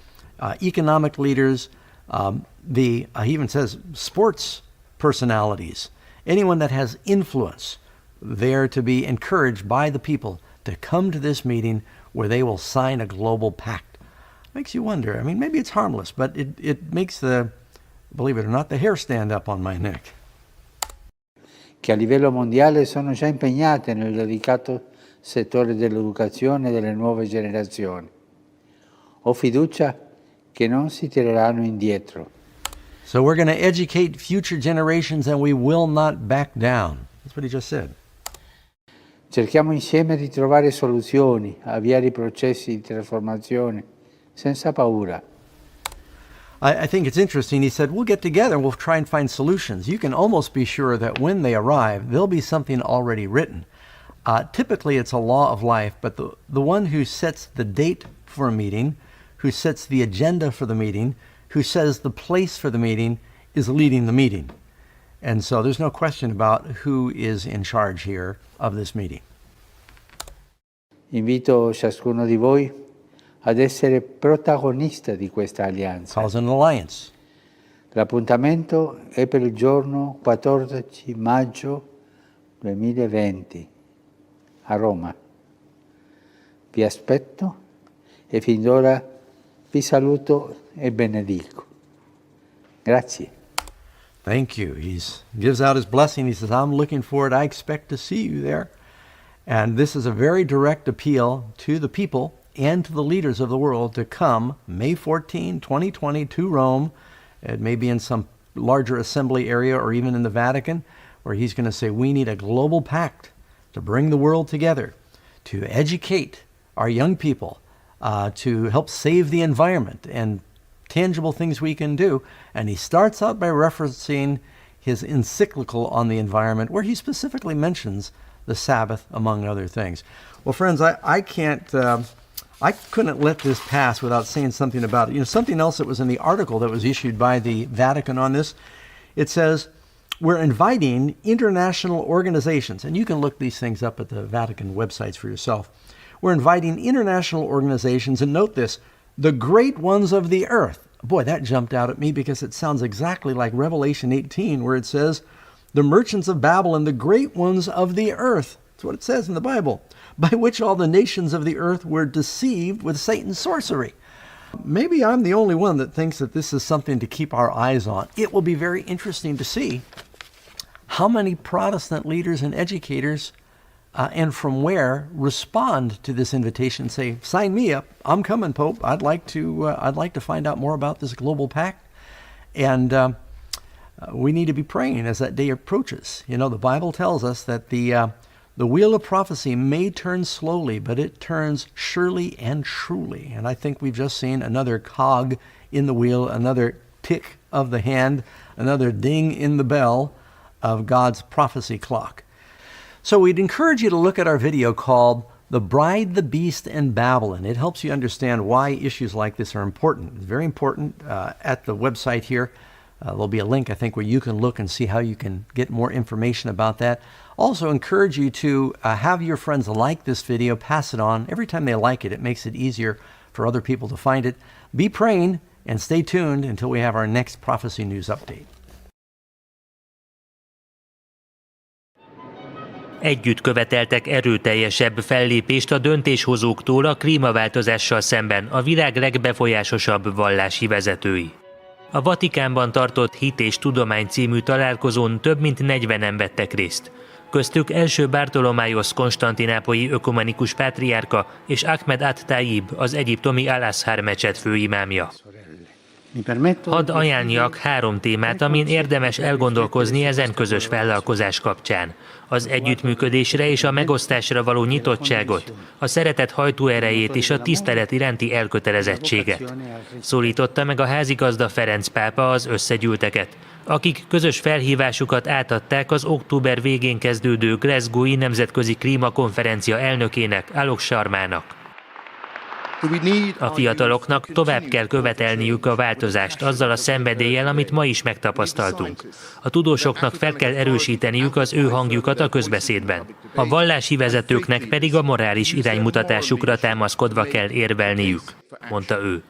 economic leaders, he even says sports personalities, anyone that has influence, they're to be encouraged by the people to come to this meeting where they will sign a global pact. Makes you wonder. I mean, maybe it's harmless, but it makes believe it or not, the hair stand up on my neck. Che a livello mondiale sono già impegnate nel delicato settore dell'educazione delle nuove generazioni. Ho fiducia che non si tireranno indietro. So we're going to educate future generations and we will not back down. That's what he just said. Cerchiamo insieme di trovare soluzioni, avviare i processi di trasformazione senza paura. I think it's interesting. He said, we'll get together and we'll try and find solutions. You can almost be sure that when they arrive, there'll be something already written. Typically, it's a law of life, but the one who sets the date for a meeting, who sets the agenda for the meeting, who says the place for the meeting, is leading the meeting. And so there's no question about who is in charge here of this meeting. Invito ciascuno di voi ad essere protagonista di questa alleanza. Calls an alliance. L'appuntamento è per il giorno 14 maggio 2020 a Roma. Vi aspetto e fin d'ora vi saluto e benedico. Grazie. Thank you. He gives out his blessing. He says, I'm looking forward. I expect to see you there. And this is a very direct appeal to the people and to the leaders of the world to come May 14, 2020 to Rome. It may be in some larger assembly area or even in the Vatican, where he's going to say we need a global pact to bring the world together, to educate our young people, to help save the environment, and tangible things we can do. And he starts out by referencing his encyclical on the environment, where he specifically mentions the Sabbath, among other things. Well, friends, I couldn't let this pass without saying something about it. Something else that was in the article that was issued by the Vatican on this, it says, we're inviting international organizations, and you can look these things up at the Vatican websites for yourself. We're inviting international organizations, and note this, the great ones of the earth. Boy, that jumped out at me because it sounds exactly like Revelation 18, where it says, the merchants of Babylon, the great ones of the earth. That's what it says in the Bible. By which all the nations of the earth were deceived with Satan's sorcery. Maybe I'm the only one that thinks that this is something to keep our eyes on. It will be very interesting to see how many Protestant leaders and educators and from where respond to this invitation. Say, sign me up. I'm coming, Pope. I'd like to find out more about this global pact. And we need to be praying as that day approaches. The Bible tells us that the wheel of prophecy may turn slowly, but it turns surely and truly. And I think we've just seen another cog in the wheel, another tick of the hand, another ding in the bell of God's prophecy clock. So we'd encourage you to look at our video called The Bride, the Beast, and Babylon. It helps you understand why issues like this are important. It's very important. At the website here, there'll be a link, I think, where you can look and see how you can get more information about that. Also encourage you to have your friends like this video, pass it on. Every time they like it, it makes it easier for other people to find it. Be praying and stay tuned until we have our next Prophecy News Update. Együtt követeltek erőteljesebb fellépést a döntéshozóktól a klímaváltozással szemben a világ legbefolyásosabb vallási vezetői. A Vatikánban tartott Hit és Tudomány című találkozón több mint 40-en vettek részt. Köztük első Bartolomájosz konstantinápolyi ökumenikus pátriárka és Ahmed at-Taib, az egyiptomi Al-Azhar mecset főimámja. Hadd ajánljak 3 témát, amin érdemes elgondolkozni ezen közös vállalkozás kapcsán. Az együttműködésre és a megosztásra való nyitottságot, a szeretet hajtóerejét és a tisztelet iránti elkötelezettséget. Szólította meg a házigazda Ferenc pápa az összegyűlteket, akik közös felhívásukat átadták az október végén kezdődő Glasgow-i nemzetközi klímakonferencia elnökének, Alok Sharmának. A fiataloknak tovább kell követelniük a változást azzal a szenvedéllyel, amit ma is megtapasztaltunk. A tudósoknak fel kell erősíteniük az ő hangjukat a közbeszédben. A vallási vezetőknek pedig a morális iránymutatásukra támaszkodva kell érvelniük, mondta ő.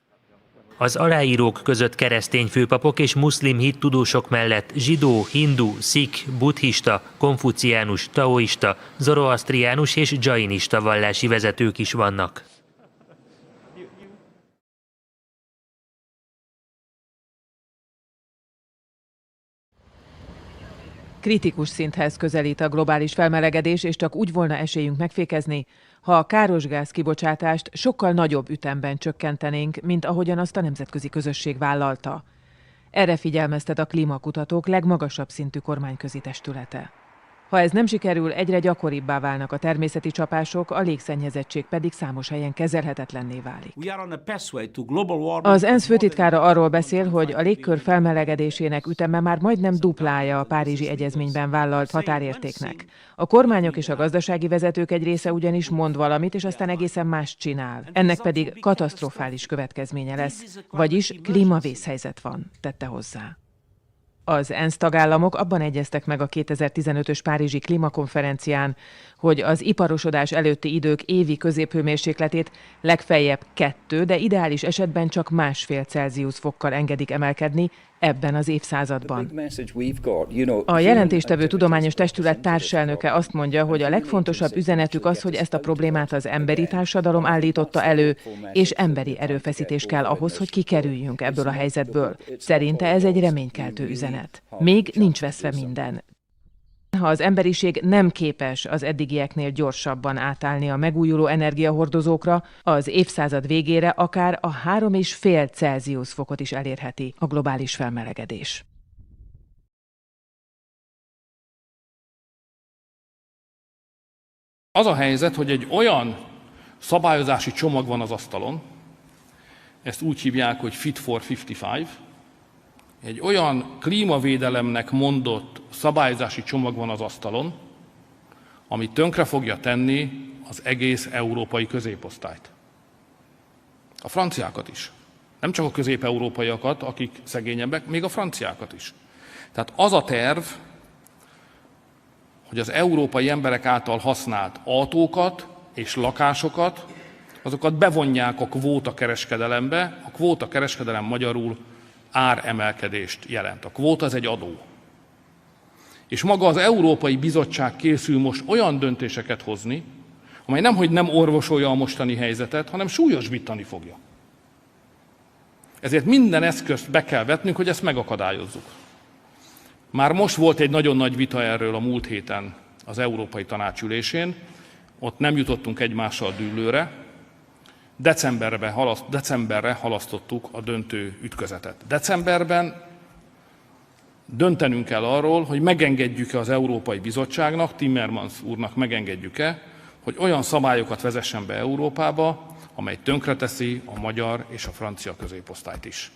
Az aláírók között keresztény főpapok és muszlim hittudósok mellett zsidó, hindu, szikh, buddhista, konfuciánus, taoista, zoroasztriánus és dzsainista vallási vezetők is vannak. Kritikus szinthez közelít a globális felmelegedés, és csak úgy volna esélyünk megfékezni, ha a károsgáz kibocsátást sokkal nagyobb ütemben csökkentenénk, mint ahogyan azt a nemzetközi közösség vállalta. Erre figyelmeztet a klímakutatók legmagasabb szintű kormányközi testülete. Ha ez nem sikerül, egyre gyakoribbá válnak a természeti csapások, a légszennyezettség pedig számos helyen kezelhetetlenné válik. Az ENSZ főtitkára arról beszél, hogy a légkör felmelegedésének üteme már majdnem duplája a Párizsi Egyezményben vállalt határértéknek. A kormányok és a gazdasági vezetők egy része ugyanis mond valamit, és aztán egészen mást csinál. Ennek pedig katasztrofális következménye lesz, vagyis klímavészhelyzet van, tette hozzá. Az ENSZ tagállamok abban egyeztek meg a 2015-ös Párizsi klímakonferencián, hogy az iparosodás előtti idők évi középhőmérsékletét legfeljebb 2, de ideális esetben csak 1,5 Celsius fokkal engedik emelkedni ebben az évszázadban. A jelentéstevő tudományos testület társelnöke azt mondja, hogy a legfontosabb üzenetük az, hogy ezt a problémát az emberi társadalom állította elő, és emberi erőfeszítés kell ahhoz, hogy kikerüljünk ebből a helyzetből. Szerinte ez egy reménykeltő üzenet. Még nincs veszve minden. Ha az emberiség nem képes az eddigieknél gyorsabban átállni a megújuló energiahordozókra, az évszázad végére akár a 3,5 Celsius fokot is elérheti a globális felmelegedés. Az a helyzet, hogy egy olyan szabályozási csomag van az asztalon, ezt úgy hívják, hogy Fit for 55, egy olyan klímavédelemnek mondott szabályozási csomag van az asztalon, ami tönkre fogja tenni az egész európai középosztályt. A franciákat is. Nem csak a közép-európaiakat, akik szegényebbek, még a franciákat is. Tehát az a terv, hogy az európai emberek által használt autókat és lakásokat, azokat bevonják a kvótakereskedelembe. A kvótakereskedelem magyarul áremelkedést jelent. A kvóta az egy adó. És maga az Európai Bizottság készül most olyan döntéseket hozni, amely nemhogy nem orvosolja a mostani helyzetet, hanem súlyosbítani fogja. Ezért minden eszközt be kell vetnünk, hogy ezt megakadályozzuk. Már most volt egy nagyon nagy vita erről a múlt héten az Európai Tanács ülésén, ott nem jutottunk egymással dűlőre, decemberre halasztottuk a döntő ütközetet. Decemberben döntenünk kell arról, hogy megengedjük-e az Európai Bizottságnak, Timmermans úrnak megengedjük-e, hogy olyan szabályokat vezessen be Európába, amely tönkreteszi a magyar és a francia középosztályt is.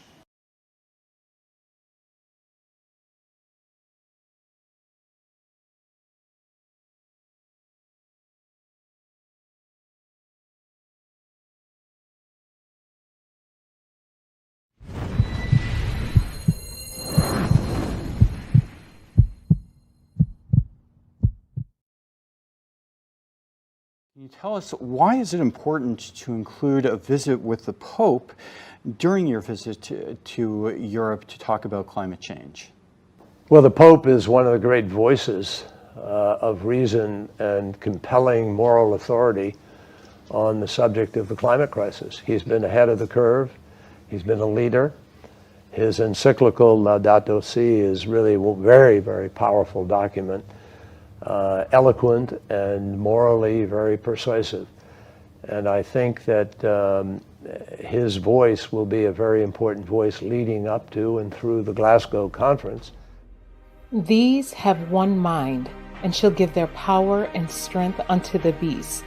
Can you tell us why is it important to include a visit with the Pope during your visit to Europe to talk about climate change? Well, the Pope is one of the great voices of reason and compelling moral authority on the subject of the climate crisis. He's been ahead of the curve. He's been a leader. His encyclical Laudato Si is really a very, very powerful document. Eloquent and morally very persuasive. And I think that his voice will be a very important voice leading up to and through the Glasgow conference. These have one mind, and shall give their power and strength unto the beast.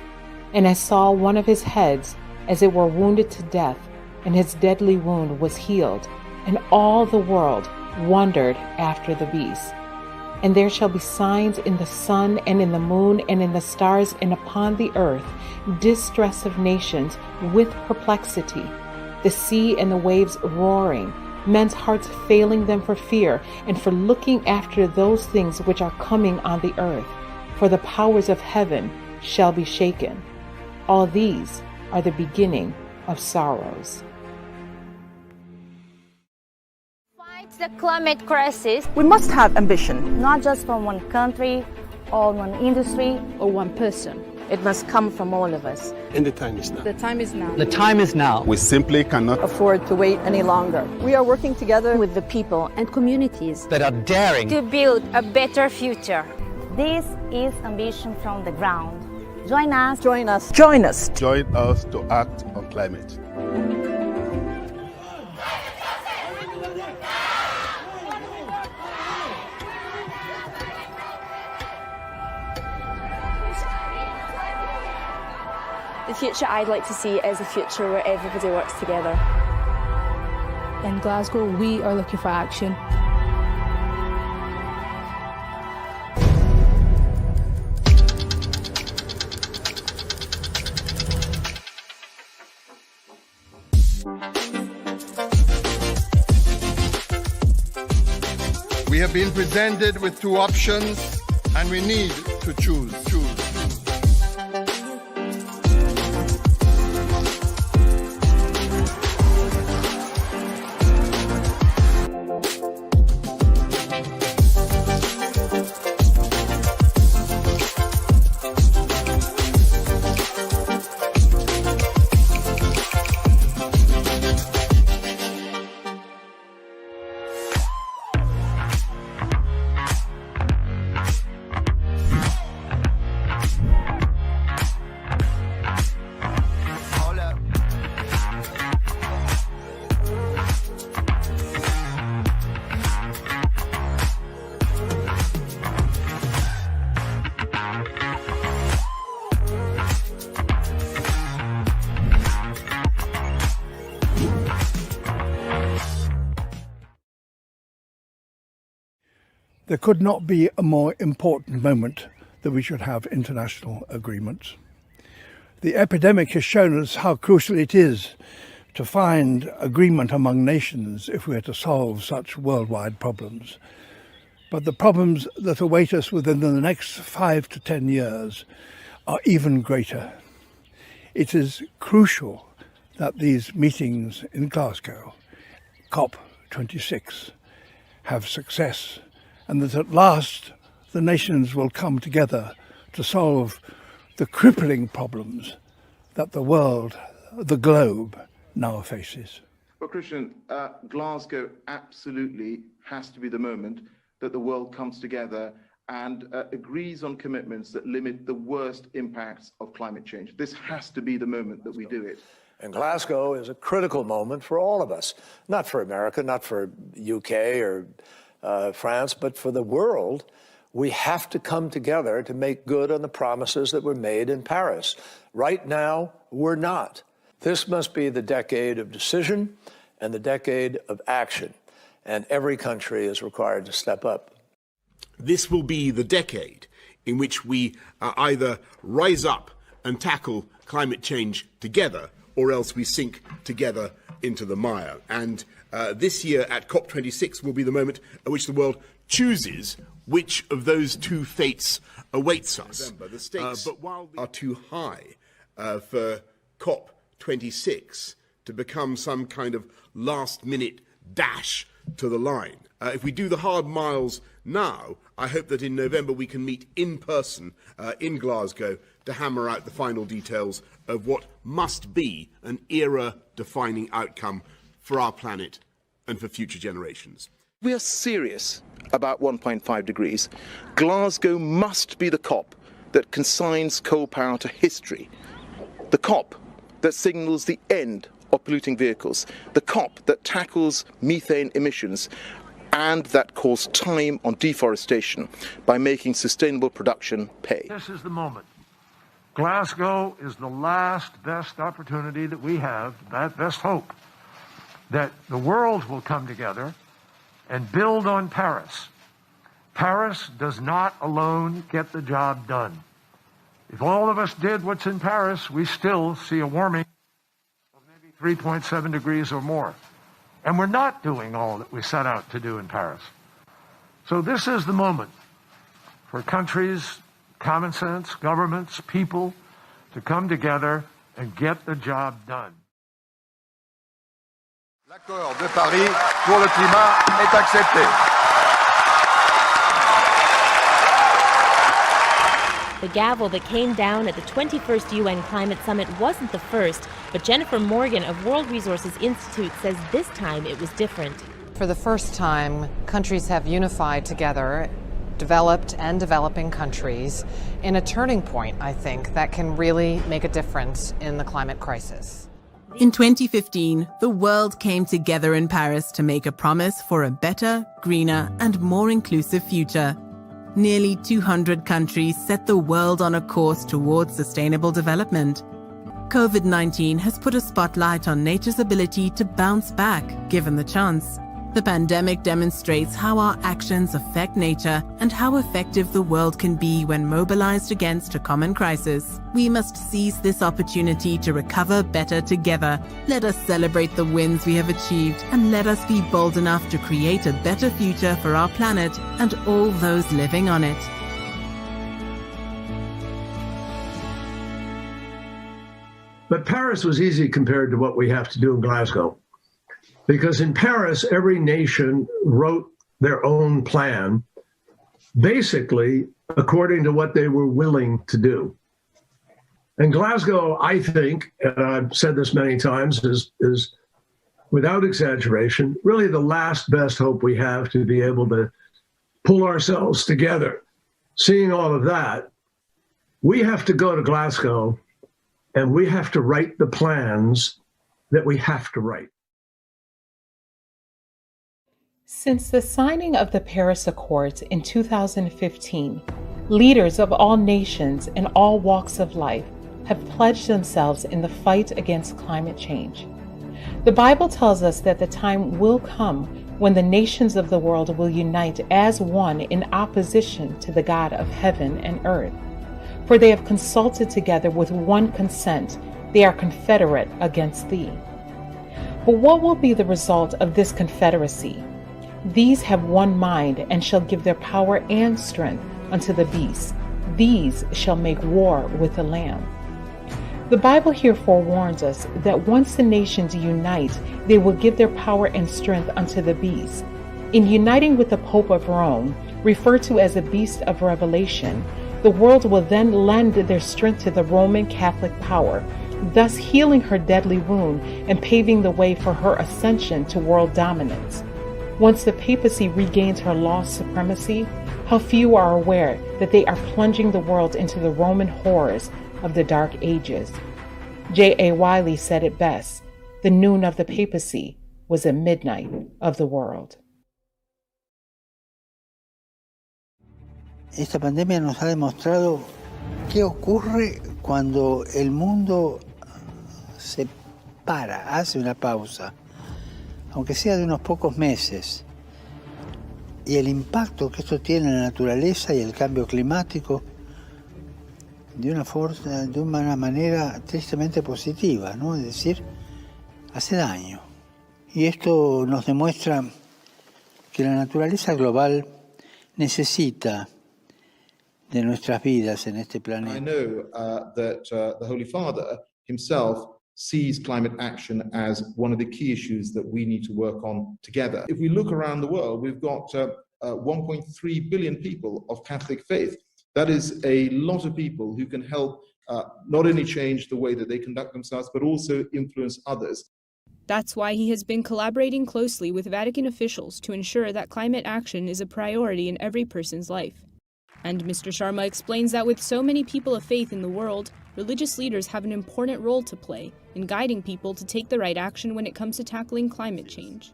And I saw one of his heads as it were wounded to death, and his deadly wound was healed, and all the world wondered after the beast. And there shall be signs in the sun and in the moon and in the stars and upon the earth, distress of nations with perplexity, the sea and the waves roaring, men's hearts failing them for fear and for looking after those things which are coming on the earth, for the powers of heaven shall be shaken. All these are the beginning of sorrows. The climate crisis, we must have ambition, not just from one country or one industry or one person. It must come from all of us. And the time is now. The time is now. The time is now. We simply cannot afford to wait any longer. We are working together with the people and communities that are daring to build a better future. This is ambition from the ground. Join us. Join us. Join us. Join us to act on climate. The future I'd like to see is a future where everybody works together. In Glasgow, we are looking for action. We have been presented with two options and we need to choose. There could not be a more important moment that we should have international agreement. The epidemic has shown us how crucial it is to find agreement among nations if we are to solve such worldwide problems. But the problems that await us within the next 5 to 10 years are even greater. It is crucial that these meetings in Glasgow, COP26, have success, and that at last the nations will come together to solve the crippling problems that the world, the globe, now faces. Well, Christian, Glasgow absolutely has to be the moment that the world comes together and agrees on commitments that limit the worst impacts of climate change. This has to be the moment that we do it. And Glasgow is a critical moment for all of us, not for America, not for UK or France, but for the world. We have to come together to make good on the promises that were made in Paris. Right now, we're not. This must be the decade of decision and the decade of action, and every country is required to step up. This will be the decade in which we either rise up and tackle climate change together, or else we sink together into the mire. And this year at COP26 will be the moment at which the world chooses which of those two fates awaits us. The stakes are too high for COP26 to become some kind of last-minute dash to the line. If we do the hard miles now, I hope that in November we can meet in person in Glasgow to hammer out the final details of what must be an era-defining outcome for our planet and for future generations. We are serious about 1.5 degrees. Glasgow must be the COP that consigns coal power to history, the COP that signals the end of polluting vehicles, the COP that tackles methane emissions, and that calls time on deforestation by making sustainable production pay. This is the moment. Glasgow is the last best opportunity that we have, that best hope, that the world will come together and build on Paris. Paris does not alone get the job done. If all of us did what's in Paris, we still see a warming of maybe 3.7 degrees or more. And we're not doing all that we set out to do in Paris. So this is the moment for countries, common sense, governments, people to come together and get the job done. L'accord de Paris pour le climat est accepté. The gavel that came down at the 21st UN Climate Summit wasn't the first, but Jennifer Morgan of World Resources Institute says this time it was different. For the first time, countries have unified together, developed and developing countries, in a turning point, I think, that can really make a difference in the climate crisis. In 2015, the world came together in Paris to make a promise for a better, greener, and more inclusive future. Nearly 200 countries set the world on a course towards sustainable development. COVID-19 has put a spotlight on nature's ability to bounce back, given the chance. The pandemic demonstrates how our actions affect nature and how effective the world can be when mobilized against a common crisis. We must seize this opportunity to recover better together. Let us celebrate the wins we have achieved, and let us be bold enough to create a better future for our planet and all those living on it. But Paris was easy compared to what we have to do in Glasgow. Because in Paris, every nation wrote their own plan, basically according to what they were willing to do. And Glasgow, I think, and I've said this many times, is without exaggeration, really the last best hope we have to be able to pull ourselves together. Seeing all of that, we have to go to Glasgow and we have to write the plans that we have to write. Since the signing of the Paris Accords in 2015, leaders of all nations and all walks of life have pledged themselves in the fight against climate change. The Bible tells us that the time will come when the nations of the world will unite as one in opposition to the God of heaven and earth. For they have consulted together with one consent. They are confederate against thee. But what will be the result of this confederacy? These have one mind and shall give their power and strength unto the beast. These shall make war with the Lamb. The Bible here forewarns us that once the nations unite, they will give their power and strength unto the beast. In uniting with the Pope of Rome, referred to as the beast of Revelation, the world will then lend their strength to the Roman Catholic power, thus healing her deadly wound and paving the way for her ascension to world dominance. Once the papacy regains her lost supremacy, how few are aware that they are plunging the world into the Roman horrors of the Dark Ages. J.A. Wiley said it best, the noon of the papacy was the midnight of the world. Esta pandemia nos ha demostrado qué ocurre cuando el mundo se para, hace una pausa, aunque sea de unos pocos meses, y el impacto que esto tiene en la naturaleza y el cambio climático de una manera tristemente positiva, ¿no? Es decir, hace daño. Y esto nos demuestra que la naturaleza global necesita de nuestras vidas en este planeta. I know that the Holy Father himself sees climate action as one of the key issues that we need to work on together. If we look around the world, we've got 1.3 billion people of Catholic faith. That is a lot of people who can help not only change the way that they conduct themselves, but also influence others. That's why he has been collaborating closely with Vatican officials to ensure that climate action is a priority in every person's life. And Mr. Sharma explains that with so many people of faith in the world, religious leaders have an important role to play in guiding people to take the right action when it comes to tackling climate change.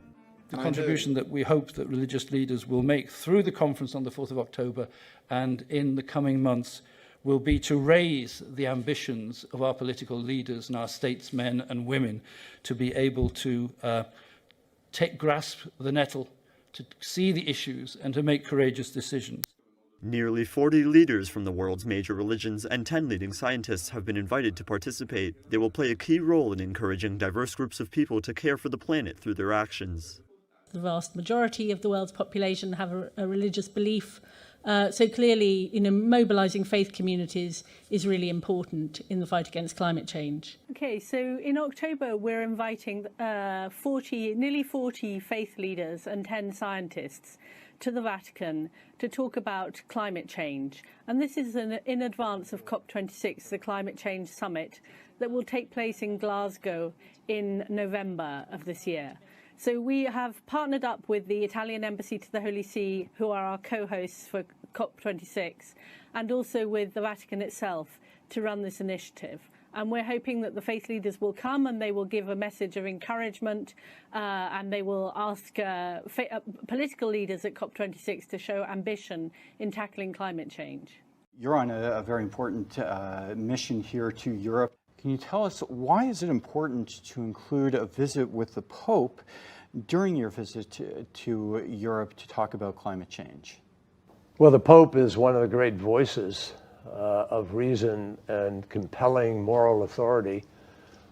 The contribution that we hope that religious leaders will make through the conference on the 4th of October and in the coming months will be to raise the ambitions of our political leaders and our statesmen and women to be able to grasp the nettle, to see the issues and to make courageous decisions. Nearly 40 leaders from the world's major religions and 10 leading scientists have been invited to participate. They will play a key role in encouraging diverse groups of people to care for the planet through their actions. The vast majority of the world's population have a religious belief. So clearly, mobilising faith communities is really important in the fight against climate change. Okay, so in October, we're inviting nearly 40 faith leaders and 10 scientists to the Vatican to talk about climate change. And this is in advance of COP26, the Climate Change Summit, that will take place in Glasgow in November of this year. So we have partnered up with the Italian Embassy to the Holy See, who are our co-hosts for COP26, and also with the Vatican itself to run this initiative. And we're hoping that the faith leaders will come and they will give a message of encouragement and they will ask political leaders at COP26 to show ambition in tackling climate change. You're on a very important mission here to Europe. Can you tell us why is it important to include a visit with the Pope during your visit to Europe to talk about climate change? Well, the Pope is one of the great voices of reason and compelling moral authority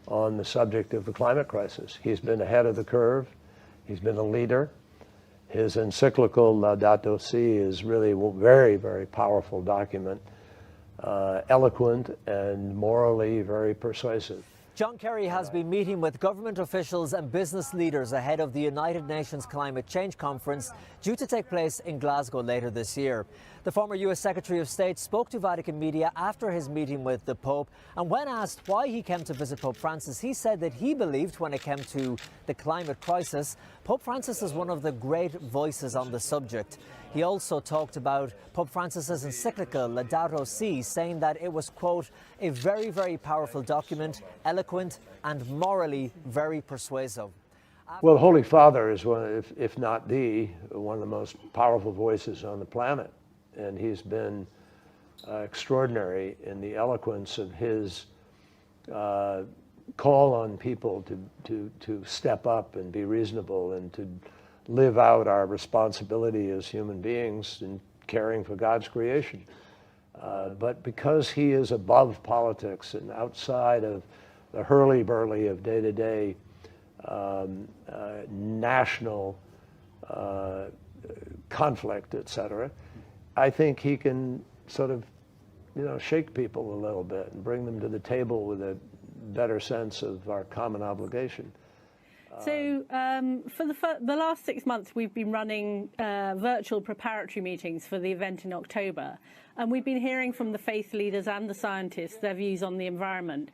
on the subject of the climate crisis. He's been ahead of the curve. He's been a leader. His encyclical Laudato Si is really a very, very powerful document, eloquent and morally very persuasive. John Kerry has been meeting with government officials and business leaders ahead of the United Nations Climate Change Conference due to take place in Glasgow later this year. The former US Secretary of State spoke to Vatican media after his meeting with the Pope, and when asked why he came to visit Pope Francis, he said that he believed when it came to the climate crisis, Pope Francis is one of the great voices on the subject. He also talked about Pope Francis's encyclical Laudato Si, saying that it was, quote, a very, very powerful document, eloquent and morally very persuasive. Well, the Holy Father is one, if not one of the most powerful voices on the planet. And he's been extraordinary in the eloquence of his call on people to step up and be reasonable and to live out our responsibility as human beings in caring for God's creation. But because he is above politics and outside of the hurly-burly of day-to-day national conflict, etc., I think he can sort of, shake people a little bit and bring them to the table with a better sense of our common obligation. So for the last 6 months, we've been running virtual preparatory meetings for the event in October. And we've been hearing from the faith leaders and the scientists their views on the environment.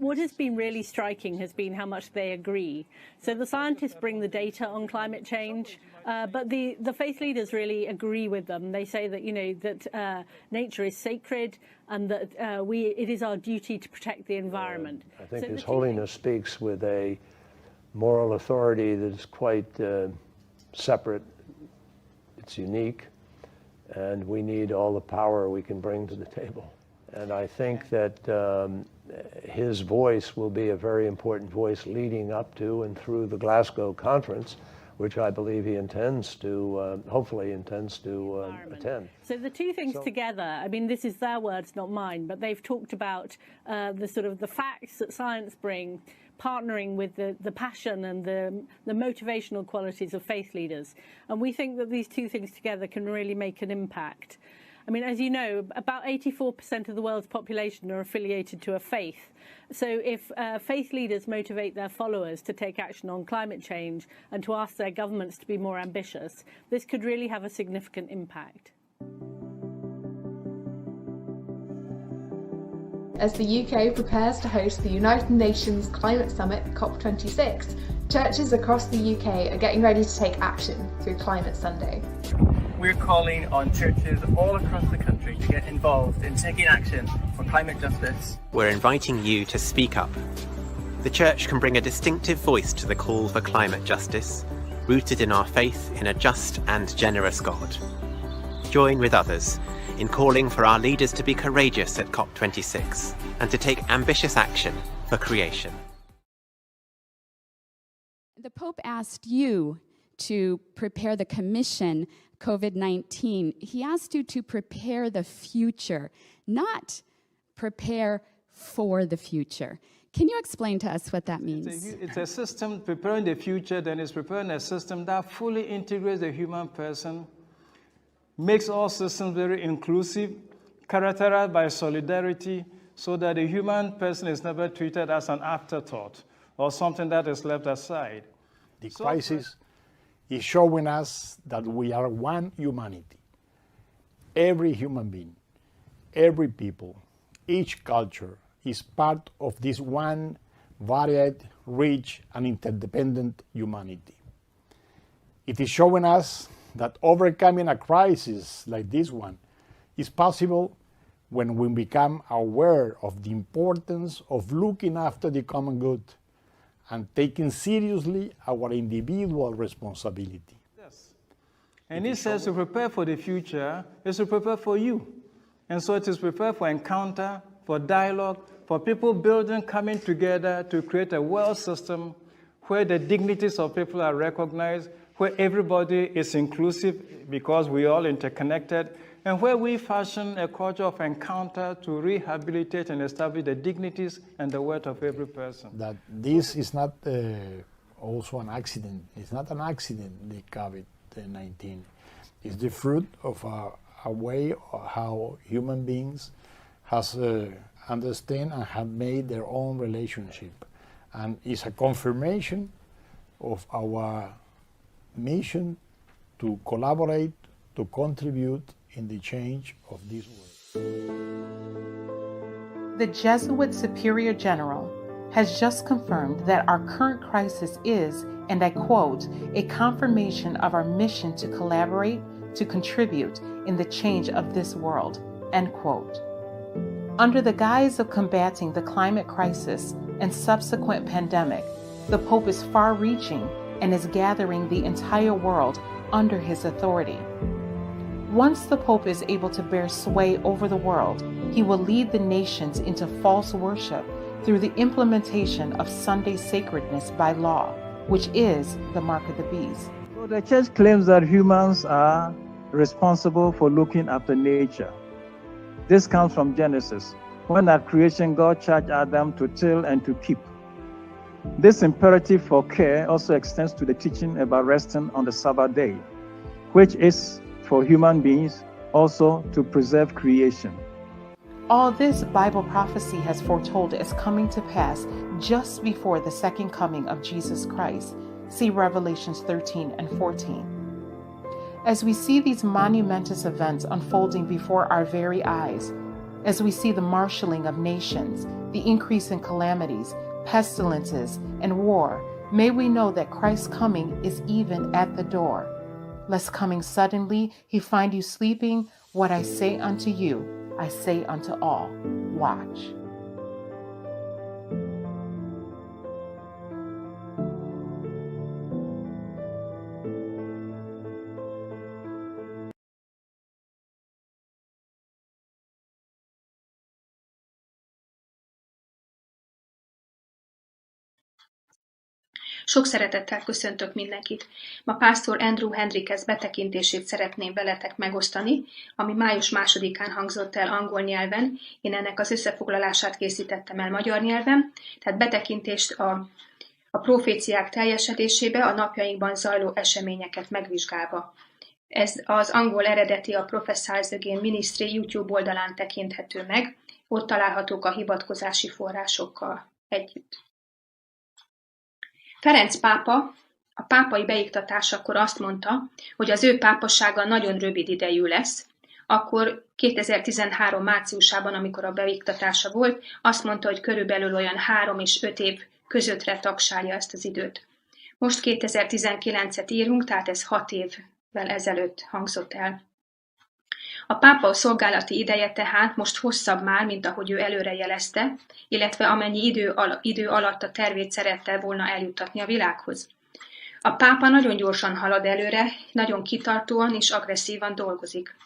What has been really striking has been how much they agree. So the scientists bring the data on climate change, but the faith leaders really agree with them. They say that, that nature is sacred and that it is our duty to protect the environment. I think His Holiness speaks with a moral authority that is quite separate. It's unique, and we need all the power we can bring to the table. And I think that his voice will be a very important voice leading up to and through the Glasgow conference, which I believe he intends to, hopefully intends to attend. So the two things together, I mean, this is their words, not mine, but they've talked about the facts that science bring, partnering with the passion and the motivational qualities of faith leaders. And we think that these two things together can really make an impact. I mean, as you know, about 84% of the world's population are affiliated to a faith. So if faith leaders motivate their followers to take action on climate change and to ask their governments to be more ambitious, this could really have a significant impact. As the UK prepares to host the United Nations Climate Summit COP26, churches across the UK are getting ready to take action through Climate Sunday. We're calling on churches all across the country to get involved in taking action for climate justice. We're inviting you to speak up. The church can bring a distinctive voice to the call for climate justice, rooted in our faith in a just and generous God. Join with others in calling for our leaders to be courageous at COP26 and to take ambitious action for creation. The Pope asked you to prepare the commission COVID-19. He asked you to prepare the future, not prepare for the future. Can you explain to us what that means? It's a system preparing the future, then it's preparing a system that fully integrates the human person, makes all systems very inclusive, characterized by solidarity, so that the human person is never treated as an afterthought or something that is left aside. The crisis is showing us that we are one humanity. Every human being, every people, each culture is part of this one varied, rich, and interdependent humanity. It is showing us that overcoming a crisis like this one is possible when we become aware of the importance of looking after the common good and taking seriously our individual responsibility. Yes. And he says to prepare for the future is to prepare for you. And so it is prepare for encounter, for dialogue, for people building, coming together to create a world system where the dignities of people are recognized, where everybody is inclusive because we are all interconnected, and where we fashion a culture of encounter to rehabilitate and establish the dignities and the worth of every person. That this is not also an accident. It's not an accident, the COVID-19. It's the fruit of a way of how human beings has understand and have made their own relationship. And it's a confirmation of our mission to collaborate, to contribute in the change of this world. The Jesuit Superior General has just confirmed that our current crisis is, and I quote, a confirmation of our mission to collaborate, to contribute in the change of this world, end quote. Under the guise of combating the climate crisis and subsequent pandemic, the Pope is far-reaching and is gathering the entire world under his authority. Once the Pope is able to bear sway over the world, he will lead the nations into false worship through the implementation of Sunday sacredness by law, which is the mark of the beast. So the church claims that humans are responsible for looking after nature. This comes from Genesis, when at creation God charged Adam to till and to keep. This imperative for care also extends to the teaching about resting on the Sabbath day, which is for human beings also to preserve creation. All this Bible prophecy has foretold is coming to pass just before the second coming of Jesus Christ. See Revelations 13 and 14. As we see these monumentous events unfolding before our very eyes, as we see the marshaling of nations, the increase in calamities, pestilences, and war, may we know that Christ's coming is even at the door. Lest coming suddenly he find you sleeping, what I say unto you, I say unto all, watch. Sok szeretettel köszöntök mindenkit. Ma pásztor Andrew Henriques betekintését szeretném veletek megosztani, ami május 2-án hangzott el angol nyelven. Én ennek az összefoglalását készítettem el magyar nyelven, tehát betekintést a proféciák teljesedésébe, a napjainkban zajló eseményeket megvizsgálva. Ez az angol eredeti a Prophesies Again Ministry YouTube oldalán tekinthető meg, ott találhatók a hivatkozási forrásokkal együtt. Ferenc pápa a pápai beiktatásakor azt mondta, hogy az ő pápasága nagyon rövid idejű lesz. Akkor 2013 márciusában, amikor a beiktatása volt, azt mondta, hogy körülbelül olyan 3 és 5 év közöttre tagsálja ezt az időt. Most 2019-et írunk, tehát ez 6 évvel ezelőtt hangzott el. A pápa szolgálati ideje tehát most hosszabb már, mint ahogy ő előre jelezte, illetve amennyi idő alatt a tervét szerette volna eljuttatni a világhoz. A pápa nagyon gyorsan halad előre, nagyon kitartóan és agresszívan dolgozik.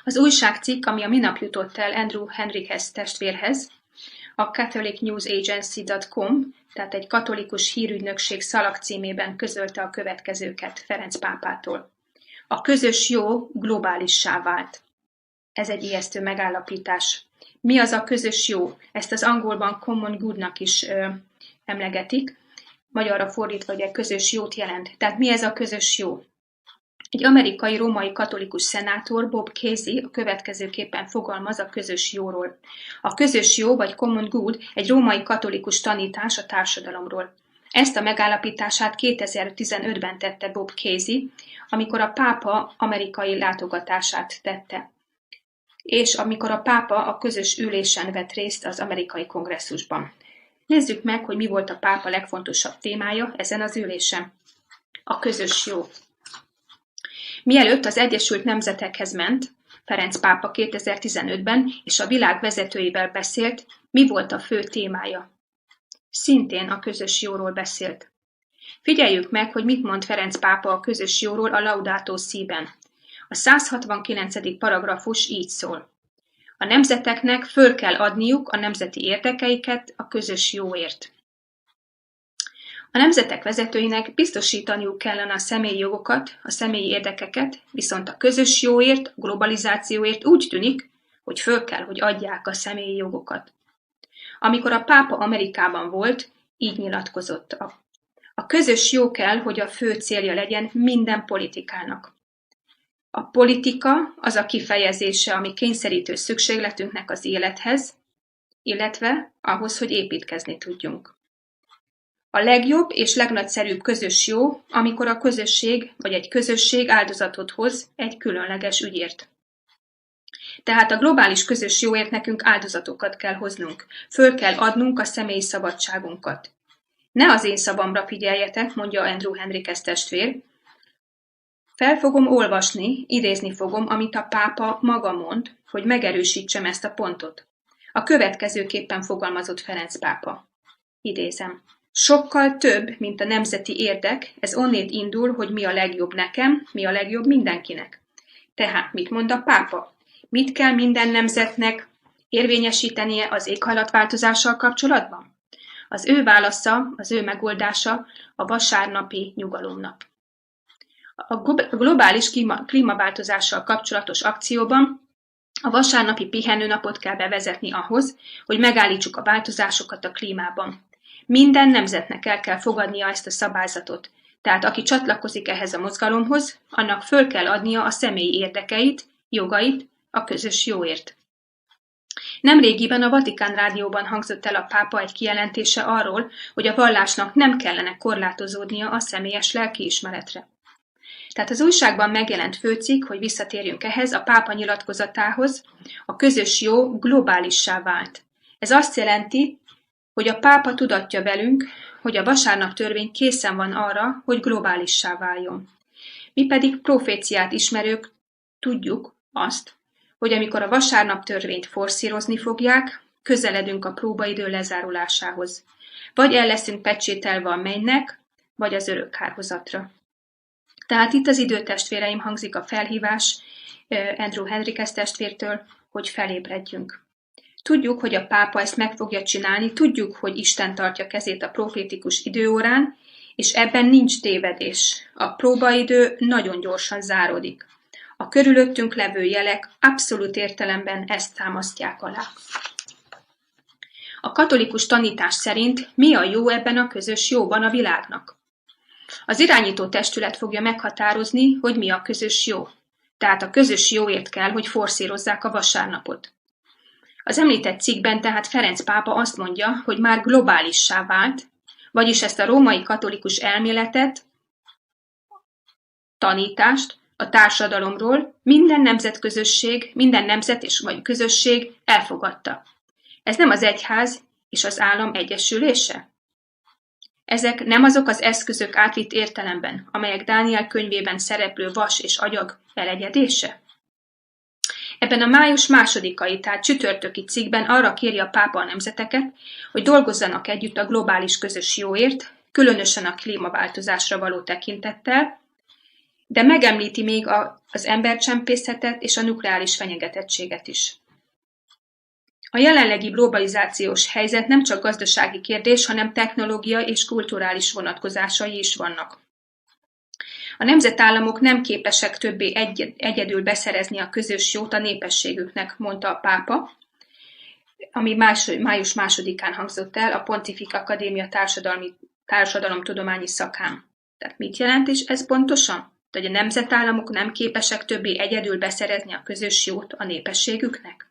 Az újságcikk, ami a minap jutott el Andrew Henriques testvérhez, a catholicnewsagency.com, tehát egy katolikus hírügynökség szalagcímében közölte a következőket Ferenc pápától. A közös jó globálissá vált. Ez egy ijesztő megállapítás. Mi az a közös jó? Ezt az angolban common goodnak is emlegetik. Magyarra fordítva, hogy egy közös jót jelent. Tehát mi ez a közös jó? Egy amerikai római katolikus szenátor, Bob Casey, a következőképpen fogalmaz a közös jóról. A közös jó, vagy common good, egy római katolikus tanítás a társadalomról. Ezt a megállapítását 2015-ben tette Bob Casey, amikor a pápa amerikai látogatását tette, és amikor a pápa a közös ülésen vett részt az amerikai kongresszusban. Nézzük meg, hogy mi volt a pápa legfontosabb témája ezen az ülésen. A közös jó. Mielőtt az Egyesült Nemzetekhez ment, Ferenc pápa 2015-ben és a világ vezetőivel beszélt, mi volt a fő témája? Szintén a közös jóról beszélt. Figyeljük meg, hogy mit mond Ferenc pápa a közös jóról a Laudato Si-ben. A 169. paragrafus így szól. A nemzeteknek föl kell adniuk a nemzeti érdekeiket a közös jóért. A nemzetek vezetőinek biztosítaniuk kellene a személyi jogokat, a személyi érdekeket, viszont a közös jóért, a globalizációért úgy tűnik, hogy föl kell, hogy adják a személyi jogokat. Amikor a pápa Amerikában volt, így nyilatkozott. A közös jó kell, hogy a fő célja legyen minden politikának. A politika az a kifejezése, ami kényszerítő szükségletünknek az élethez, illetve ahhoz, hogy építkezni tudjunk. A legjobb és legnagyszerűbb közös jó, amikor a közösség vagy egy közösség áldozatot hoz egy különleges ügyért. Tehát a globális közös jóért nekünk áldozatokat kell hoznunk, föl kell adnunk a személyi szabadságunkat. Ne az én szavamra figyeljetek, mondja Andrew Henriques testvér. Fel fogom olvasni, idézni fogom, amit a pápa maga mond, hogy megerősítsem ezt a pontot. A következőképpen fogalmazott Ferenc pápa. Idézem. Sokkal több, mint a nemzeti érdek, ez onnét indul, hogy mi a legjobb nekem, mi a legjobb mindenkinek. Tehát mit mond a pápa? Mit kell minden nemzetnek érvényesítenie az éghajlatváltozással kapcsolatban? Az ő válasza, az ő megoldása a vasárnapi nyugalomnap. A globális klímaváltozással kapcsolatos akcióban a vasárnapi pihenőnapot kell bevezetni ahhoz, hogy megállítsuk a változásokat a klímában. Minden nemzetnek el kell fogadnia ezt a szabályzatot, tehát aki csatlakozik ehhez a mozgalomhoz, annak föl kell adnia a személyi érdekeit, jogait a közös jóért. Nemrégiben a Vatikán rádióban hangzott el a pápa egy kijelentése arról, hogy a vallásnak nem kellene korlátozódnia a személyes lelkiismeretre. Tehát az újságban megjelent főcikk, hogy visszatérjünk ehhez, a pápa nyilatkozatához, a közös jó globálissá vált. Ez azt jelenti, hogy a pápa tudatja velünk, hogy a vasárnap törvény készen van arra, hogy globálissá váljon. Mi pedig proféciát ismerők tudjuk azt, hogy amikor a vasárnap törvényt forszírozni fogják, közeledünk a próbaidő lezárulásához. Vagy el leszünk pecsételve a mennynek, vagy az örök kárhozatra. Tehát itt az időtestvéreim hangzik a felhívás Andrew Henriques testvértől, hogy felébredjünk. Tudjuk, hogy a pápa ezt meg fogja csinálni, tudjuk, hogy Isten tartja kezét a profétikus időórán, és ebben nincs tévedés. A próbaidő nagyon gyorsan záródik. A körülöttünk levő jelek abszolút értelemben ezt támasztják alá. A katolikus tanítás szerint mi a jó ebben a közös jóban a világnak? Az irányító testület fogja meghatározni, hogy mi a közös jó. Tehát a közös jóért kell, hogy forszírozzák a vasárnapot. Az említett cikkben tehát Ferenc pápa azt mondja, hogy már globálissá vált, vagyis ezt a római katolikus elméletet, tanítást a társadalomról minden nemzetközösség, minden nemzet és vagy közösség elfogadta. Ez nem az egyház és az állam egyesülése? Ezek nem azok az eszközök átvitt értelemben, amelyek Dániel könyvében szereplő vas és agyag elegyedése? Ebben a május 2-ai, tehát csütörtöki cikkben arra kéri a pápa a nemzeteket, hogy dolgozzanak együtt a globális közös jóért, különösen a klímaváltozásra való tekintettel, de megemlíti még az embercsempészetet és a nukleáris fenyegetettséget is. A jelenlegi globalizációs helyzet nem csak gazdasági kérdés, hanem technológiai és kulturális vonatkozásai is vannak. A nemzetállamok nem képesek többé egyedül beszerezni a közös jót a népességüknek, mondta a pápa, ami május 2-án hangzott el a Pontifik Akadémia társadalomtudományi szakán. Tehát mit jelent is ez pontosan? Hogy a nemzetállamok nem képesek többé egyedül beszerezni a közös jót a népességüknek?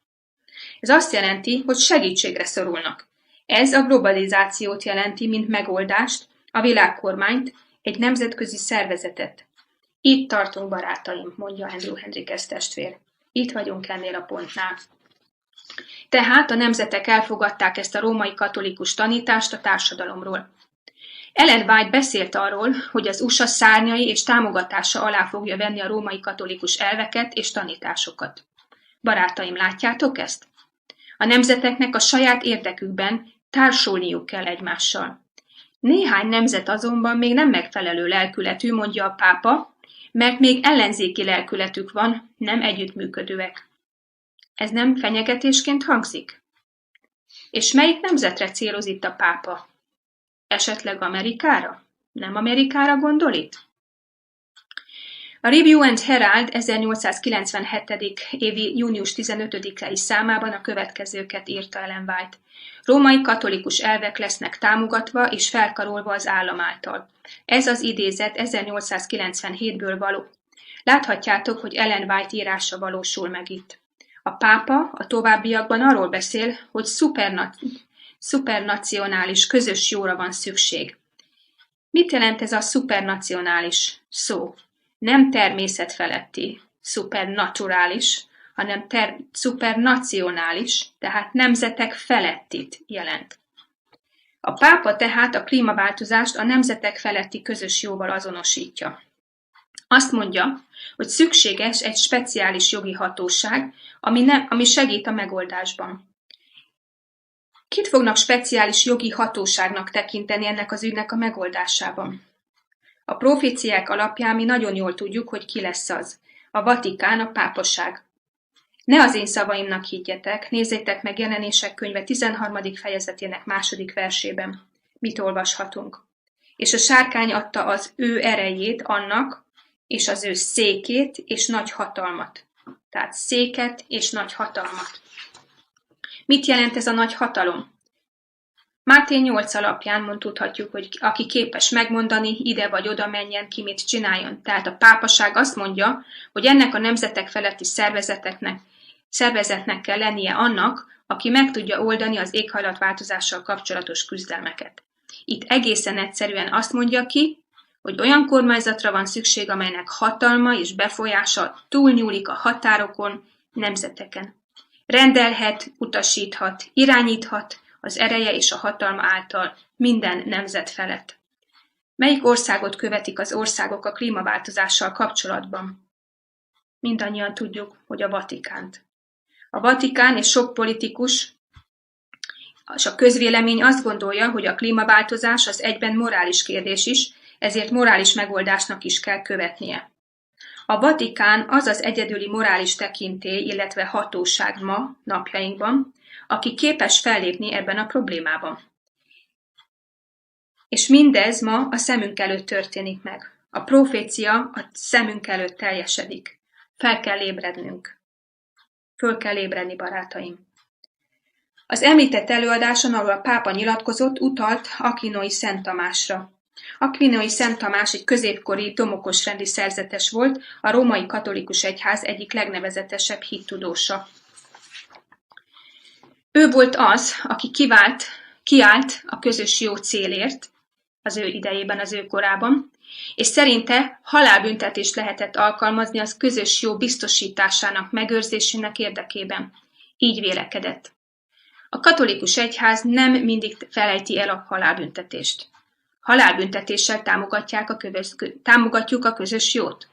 Ez azt jelenti, hogy segítségre szorulnak. Ez a globalizációt jelenti, mint megoldást, a világkormányt, egy nemzetközi szervezetet. Itt tartunk, barátaim, mondja Andrew Henriques testvér. Itt vagyunk ennél a pontnál. Tehát a nemzetek elfogadták ezt a római katolikus tanítást a társadalomról. Ellen White beszélt arról, hogy az USA szárnyai és támogatása alá fogja venni a római katolikus elveket és tanításokat. Barátaim, látjátok ezt? A nemzeteknek a saját érdekükben társulniuk kell egymással. Néhány nemzet azonban még nem megfelelő lelkületű, mondja a pápa, mert még ellenzéki lelkületük van, nem együttműködőek. Ez nem fenyegetésként hangzik? És melyik nemzetre céloz itt a pápa? Esetleg Amerikára? Nem Amerikára gondol itt? A Review and Herald 1897. évi június 15-i számában a következőket írta Ellen White. Római katolikus elvek lesznek támogatva és felkarolva az állam által. Ez az idézet 1897-ből való. Láthatjátok, hogy Ellen White írása valósul meg itt. A pápa a továbbiakban arról beszél, hogy szupernacionális közös jóra van szükség. Mit jelent ez a szupernacionális szó? Nem természetfeletti, szupernaturális, hanem szupernacionális, tehát nemzetek felettit jelent. A pápa tehát a klímaváltozást a nemzetek feletti közös jóval azonosítja. Azt mondja, hogy szükséges egy speciális jogi hatóság, ami segít a megoldásban. Kit fognak speciális jogi hatóságnak tekinteni ennek az ügynek a megoldásában? A proféciák alapján mi nagyon jól tudjuk, hogy ki lesz az. A Vatikán, a pápaság. Ne az én szavaimnak higgyetek, nézzétek meg Jelenések könyve 13. fejezetének 2. versében. Mit olvashatunk? És a sárkány adta az ő erejét annak, és az ő székét és nagy hatalmat. Tehát széket és nagy hatalmat. Mit jelent ez a nagy hatalom? Máté 8 alapján mondhatjuk, hogy aki képes megmondani, ide vagy oda menjen, ki mit csináljon. Tehát a pápaság azt mondja, hogy ennek a nemzetek feletti szervezetnek kell lennie annak, aki meg tudja oldani az éghajlatváltozással kapcsolatos küzdelmeket. Itt egészen egyszerűen azt mondja ki, hogy olyan kormányzatra van szükség, amelynek hatalma és befolyása túlnyúlik a határokon, nemzeteken. Rendelhet, utasíthat, irányíthat az ereje és a hatalma által minden nemzet felett. Melyik országot követik az országok a klímaváltozással kapcsolatban? Mindannyian tudjuk, hogy a Vatikánt. A Vatikán és sok politikus és a közvélemény azt gondolja, hogy a klímaváltozás az egyben morális kérdés is, ezért morális megoldásnak is kell követnie. A Vatikán az az egyedüli morális tekintély, illetve hatóság ma, napjainkban, aki képes fellépni ebben a problémában. És mindez ma a szemünk előtt történik meg. A profécia a szemünk előtt teljesedik. Fel kell ébrednünk. Föl kell ébredni, barátaim. Az említett előadáson, ahol a pápa nyilatkozott, utalt Aquinói Szent Tamásra. Aquinói Szent Tamás egy középkori domokos rendi szerzetes volt, a római katolikus egyház egyik legnevezetesebb hittudósa. Ő volt az, aki kiállt a közös jó célért, az ő idejében, az ő korában, és szerinte halálbüntetést lehetett alkalmazni az közös jó biztosításának, megőrzésének érdekében. Így vélekedett. A katolikus egyház nem mindig felejti el a halálbüntetést. Halálbüntetéssel támogatjuk a közös jót.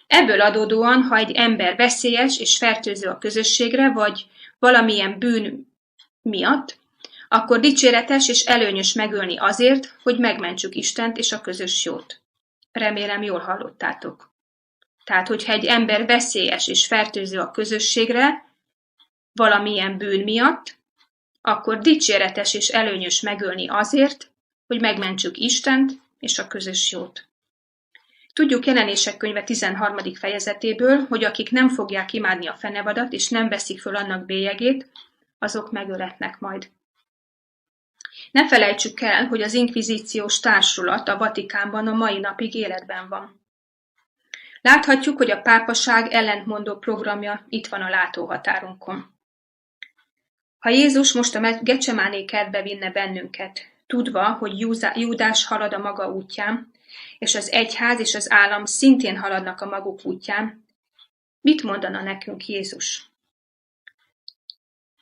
Ebből adódóan, ha egy ember veszélyes és fertőző a közösségre, vagy valamilyen bűn miatt, akkor dicséretes és előnyös megölni azért, hogy megmentsük Istent és a közös jót. Remélem, jól hallottátok. Tehát, hogyha egy ember veszélyes és fertőző a közösségre, valamilyen bűn miatt, akkor dicséretes és előnyös megölni azért, hogy megmentsük Istent és a közös jót. Tudjuk Jelenések könyve 13. fejezetéből, hogy akik nem fogják imádni a fenevadat és nem veszik föl annak bélyegét, azok megöletnek majd. Ne felejtsük el, hogy az inkvizíciós társulat a Vatikánban a mai napig életben van. Láthatjuk, hogy a pápaság ellentmondó programja itt van a látóhatárunkon. Ha Jézus most a Gecsemáné kertbe vinne bennünket, tudva, hogy Júdás halad a maga útján, és az egyház és az állam szintén haladnak a maguk útján, mit mondana nekünk Jézus?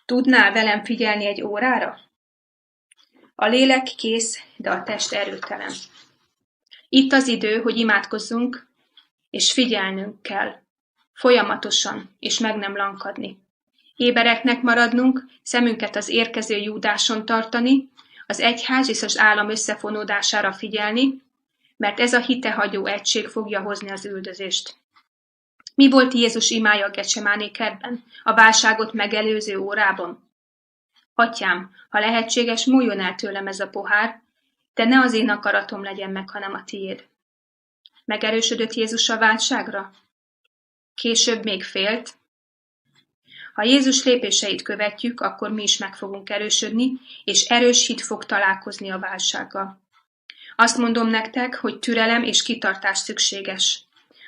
Tudnál velem figyelni egy órára? A lélek kész, de a test erőtelen. Itt az idő, hogy imádkozzunk, és figyelnünk kell, folyamatosan, és meg nem lankadni. Ébereknek maradnunk, szemünket az érkező Júdáson tartani, az egyház és az állam összefonódására figyelni, mert ez a hitehagyó egység fogja hozni az üldözést. Mi volt Jézus imája a Gecsemáné kertben, a válságot megelőző órában? Atyám, ha lehetséges, múljon el tőlem ez a pohár, de ne az én akaratom legyen meg, hanem a tiéd. Megerősödött Jézus a válságra? Később még félt? Ha Jézus lépéseit követjük, akkor mi is meg fogunk erősödni, és erős hit fog találkozni a válsággal. Azt mondom nektek, hogy türelem és kitartás szükséges.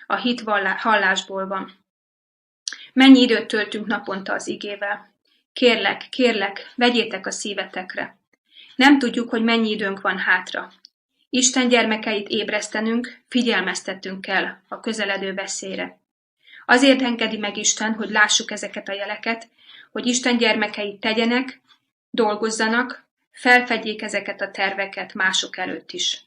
A hit hallásból van. Mennyi időt töltünk naponta az igével? Kérlek, vegyétek a szívetekre. Nem tudjuk, hogy mennyi időnk van hátra. Isten gyermekeit ébresztenünk, figyelmeztetünk kell a közeledő veszélyre. Azért engedi meg Isten, hogy lássuk ezeket a jeleket, hogy Isten gyermekei tegyenek, dolgozzanak, felfedjék ezeket a terveket mások előtt is.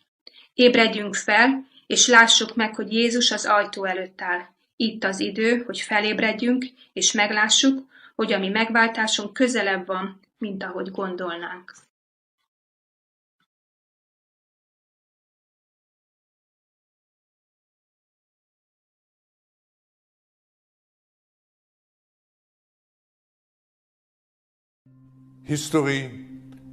Ébredjünk fel, és lássuk meg, hogy Jézus az ajtó előtt áll. Itt az idő, hogy felébredjünk, és meglássuk, hogy a mi megváltásunk közelebb van, mint ahogy gondolnánk. History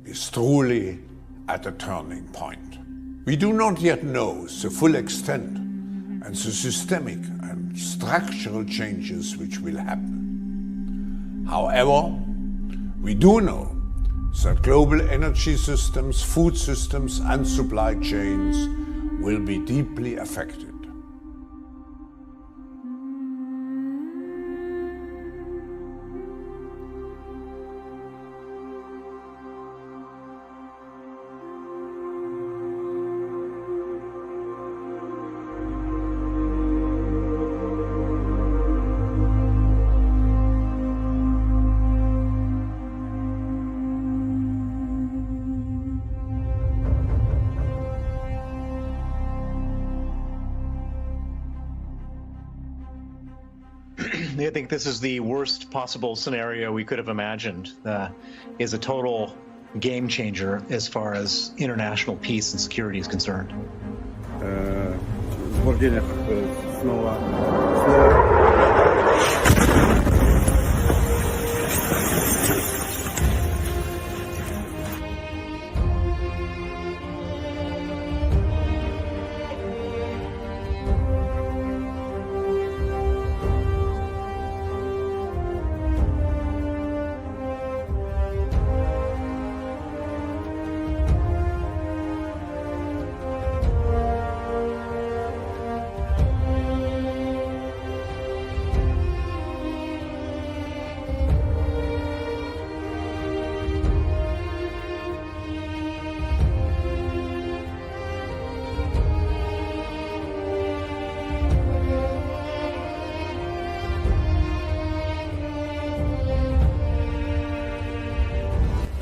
is truly at a turning point. We do not yet know the full extent and the systemic and structural changes which will happen. However, we do know that global energy systems, food systems, and supply chains will be deeply affected. I think this is the worst possible scenario we could have imagined. Is a total game changer as far as international peace and security is concerned.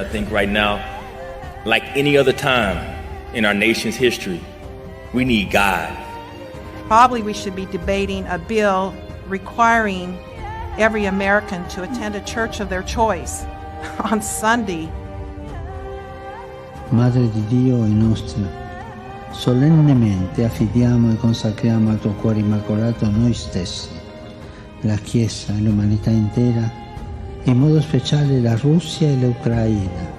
I think right now, like any other time in our nation's history, we need God. Probably we should be debating a bill requiring every American to attend a church of their choice on Sunday. Madre di Dio e nostra, solennemente affidiamo e consacriamo al tuo cuore immacolato noi stessi, la Chiesa e l'umanità intera, in modo speciale la Russia e l'Ucraina.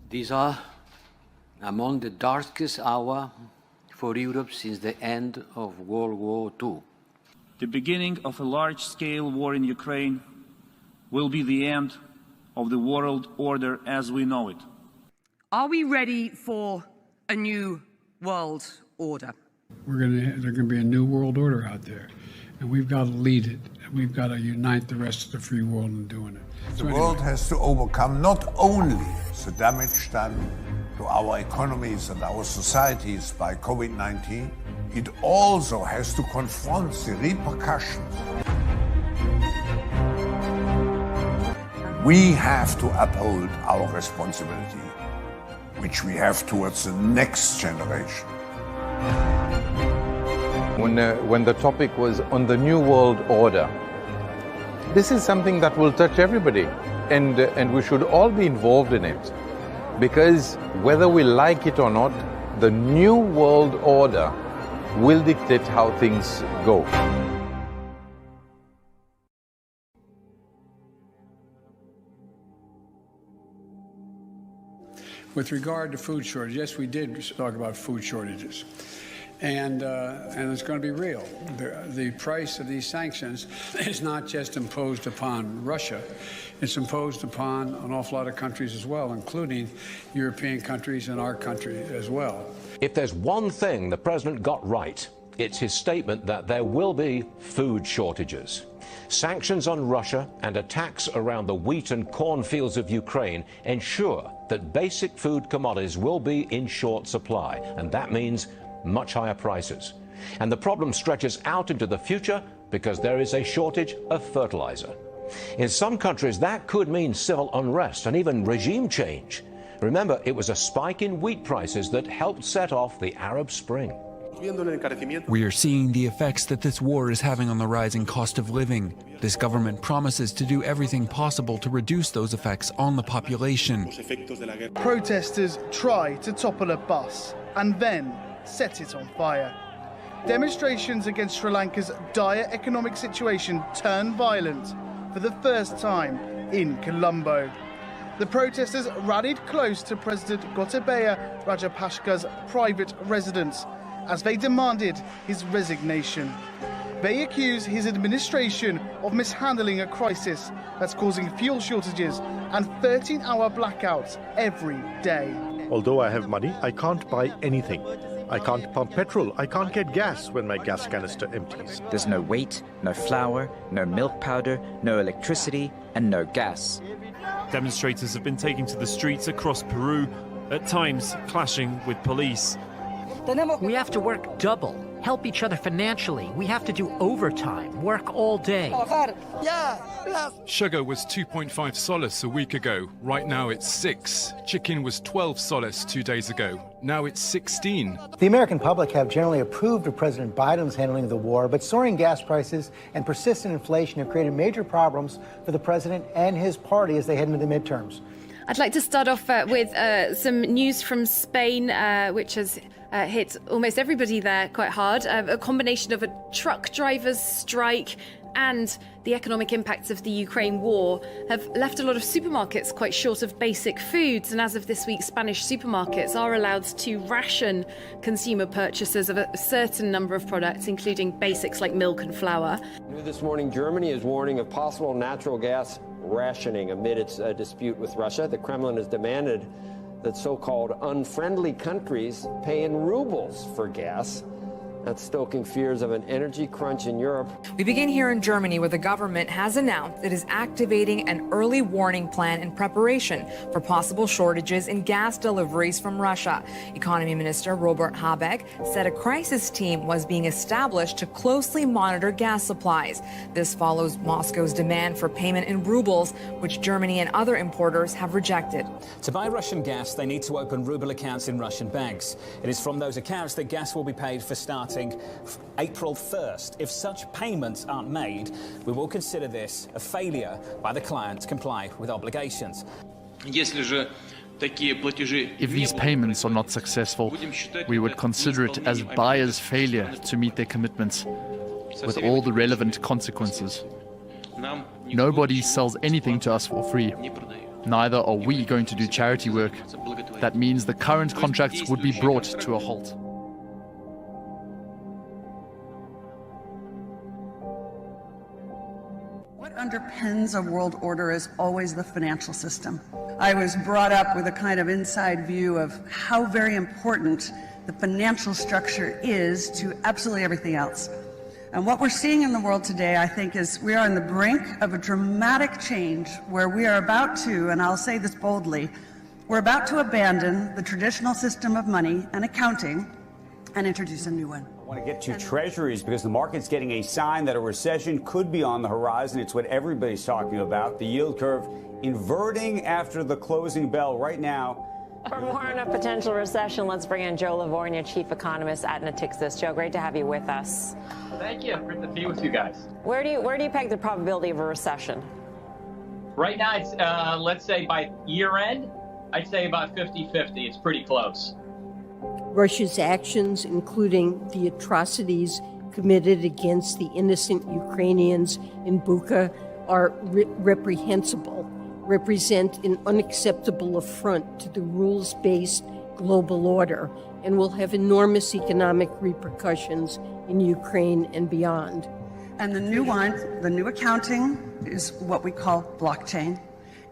These are among the darkest hours for Europe since the end of World War II. The beginning of a large-scale war in Ukraine will be the end of the world order as we know it. Are we ready for a new world order? There's going to be a new world order out there, and we've got to lead it. And we've got to unite the rest of the free world in doing it. The world has to overcome not only the damage done to our economies and our societies by COVID-19, it also has to confront the repercussions. We have to uphold our responsibility, which we have towards the next generation. When the topic was on the New World Order, this is something that will touch everybody, and we should all be involved in it, because whether we like it or not, the New World Order will dictate how things go. With regard to food shortage, yes, we did talk about food shortages. And it's going to be real. The price of these sanctions is not just imposed upon Russia, it's imposed upon an awful lot of countries as well, including European countries and our country as well. If there's one thing the president got right, it's his statement that there will be food shortages. Sanctions on Russia and attacks around the wheat and corn fields of Ukraine ensure that basic food commodities will be in short supply, and that means much higher prices. And the problem stretches out into the future because there is a shortage of fertilizer. In some countries, that could mean civil unrest and even regime change. Remember, it was a spike in wheat prices that helped set off the Arab Spring. We are seeing the effects that this war is having on the rising cost of living. This government promises to do everything possible to reduce those effects on the population. Protesters try to topple a bus, and then set it on fire. Demonstrations against Sri Lanka's dire economic situation turned violent for the first time in Colombo. The protesters rallied close to President Gotabaya Rajapaksa's private residence as they demanded his resignation. They accuse his administration of mishandling a crisis that's causing fuel shortages and 13-hour blackouts every day. Although I have money, I can't buy anything. I can't pump petrol. I can't get gas when my gas canister empties. There's no wheat, no flour, no milk powder, no electricity, and no gas. Demonstrators have been taken to the streets across Peru, at times clashing with police. We have to work double, help each other financially. We have to do overtime, work all day. Sugar was 2.5 soles a week ago. Right now it's 6. Chicken was 12 soles 2 days ago. Now it's 16. The American public have generally approved of President Biden's handling of the war, but soaring gas prices and persistent inflation have created major problems for the president and his party as they head into the midterms. I'd like to start off with some news from Spain, which has hit almost everybody there quite hard. A combination of a truck driver's strike and the economic impacts of the Ukraine war have left a lot of supermarkets quite short of basic foods. And as of this week, Spanish supermarkets are allowed to ration consumer purchases of a certain number of products, including basics like milk and flour. New this morning, Germany is warning of possible natural gas rationing amid its dispute with Russia. The Kremlin has demanded that so-called unfriendly countries pay in rubles for gas. That's stoking fears of an energy crunch in Europe. We begin here in Germany, where the government has announced it is activating an early warning plan in preparation for possible shortages in gas deliveries from Russia. Economy Minister Robert Habeck said a crisis team was being established to closely monitor gas supplies. This follows Moscow's demand for payment in rubles, which Germany and other importers have rejected. To buy Russian gas, they need to open ruble accounts in Russian banks. It is from those accounts that gas will be paid for starting April 1st. If such payments aren't made, we will consider this a failure by the client to comply with obligations. If these payments are not successful, we would consider it as buyers' failure to meet their commitments, with all the relevant consequences. Nobody sells anything to us for free. Neither are we going to do charity work. That means the current contracts would be brought to a halt. What underpins a world order is always the financial system. I was brought up with a kind of inside view of how very important the financial structure is to absolutely everything else. And what we're seeing in the world today, I think, is we are on the brink of a dramatic change where we are about to, and I'll say this boldly, we're about to abandon the traditional system of money and accounting and introduce a new one. I want to get to treasuries because the market's getting a sign that a recession could be on the horizon. It's what everybody's talking about. The yield curve inverting after the closing bell right now. For more on a potential recession, let's bring in Joe Livornia, chief economist at Natixis. Joe, great to have you with us. Thank you. Great to be with you guys. Where do you peg the probability of a recession? Right now, it's let's say by year end, I'd say about 50-50. It's pretty close. Russia's actions, including the atrocities committed against the innocent Ukrainians in Bucha, are reprehensible, represent an unacceptable affront to the rules-based global order, and will have enormous economic repercussions in Ukraine and beyond. And the new one, the new accounting, is what we call blockchain.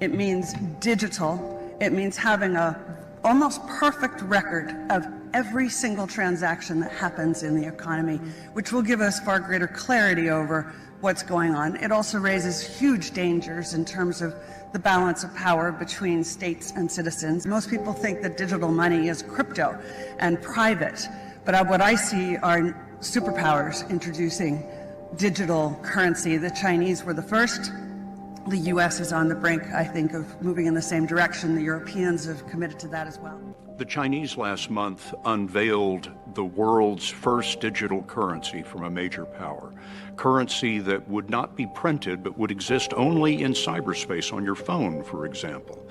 It means digital. It means having a almost perfect record of every single transaction that happens in the economy, which will give us far greater clarity over what's going on. It also raises huge dangers in terms of the balance of power between states and citizens. Most people think that digital money is crypto and private, but what I see are superpowers introducing digital currency. The Chinese were the first. The U.S. is on the brink, I think, of moving in the same direction. The Europeans have committed to that as well. The Chinese last month unveiled the world's first digital currency from a major power. Currency that would not be printed, but would exist only in cyberspace on your phone, for example.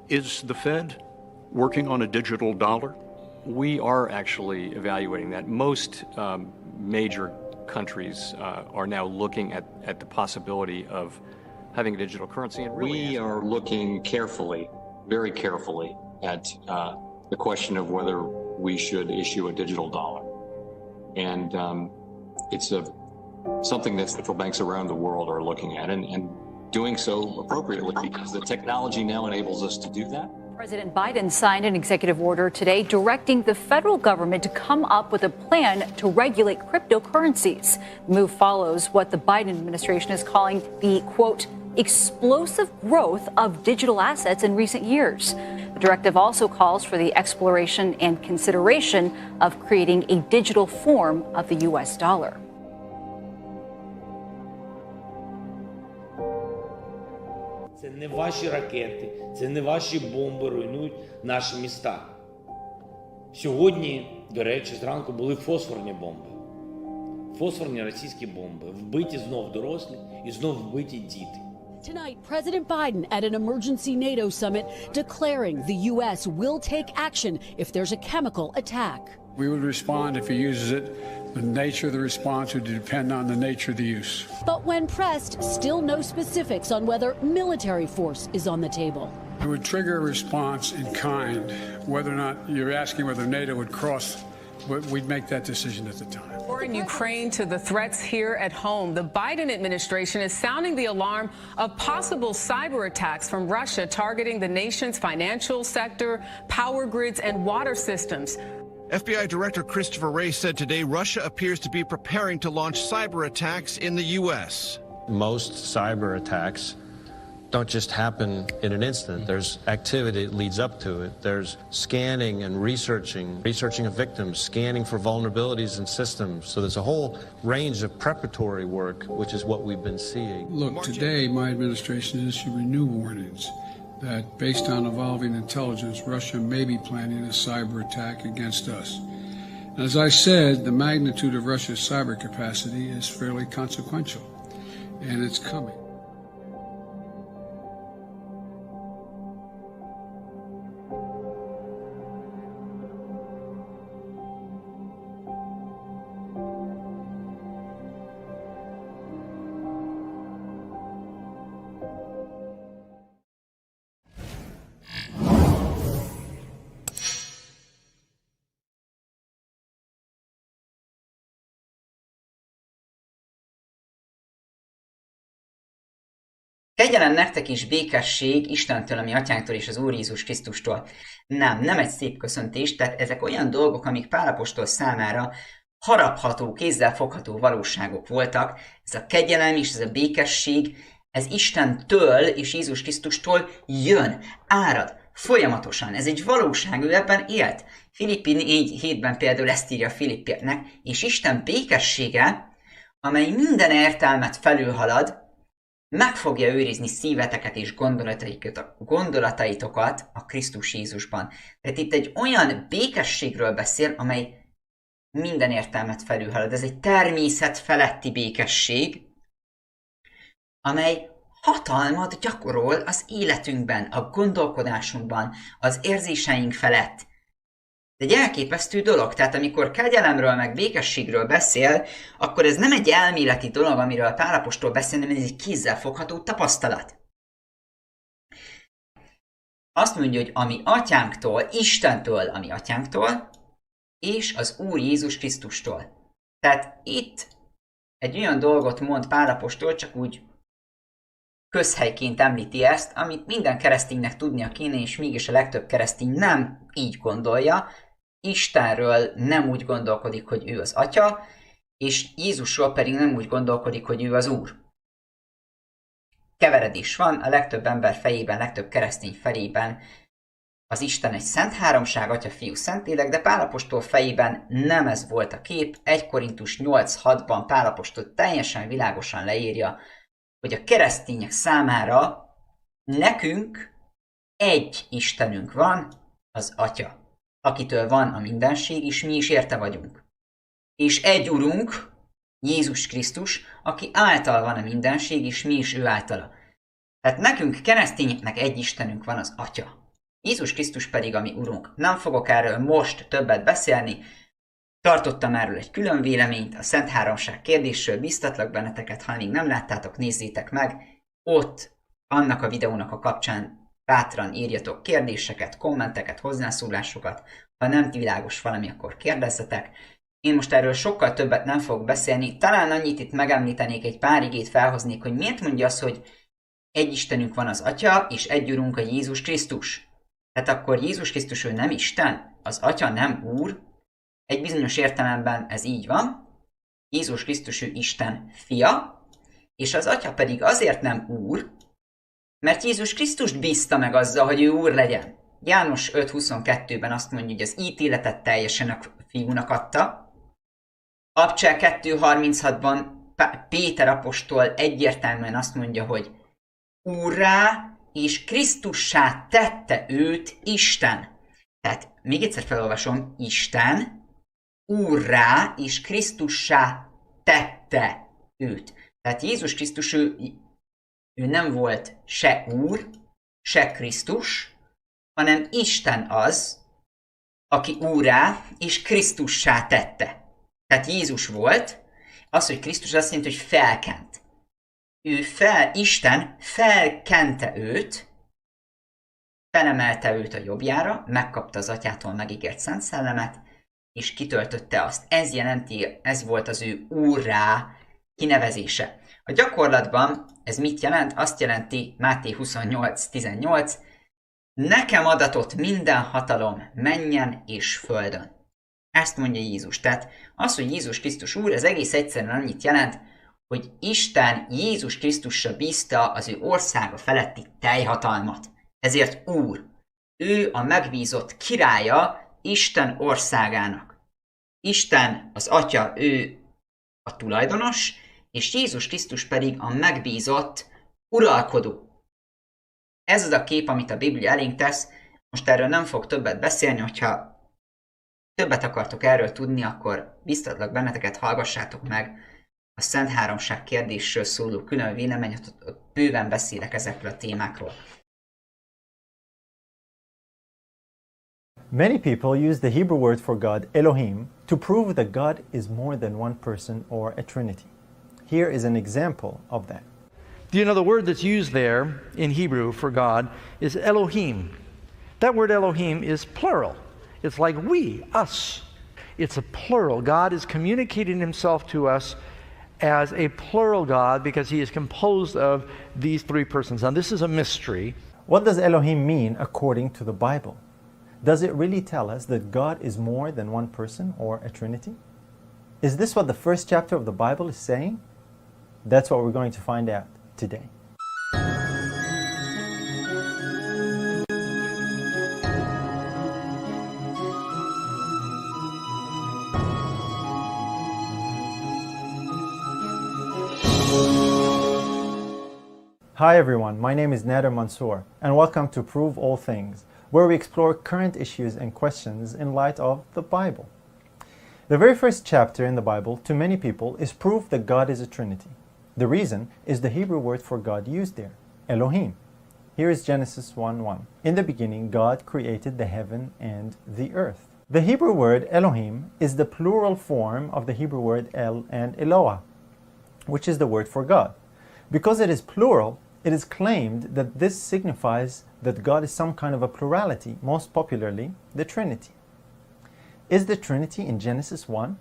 Is the Fed working on a digital dollar? We are actually evaluating that. Most major countries are now looking at the possibility of having a digital currency. And really we are looking carefully, very carefully, at the question of whether we should issue a digital dollar. And it's something that central banks around the world are looking at and doing so appropriately because the technology now enables us to do that. President Biden signed an executive order today directing the federal government to come up with a plan to regulate cryptocurrencies. The move follows what the Biden administration is calling the, quote, explosive growth of digital assets in recent years. The directive also calls for the exploration and consideration of creating a digital form of the U.S. dollar. Це не ваші ракети, це не ваші бомби руйнують наші міста. Сьогодні, до речі, зранку були фосфорні бомби. Фосфорні російські бомби. Вбиті знов дорослі і знов вбиті діти. Tonight, President Biden at an emergency NATO summit declaring the U.S. will take action if there's a chemical attack. We would respond if he uses it. The nature of the response would depend on the nature of the use. But when pressed, still no specifics on whether military force is on the table. It would trigger a response in kind. Whether or not you're asking whether NATO would cross, we'd make that decision at the time. War in Ukraine to the threats here at home, the Biden administration is sounding the alarm of possible cyber attacks from Russia targeting the nation's financial sector, power grids, and water systems. FBI Director Christopher Wray said today Russia appears to be preparing to launch cyber attacks in the U.S. Most cyber attacks don't just happen in an instant. There's activity that leads up to it. There's scanning and researching of victims, scanning for vulnerabilities in systems. So there's a whole range of preparatory work, which is what we've been seeing. Look, today my administration is issuing new warnings that based on evolving intelligence, Russia may be planning a cyber attack against us. And as I said, the magnitude of Russia's cyber capacity is fairly consequential, and it's coming. Kegyelem nektek is békesség Istentől, ami atyánktól és az Úr Jézus Krisztustól. Nem egy szép köszöntés, tehát ezek olyan dolgok, amik Pál apostol számára harapható, kézzelfogható valóságok voltak. Ez a kegyelem és ez a békesség, ez Istentől és Jézus Krisztustól jön, árad, folyamatosan. Ez egy valóság, ő ebben élt. Filippi 4:7-ben például ezt írja Filippieknek, és Isten békessége, amely minden értelmet felülhalad, meg fogja őrizni szíveteket és gondolataitokat a Krisztus Jézusban. Tehát itt egy olyan békességről beszél, amely minden értelmet felülhalad. Ez egy természet feletti békesség, amely hatalmat gyakorol az életünkben, a gondolkodásunkban, az érzéseink felett. Ez egy elképesztő dolog, tehát amikor kegyelemről meg békességről beszél, akkor ez nem egy elméleti dolog, amiről Pál apostol beszél, hanem ez egy kézzelfogható tapasztalat. Azt mondja, hogy ami atyánktól, Istentől, ami atyánktól, és az Úr Jézus Krisztustól. Tehát itt egy olyan dolgot mond Pál apostol, csak úgy közhelyként említi ezt, amit minden kereszténynek tudnia kéne, és mégis a legtöbb keresztény nem így gondolja. Istenről nem úgy gondolkodik, hogy ő az Atya, és Jézusról pedig nem úgy gondolkodik, hogy ő az Úr. Keveredés van, a legtöbb ember fejében, legtöbb keresztény fejében az Isten egy szent háromság, Atya, Fiú, Szentlélek, de Pál apostol fejében nem ez volt a kép. 1 Korintus 8:6-ban Pál apostol teljesen világosan leírja, hogy a keresztények számára nekünk egy Istenünk van, az Atya, akitől van a mindenség, és mi is érte vagyunk. És egy Urunk, Jézus Krisztus, aki által van a mindenség, és mi is ő általa. Tehát nekünk, keresztényeknek egy Istenünk van, az Atya. Jézus Krisztus pedig a mi Urunk. Nem fogok erről most többet beszélni, tartottam erről egy külön véleményt, a Szent Háromság kérdésről, biztatlak benneteket, ha még nem láttátok, nézzétek meg, ott annak a videónak a kapcsán bátran írjatok kérdéseket, kommenteket, hozzászólásokat, ha nem világos valami, akkor kérdezzetek. Én most erről sokkal többet nem fogok beszélni, talán annyit itt megemlítenék, egy pár igét felhoznék, hogy miért mondja azt, hogy egy Istenünk van az Atya, és egy Urunk a Jézus Krisztus. Tehát akkor Jézus Krisztus ő nem Isten, az Atya nem Úr, egy bizonyos értelemben ez így van, Jézus Krisztus ő Isten fia, és az Atya pedig azért nem Úr, mert Jézus Krisztust bízta meg azzal, hogy ő Úr legyen. János 5.22-ben azt mondja, hogy az ítéletet teljesen a fiúnak adta. Abcsel 2.36-ban Péter apostol egyértelműen azt mondja, hogy Úrrá és Krisztussá tette őt Isten. Tehát még egyszer felolvasom, Isten Úrrá és Krisztussá tette őt. Tehát Jézus Krisztus ő nem volt se Úr, se Krisztus, hanem Isten az, aki Úrrá és Krisztussá tette. Tehát Jézus volt, az, hogy Krisztus azt jelenti, hogy felkent. Isten felkente őt, felemelte őt a jobbjára, megkapta az Atyától megígért Szent Szellemet, és kitöltötte azt. Ez volt az ő Úrrá kinevezése. A gyakorlatban ez mit jelent? Azt jelenti Máté 28.18, nekem adatott minden hatalom mennyen és földön. Ezt mondja Jézus. Tehát az, hogy Jézus Krisztus Úr, ez egész egyszerűen annyit jelent, hogy Isten Jézus Krisztusra bízta az ő országa feletti teljhatalmat. Ezért Úr. Ő a megbízott királya Isten országának. Isten, az Atya, ő a tulajdonos, és Jézus Krisztus pedig a megbízott uralkodó. Ez az a kép, amit a Biblia elénk tesz. Most erről nem fog többet beszélni, hogyha többet akartok erről tudni, akkor biztatlak benneteket, hallgassátok meg a Szent Háromság kérdésről szóló külön véleményt, ott bőven beszélek ezekről a témákról. Many people use the Hebrew word for God, Elohim, to prove that God is more than one person or a trinity. Here is an example of that. Do you know the word that's used there in Hebrew for God is Elohim? That word Elohim is plural. It's like we, us. It's a plural. God is communicating himself to us as a plural God because he is composed of these three persons. Now this is a mystery. What does Elohim mean according to the Bible? Does it really tell us that God is more than one person or a trinity? Is this what the first chapter of the Bible is saying? That's what we're going to find out today. Hi everyone, my name is Nader Mansour and welcome to Prove All Things, where we explore current issues and questions in light of the Bible. The very first chapter in the Bible, to many people, is proof that God is a Trinity. The reason is the Hebrew word for God used there, Elohim. Here is Genesis 1:1. In the beginning, God created the heaven and the earth. The Hebrew word Elohim is the plural form of the Hebrew word El and Eloah, which is the word for God. Because it is plural, it is claimed that this signifies that God is some kind of a plurality, most popularly the Trinity. Is the Trinity in Genesis 1?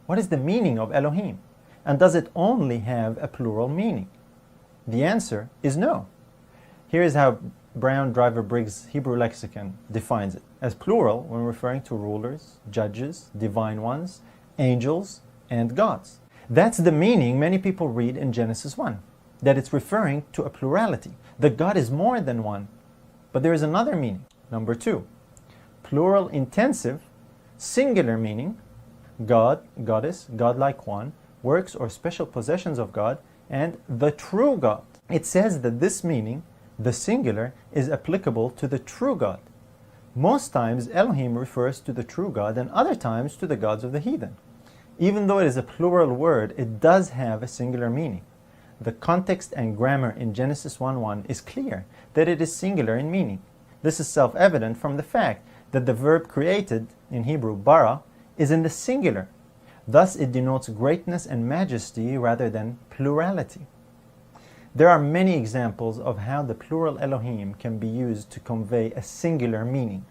What is the meaning of Elohim? And does it only have a plural meaning? The answer is no. Here is how Brown Driver Briggs' Hebrew lexicon defines it as plural when referring to rulers, judges, divine ones, angels, and gods. That's the meaning many people read in Genesis 1. That it's referring to a plurality, that God is more than one. But there is another meaning. Number 2, plural intensive, singular meaning, God, goddess, godlike one, works or special possessions of God, and the true God. It says that this meaning, the singular, is applicable to the true God. Most times Elohim refers to the true God and other times to the gods of the heathen. Even though it is a plural word, it does have a singular meaning. The context and grammar in Genesis 1:1 is clear that it is singular in meaning. This is self-evident from the fact that the verb created, in Hebrew bara, is in the singular. Thus it denotes greatness and majesty rather than plurality. There are many examples of how the plural Elohim can be used to convey a singular meaning.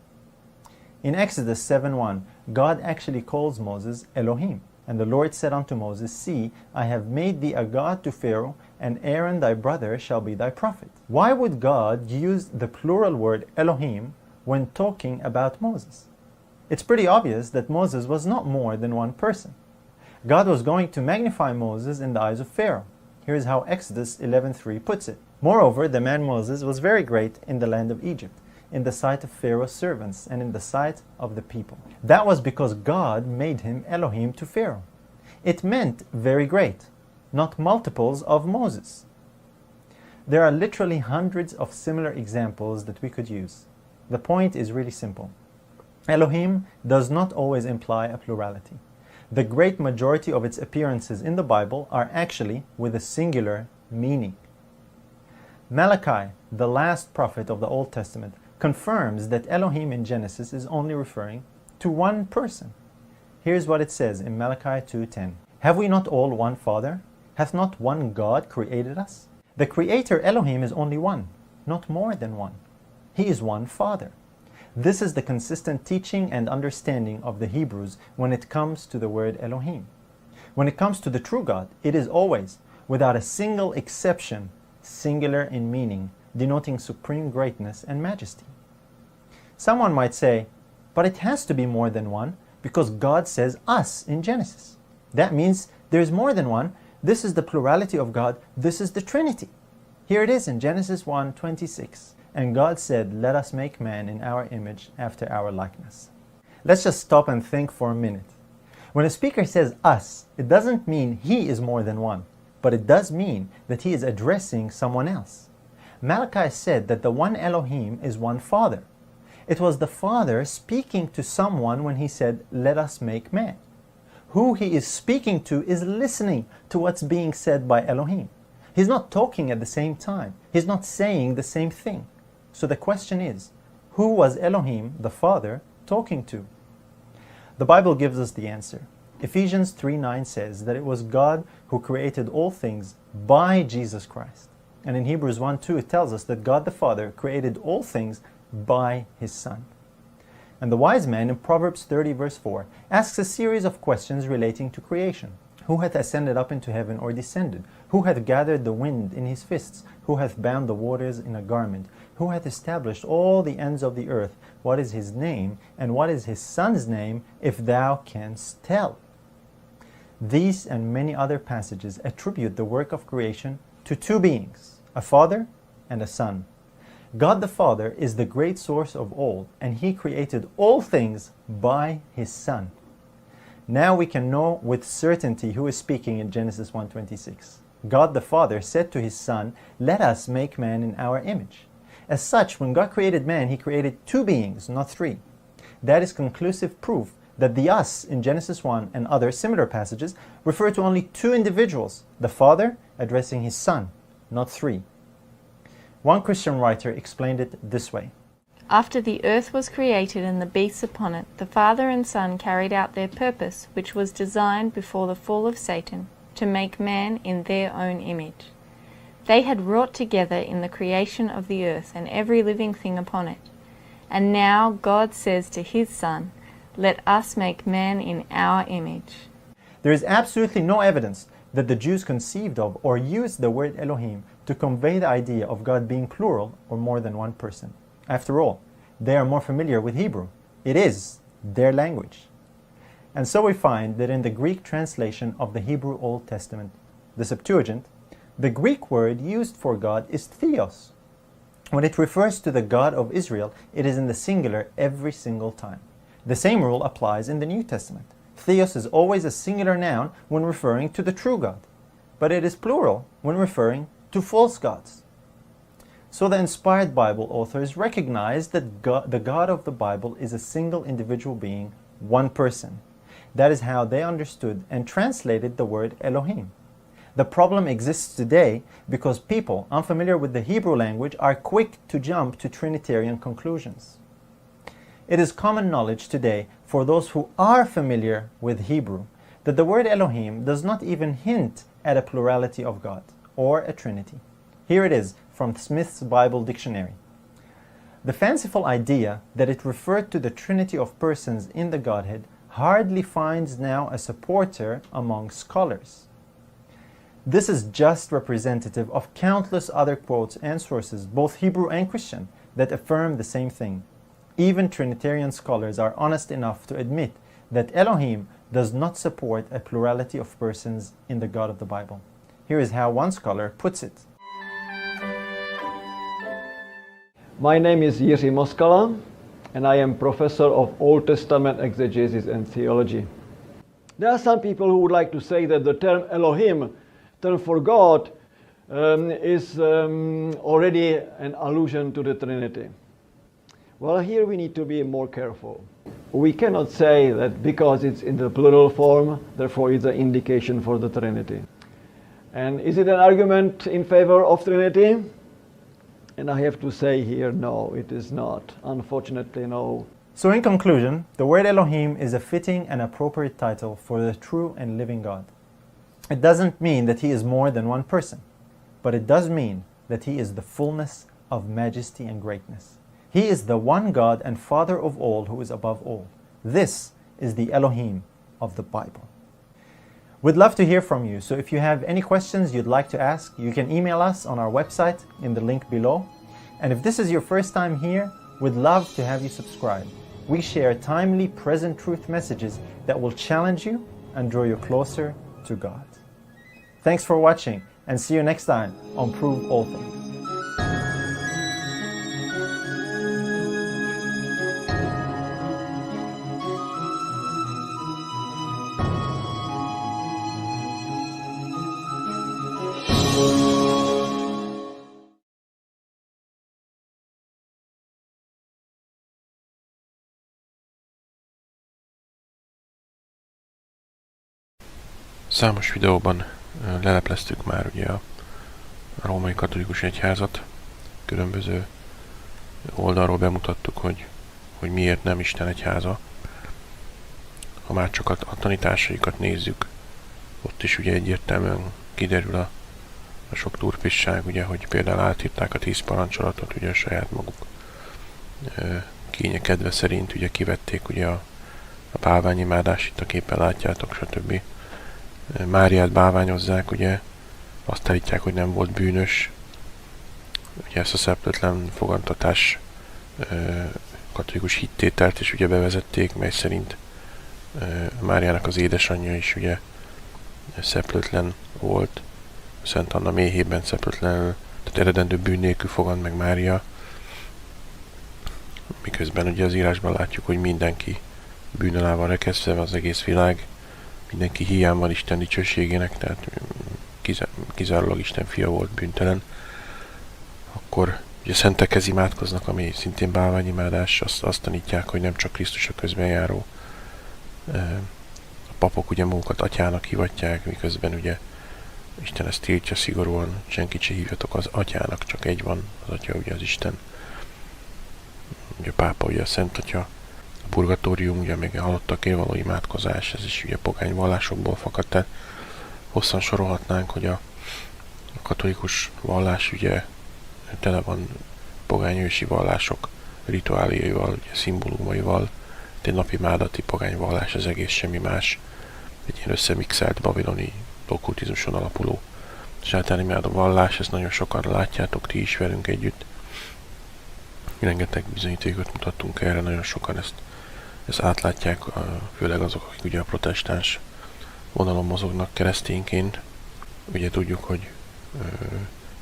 In Exodus 7:1, God actually calls Moses Elohim. And the Lord said unto Moses, See, I have made thee a god to Pharaoh, and Aaron thy brother shall be thy prophet. Why would God use the plural word Elohim when talking about Moses? It's pretty obvious that Moses was not more than one person. God was going to magnify Moses in the eyes of Pharaoh. Here's how Exodus 11:3 puts it. Moreover, the man Moses was very great in the land of Egypt, in the sight of Pharaoh's servants, and in the sight of the people. That was because God made him Elohim to Pharaoh. It meant very great, not multiples of Moses. There are literally hundreds of similar examples that we could use. The point is really simple. Elohim does not always imply a plurality. The great majority of its appearances in the Bible are actually with a singular meaning. Malachi, the last prophet of the Old Testament, confirms that Elohim in Genesis is only referring to one person. Here's what it says in Malachi 2:10. Have we not all one Father? Hath not one God created us? The Creator Elohim is only one, not more than one. He is one Father. This is the consistent teaching and understanding of the Hebrews when it comes to the word Elohim. When it comes to the true God, it is always, without a single exception, singular in meaning, denoting supreme greatness and majesty. Someone might say, but it has to be more than one because God says us in Genesis. That means there's more than one. This is the plurality of God. This is the Trinity. Here it is in Genesis 1:26. And God said, let us make man in our image after our likeness. Let's just stop and think for a minute. When a speaker says us, it doesn't mean he is more than one, but it does mean that he is addressing someone else. Malachi said that the one Elohim is one Father. It was the Father speaking to someone when he said, let us make man. Who he is speaking to is listening to what's being said by Elohim. He's not talking at the same time. He's not saying the same thing. So the question is, who was Elohim, the Father, talking to? The Bible gives us the answer. Ephesians 3:9 says that it was God who created all things by Jesus Christ. And in Hebrews 1:2 it tells us that God the Father created all things by His Son. And the wise man in Proverbs 30:4 asks a series of questions relating to creation. Who hath ascended up into heaven or descended? Who hath gathered the wind in his fists? Who hath bound the waters in a garment? Who hath established all the ends of the earth? What is his name? And what is his son's name, if thou canst tell? These and many other passages attribute the work of creation to two beings, a Father and a Son. God the Father is the great source of all, and He created all things by His Son. Now we can know with certainty who is speaking in Genesis 1:26. God the Father said to His Son, let us make man in our image. As such, when God created man, He created two beings, not three. That is conclusive proof that the us in Genesis 1 and other similar passages refer to only two individuals, the Father addressing His Son, not three. One Christian writer explained it this way. After the earth was created and the beasts upon it, the Father and Son carried out their purpose, which was designed before the fall of Satan, to make man in their own image. They had wrought together in the creation of the earth and every living thing upon it. And now God says to His Son, let us make man in our image. There is absolutely no evidence that the Jews conceived of or used the word Elohim to convey the idea of God being plural or more than one person. After all, they are more familiar with Hebrew. It is their language. And so we find that in the Greek translation of the Hebrew Old Testament, the Septuagint, the Greek word used for God is theos. When it refers to the God of Israel, it is in the singular every single time. The same rule applies in the New Testament. Theos is always a singular noun when referring to the true God, but it is plural when referring to false gods. So the inspired Bible authors recognize that the God of the Bible is a single individual being, one person. That is how they understood and translated the word Elohim. The problem exists today because people unfamiliar with the Hebrew language are quick to jump to Trinitarian conclusions. It is common knowledge today for those who are familiar with Hebrew that the word Elohim does not even hint at a plurality of God or a Trinity. Here it is from Smith's Bible Dictionary. The fanciful idea that it referred to the Trinity of persons in the Godhead hardly finds now a supporter among scholars. This is just representative of countless other quotes and sources, both Hebrew and Christian, that affirm the same thing. Even Trinitarian scholars are honest enough to admit that Elohim does not support a plurality of persons in the God of the Bible. Here is how one scholar puts it. My name is Jiří Moskala, and I am professor of Old Testament exegesis and theology. There are some people who would like to say that the term Elohim, term for God, is already an allusion to the Trinity. Well, here we need to be more careful. We cannot say that because it's in the plural form, therefore it's an indication for the Trinity. And is it an argument in favor of Trinity? And I have to say here, no, it is not. Unfortunately, no. So in conclusion, the word Elohim is a fitting and appropriate title for the true and living God. It doesn't mean that he is more than one person, but it does mean that he is the fullness of majesty and greatness. He is the one God and Father of all who is above all. This is the Elohim of the Bible. We'd love to hear from you, so if you have any questions you'd like to ask, you can email us on our website in the link below. And if this is your first time here, we'd love to have you subscribe. We share timely, present truth messages that will challenge you and draw you closer to God. Thanks for watching, and see you next time on Prove All Things. Számos videóban lelepleztük már ugye a római katolikus egyházat, különböző oldalról bemutattuk, hogy miért nem Isten egyháza. Ha már csak a tanításaikat nézzük, ott is ugye egyértelműen kiderül a sok turpisság, ugye, hogy például átírták a 10 parancsolatot, ugye a saját maguk kénye kedve szerint, ugye kivették ugye a bálványimádást, itt a képen látjátok, stb. Máriát bálványozzák, ugye, azt állítják, hogy nem volt bűnös. Ugye ezt a szepletlen fogantatás katolikus hittételt is ugye bevezették, mely szerint Máriának az édesanyja is ugye szepletlen volt, Szent Anna méhében szepletlenül, tehát eredendő bűn nélkül fogant meg Mária, miközben ugye az írásban látjuk, hogy mindenki bűn alá van rekesztve, az egész világ, mindenki hiány van Isten dicsőségének, tehát kizárólag Isten fia volt bűntelen. Akkor ugye szentekhez imádkoznak, ami szintén bálványimádás, azt tanítják, hogy nem csak Krisztus a közbenjáró. A papok ugye magukat atyának hivatják, miközben ugye Isten ezt tiltja szigorúan, senkit se hívjatok az atyának, csak egy van, az atya ugye az Isten. Ugye a pápa ugye a Szent Atya, a purgatórium, ugye még a halottakért való imádkozás, ez is ugye pogány vallásokból fakad, tehát hosszan sorolhatnánk, hogy a katolikus vallás ugye tele van pogány ősi vallások rituáliaival, ugye szimbólumaival, egy napi mádati pogány vallás, az egész semmi más, egy ilyen összemixelt babiloni okkultizmuson alapuló sátáni imádó vallás, ezt nagyon sokan látjátok, ti is velünk együtt. Rengeteg bizonyítékot mutattunk erre, nagyon sokan ezt átlátják, főleg azok, akik ugye a protestáns vonalon mozognak keresztényként. Ugye tudjuk, hogy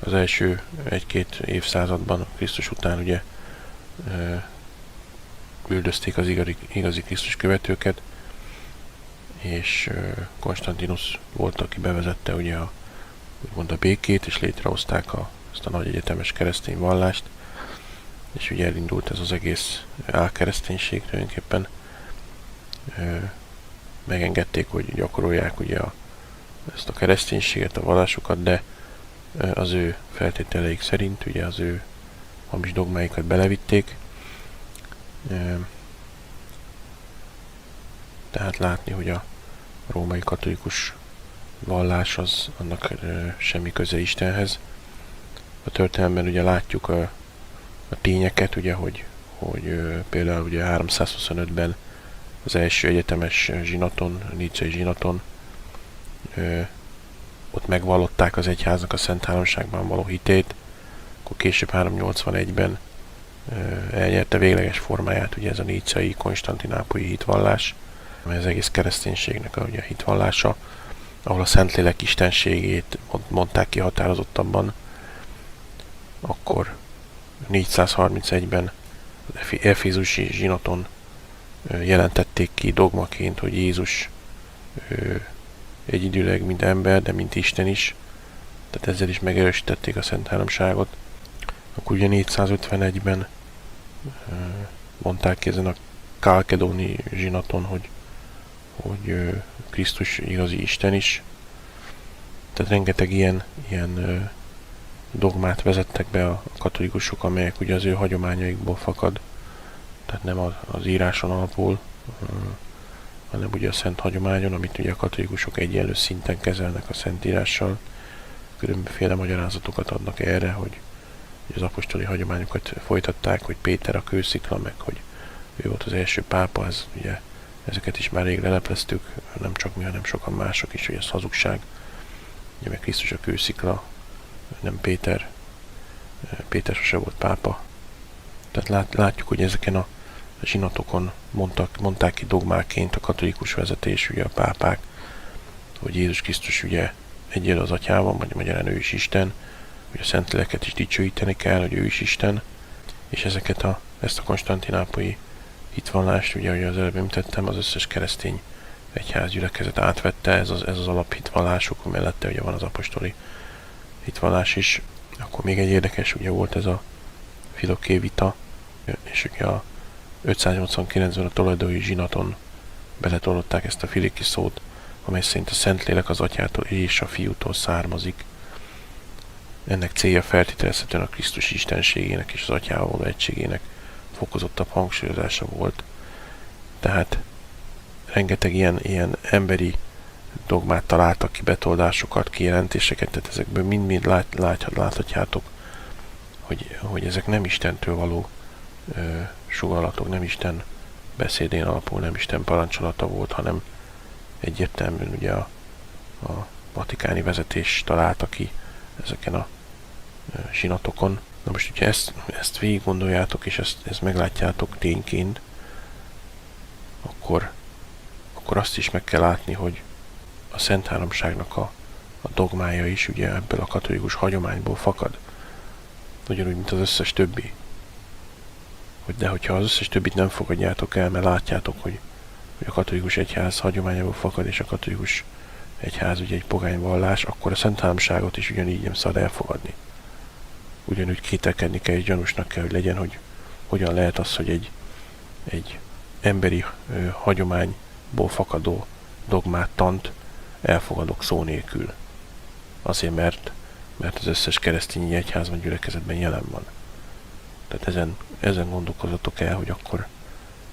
az első 1-2 évszázadban Krisztus után ugye üldözték az igazi Krisztus követőket, és Konstantinus volt, aki bevezette ugye úgymond a békét, és létrehozták ezt a nagy egyetemes keresztény vallást, és ugye elindult ez az egész álkereszténység tulajdonképpen. Megengedték, hogy gyakorolják ugye a ezt a kereszténységet, a vallásukat, de az ő feltételeik szerint, ugye az ő hamis dogmáikat belevitték. Tehát látni, hogy a római katolikus vallás az annak semmi köze Istenhez. A történelemben ugye látjuk a tényeket, ugye, hogy például ugye 325-ben az első egyetemes zsinaton, nicei zsinaton ott megvallották az egyháznak a Szent Háromságban való hitét, akkor később 381-ben elnyerte végleges formáját ugye ez a nicei konstantinápolyi hitvallás, amely az egész kereszténységnek a hitvallása, ahol a Szentlélek istenségét mondták ki határozottabban. Akkor 431-ben Efézusi zsinaton jelentették ki dogmaként, hogy Jézus egyidőleg mint ember, de mint Isten is. Tehát ezzel is megerősítették a Szent Háromságot. Akkor ugye 451-ben mondták ki ezen a kálkedóni zsinaton, hogy Krisztus igazi Isten is. Tehát rengeteg ilyen dogmát vezettek be a katolikusok, amelyek ugye az ő hagyományaikból fakad. Tehát nem az íráson alapul, hanem ugye a szent hagyományon, amit ugye a katolikusok egyenlő szinten kezelnek a Szentírással. Különböző magyarázatokat adnak erre, hogy az apostoli hagyományokat folytatták, hogy Péter a kőszikla, meg hogy ő volt az első pápa, ez ugye ezeket is már rég lelepleztük, nem csak mi, hanem sokan mások is, hogy ez hazugság. Ugye meg Krisztus a kőszikla, nem Péter. Péter sose volt pápa. Tehát látjuk, hogy ezeken a zsinatokon mondták ki dogmáként a katolikus vezetés, ugye a pápák, hogy Jézus Krisztus ugye egyél az atyával, vagy magyarán ő is Isten, hogy a Szentléleket is dicsőíteni kell, hogy ő is Isten, és ezt a konstantinápolyi hitvallást, ugye, ahogy az előbb említettem, az összes keresztény egyházgyülekezet átvette, ez az alaphittvallásuk, mellette ugye van az apostoli hitvallás is. Akkor még egy érdekes, ugye volt ez a Filoké vita, és ugye a 589-ben a toledói zsinaton beletolották ezt a filiki szót, amely szerint a Szentlélek az atyától és a fiútól származik. Ennek célja feltételezhetően a Krisztus istenségének és az atyával való egységének fokozottabb hangsúlyozása volt. Tehát rengeteg ilyen emberi dogmát találtak ki, betoldásokat, kijelentéseket, tehát ezekből mind-mind láthatjátok, hogy ezek nem Istentől való sugallhatók, nem Isten beszédén alapul, nem Isten parancsolata volt, hanem egyértelműen ugye a vatikáni vezetés találta ki ezeken a zsinatokon. Na most, hogyha ezt végig gondoljátok, és ezt meglátjátok tényként, akkor azt is meg kell látni, hogy a Szent Háromságnak a dogmája is ugye ebből a katolikus hagyományból fakad. Ugyanúgy, mint az összes többi. De hogyha az összes többit nem fogadjátok el, mert látjátok, hogy a katolikus egyház hagyományából fakad, és a katolikus egyház ugye egy pogány vallás, akkor a Szent Háromságot is ugyanígy nem szabad elfogadni. Ugyanúgy kételkedni kell, és gyanúsnak kell, hogy legyen, hogy hogyan lehet az, hogy egy emberi hagyományból fakadó dogmát, tant elfogadok szó nélkül. Azért, mert az összes keresztény egyházban, gyülekezetben jelen van. Tehát ezen gondolkozzatok el, hogy akkor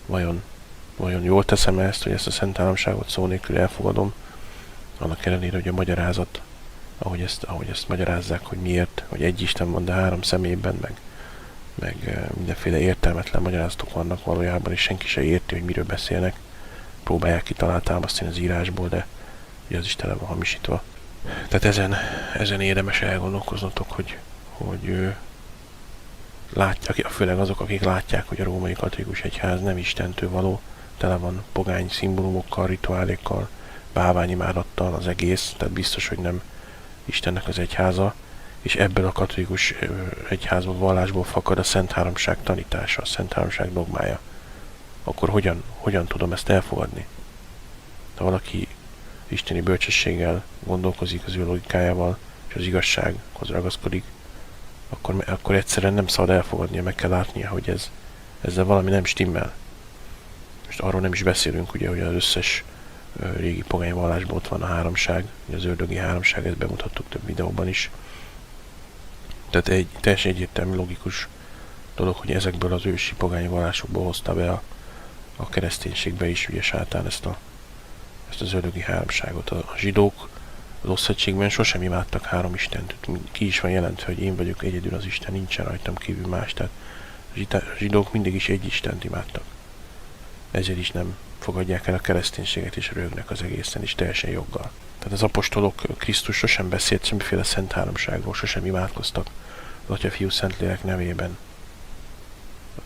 vajon jól teszem ezt, hogy ezt a Szent Háromságot szó nélkül elfogadom, annak ellenére, hogy a magyarázat, ahogy ezt magyarázzák, hogy miért, hogy egy Isten van, de három személyben, meg mindenféle értelmetlen magyarázatok vannak valójában, és senki se érti, hogy miről beszélnek. Próbálják támasztani az írásból, de ugye az is tele van hamisítva. Tehát ezen érdemes elgondolkoznotok, hogy látják, főleg azok, akik látják, hogy a római katolikus egyház nem Istentől való, tele van pogány szimbólumokkal, rituálékkal, bálványimádattal az egész, tehát biztos, hogy nem Istennek az egyháza, és ebből a katolikus egyházból, vallásból fakad a Szent Háromság tanítása, a Szent Háromság dogmája. Akkor hogyan tudom ezt elfogadni? Ha valaki isteni bölcsességgel gondolkozik, az ő logikájával, és az igazsághoz ragaszkodik, akkor egyszerűen nem szabad elfogadnia, meg kell látnia, hogy ezzel valami nem stimmel. Most arról nem is beszélünk, ugye, hogy az összes régi pogány vallásban ott van a háromság, az ördögi háromság, ezt bemutattuk több videóban is. Tehát egy teljesen egyértelmű, logikus dolog, hogy ezekből az ősi pogány vallásokból hozta be a kereszténységbe is ugye sátán ezt az ördögi háromságot. A zsidók az Ószövetségben sosem imádtak három istent. Ki is van jelentve, hogy én vagyok egyedül az Isten, nincsen rajtam kívül más. Tehát a zsidók mindig is egy istent imádtak. Ezért is nem fogadják el a kereszténységet, és röhögnek az egészen is teljesen joggal. Tehát az apostolok, Krisztus sosem beszélt semmiféle szent háromságról, sosem imádkoztak az Atya, Fiú, Szentlélek nevében.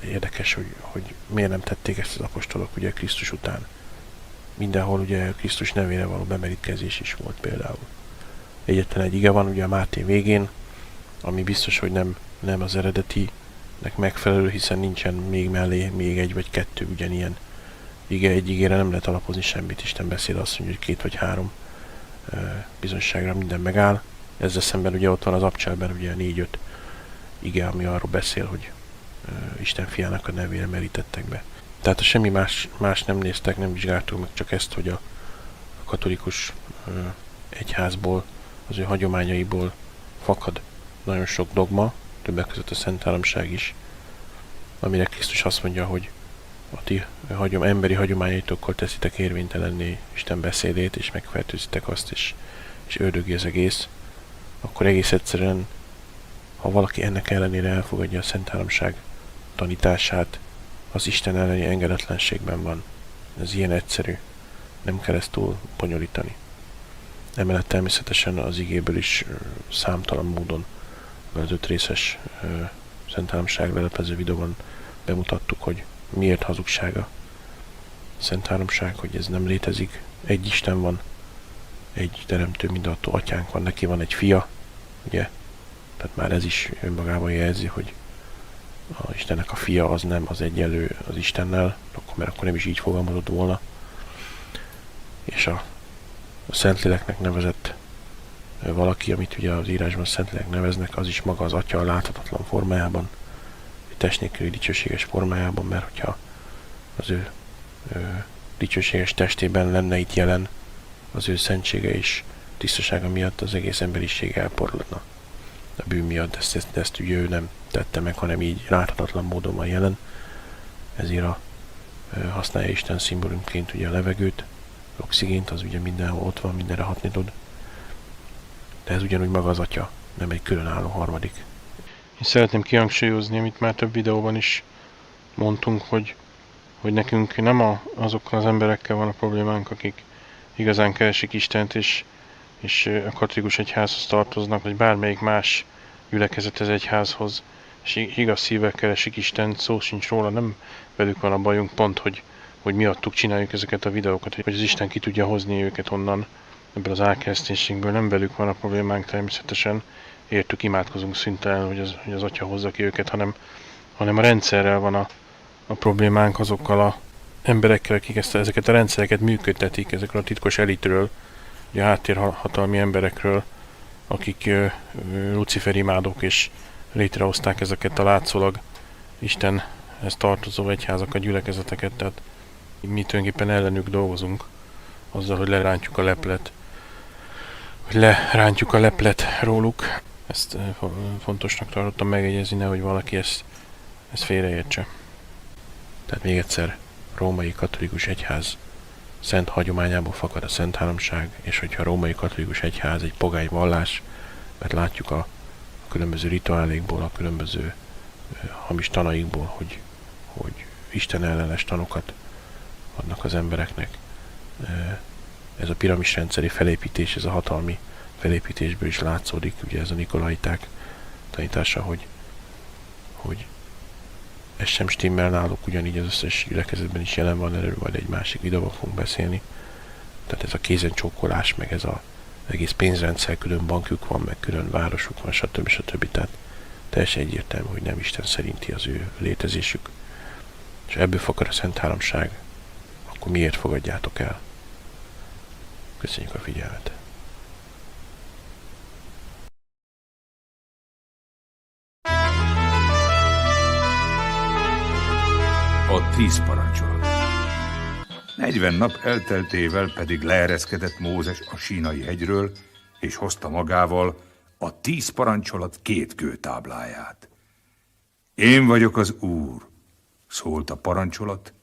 Érdekes, hogy miért nem tették ezt az apostolok ugye Krisztus után. Mindenhol ugye Krisztus nevére való bemerítkezés is volt például. Egyetlen egy ige van ugye a Máté végén, ami biztos, hogy nem az eredetinek megfelelő, hiszen nincsen még mellé még egy vagy kettő ugyanilyen ige. Egy igére nem lehet alapozni semmit. Isten beszél azt mondja, hogy 2 vagy 3 bizonyságra minden megáll. Ezzel szemben ugye ott van az abcselben ugye 4-5 ige, ami arról beszél, hogy Isten fiának a nevére merítettek be. Tehát semmi más nem néztek, nem vizsgáltuk meg, csak ezt, hogy a katolikus egyházból, az ő hagyományaiból fakad nagyon sok dogma, többek között a Szent Háromság is, amire Krisztus azt mondja, hogy a ti emberi hagyományaitokkal teszitek érvénytelenné Isten beszédét, és megfertőzitek azt, és ördögi az egész, akkor egész egyszerűen, ha valaki ennek ellenére elfogadja a Szent Háromság tanítását, az Isten elleni engedetlenségben van. Ez ilyen egyszerű, nem kell ezt túl bonyolítani. Emellett természetesen az igéből is számtalan módon az 5 részes Szent Háromság leleplező videóban bemutattuk, hogy miért hazugsága a Szent Háromság, hogy ez nem létezik. Egy Isten van, egy teremtő, mindenható atyánk van, neki van egy fia, ugye? Tehát már ez is önmagában jelzi, hogy a Istennek a fia az nem az egyenlő az Istennel, mert akkor nem is így fogalmazott volna. És a Szentléleknek nevezett valaki, amit ugye az írásban Szentlélek neveznek, az is maga az Atya a láthatatlan formájában, test nélküli dicsőséges formájában, mert hogyha az ő dicsőséges testében lenne itt jelen, az ő szentsége és tisztasága miatt az egész emberiség elporladna. A bűn miatt ezt ugye ő nem tette meg, hanem így láthatatlan módon van jelen. Ezért használja Isten szimbólumként ugye a levegőt, oxigént, az ugye mindenhol ott van, mindenre hatni tud. De ez ugyanúgy maga az Atya, nem egy különálló harmadik. Én szeretném kihangsúlyozni, amit már több videóban is mondtunk, hogy nekünk nem azokkal az emberekkel van a problémánk, akik igazán keresik Istent, és a katolikus egyházhoz tartoznak, vagy bármelyik más gyülekezethez, egyházhoz, és igaz szívvel keresik Istent, szó sincs róla, nem velük van a bajunk, pont, hogy miattuk csináljuk ezeket a videókat, hogy az Isten ki tudja hozni őket onnan, ebből az álkereszténységből, nem velük van a problémánk természetesen, értük, imádkozunk szinte el, hogy az Atya hozza ki őket, hanem a rendszerrel van a problémánk, azokkal az emberekkel, akik ezeket a rendszereket működtetik, ezekről a titkos elitről, ugye a háttérhatalmi emberekről, akik Lucifer imádók, és létrehozták ezeket a látszólag Istenhez tartozó egyházakat, gyülekezeteket, tehát mi tulajdonképpen ellenük dolgozunk, azzal, hogy lerántjuk a leplet róluk. Ezt fontosnak tartottam megjegyezni, nehogy valaki ezt félreértse. Tehát még egyszer, római katolikus egyház szent hagyományából fakad a Szent Háromság, és hogyha a római katolikus egyház egy pogány vallás, mert látjuk a különböző rituálékból, a különböző hamis tanaikból, hogy Isten ellenes tanokat adnak az embereknek. Ez a piramisrendszeri felépítés, ez a hatalmi felépítésből is látszódik, ugye ez a nikolaiták tanítása, hogy ez sem stimmel náluk, ugyanígy az összes gyülekezetben is jelen van, erről majd egy másik videóban fogunk beszélni. Tehát ez a kézencsókolás, meg ez az egész pénzrendszer, külön bankjuk van, meg külön városuk van, stb. Tehát teljesen egyértelmű, hogy nem Isten szerinti az ő létezésük. És ebből fakad a Szent Háromság, akkor miért fogadjátok el? Köszönjük a figyelmet! A 10 parancsolat. 40 nap elteltével pedig leereszkedett Mózes a Sínai hegyről, és hozta magával a 10 parancsolat 2 kőtábláját. Én vagyok az Úr, szólt a parancsolat,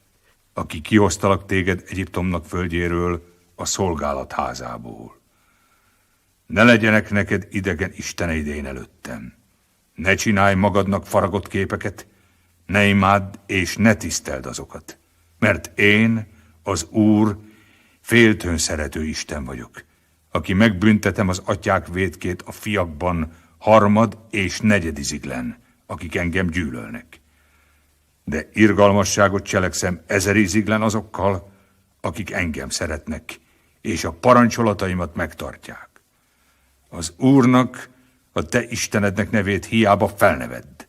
aki kihoztalak téged Egyiptomnak földjéről, a szolgálat házából. Ne legyenek neked idegen isteneid én előttem. Ne csinálj magadnak faragott képeket, ne imádd és ne tiszteld azokat, mert én, az Úr, féltőn szerető Isten vagyok, aki megbüntetem az atyák vétkét a fiakban 3. és 4. iziglen, akik engem gyűlölnek. De irgalmasságot cselekszem 1000 iziglen azokkal, akik engem szeretnek, és a parancsolataimat megtartják. Az Úrnak, a te Istenednek nevét hiába felnevedd,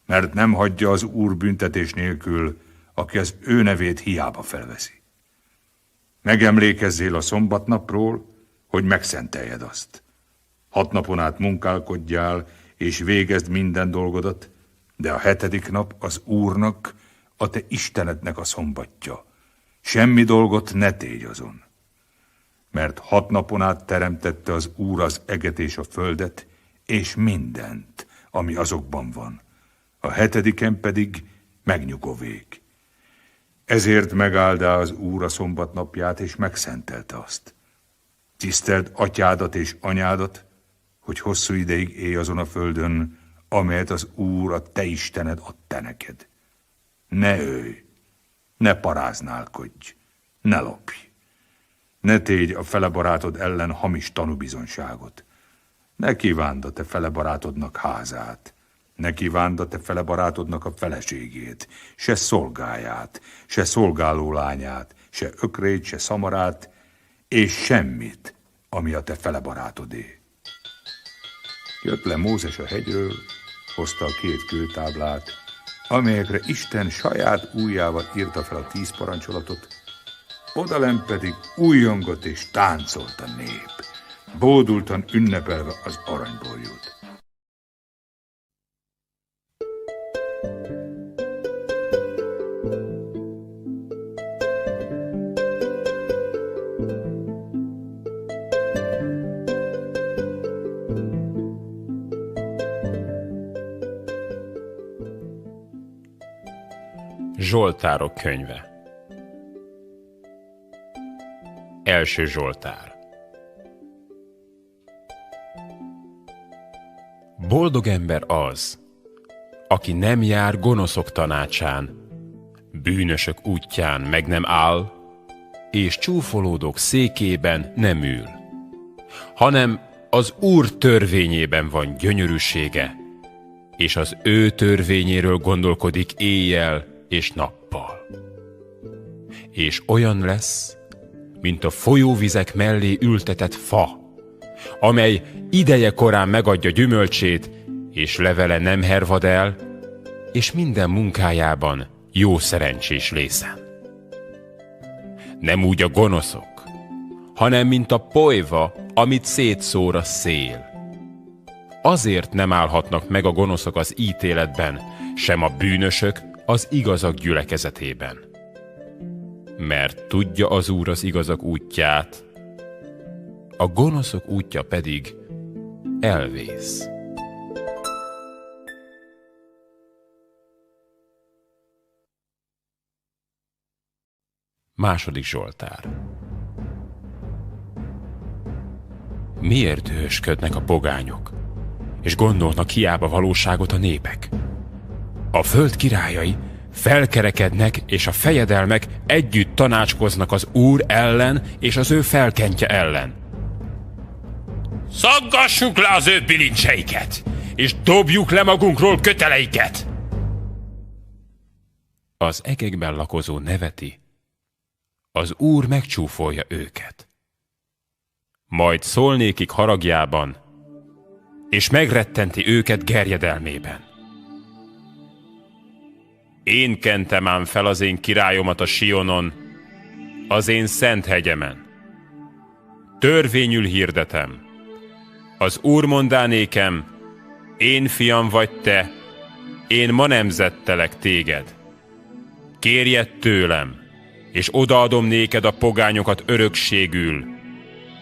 mert nem hagyja az Úr büntetés nélkül, aki az ő nevét hiába felveszi. Megemlékezzél a szombatnapról, hogy megszenteljed azt. 6 napon át munkálkodjál, és végezd minden dolgodat, de a 7. nap az Úrnak, a te Istenednek a szombatja. Semmi dolgot ne tégy azon. Mert 6 napon át teremtette az Úr az eget és a földet, és mindent, ami azokban van. A 7. pedig megnyugovék. Ezért megáldá az Úr a szombatnapját, és megszentelte azt. Tiszteld atyádat és anyádat, hogy hosszú ideig élj azon a földön, amelyet az Úr, a te Istened ad te neked. Ne ölj, ne paráználkodj, ne lopj. Ne tégy a fele barátod ellen hamis tanúbizonyságot. Ne kívánd a te fele barátodnak házát. Ne kívánd a te fele barátodnak a feleségét, se szolgáját, se szolgáló lányát, se ökrét, se szamarát, és semmit, ami a te fele barátodé. Jött le Mózes a hegyről, hozta a 2 kőtáblát, amelyekre Isten saját ujjával írta fel a 10 parancsolatot, odalent pedig újjongott és táncolt a nép, bódultan ünnepelve az aranyborjút. Zsoltárok könyve. Első Zsoltár. Boldog ember az, aki nem jár gonoszok tanácsán, bűnösök útján meg nem áll, és csúfolódók székében nem ül, hanem az Úr törvényében van gyönyörűsége, és az ő törvényéről gondolkodik éjjel és nappal. És olyan lesz, mint a folyóvizek mellé ültetett fa, amely ideje korán megadja gyümölcsét, és levele nem hervad el, és minden munkájában jó szerencsés lészen. Nem úgy a gonoszok, hanem mint a polyva, amit szétszór a szél. Azért nem állhatnak meg a gonoszok az ítéletben, sem a bűnösök az igazak gyülekezetében. Mert tudja az Úr az igazak útját, a gonoszok útja pedig elvész. Második Zsoltár. Miért dühösködnek a pogányok, és gondolnak hiába valóságot a népek? A föld királyai felkerekednek, és a fejedelmek együtt tanácskoznak az Úr ellen és az ő felkentje ellen. Szaggassuk le az ő bilincseiket, és dobjuk le magunkról köteleiket! Az egekben lakozó neveti, az Úr megcsúfolja őket. Majd szól nékik haragjában, és megrettenti őket gerjedelmében. Én kentem ám fel az én királyomat a Sionon, az én szent hegyemen. Törvényül hirdetem. Az Úr mondá nékem, én fiam vagy te, én ma nemzettelek téged. Kérjed tőlem, és odaadom néked a pogányokat örökségül,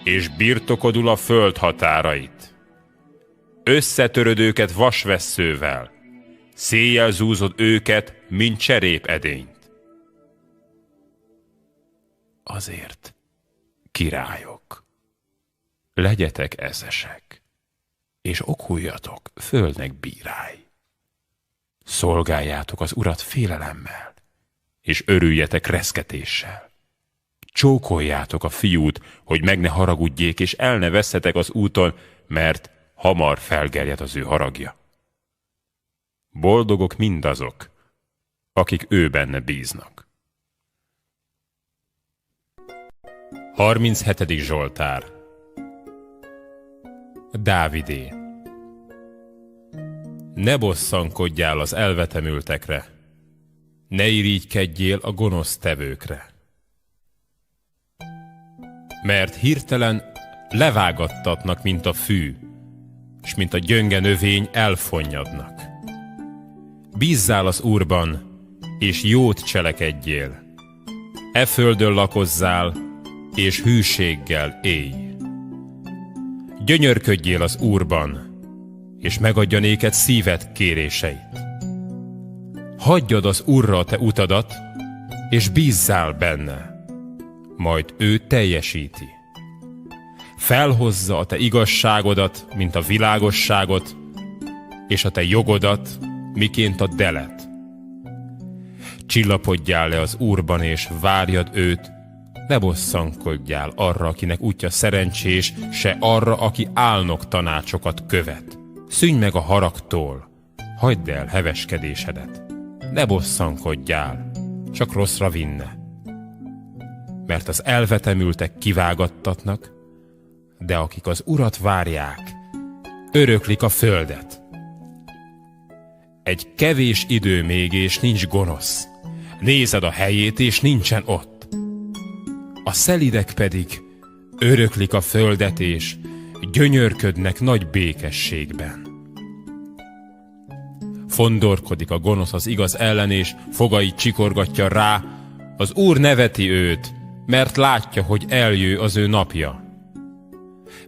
és birtokodul a föld határait. Összetöröd őket vasvesszővel, széjjel zúzod őket, mint cserépedényt. Azért, királyok, legyetek eszesek, és okuljatok földnek bírái. Szolgáljátok az Urat félelemmel, és örüljetek reszketéssel. Csókoljátok a fiút, hogy meg ne haragudjék, és el ne vesszetek az úton, mert hamar felgerjed az ő haragja. Boldogok mindazok, akik ő benne bíznak. 37. Zsoltár. Dávidé. Ne bosszankodjál az elvetemültekre, ne irigykedjél a gonosz tevőkre. Mert hirtelen levágattatnak, mint a fű, s mint a gyönge növény elfonnyadnak. Bízzál az Úrban, és jót cselekedjél. E földön lakozzál, és hűséggel élj. Gyönyörködjél az Úrban, és megadja néked szíved kéréseit. Hagyjad az Úrra a te utadat, és bízzál benne, majd ő teljesíti. Felhozza a te igazságodat, mint a világosságot, és a te jogodat, miként a delet. Csillapodjál le az Úrban, és várjad őt, ne bosszankodjál arra, akinek útja szerencsés, se arra, aki álnok tanácsokat követ. Szűnj meg a haragtól, hagyd el heveskedésedet. Ne bosszankodjál, csak rosszra vinne. Mert az elvetemültek kivágattatnak, de akik az Urat várják, öröklik a földet. Egy kevés idő még, és nincs gonosz. Nézed a helyét, és nincsen ott. A szelidek pedig öröklik a földet, és gyönyörködnek nagy békességben. Fondorkodik a gonosz az igaz ellen, és fogait csikorgatja rá. Az Úr neveti őt, mert látja, hogy eljő az ő napja.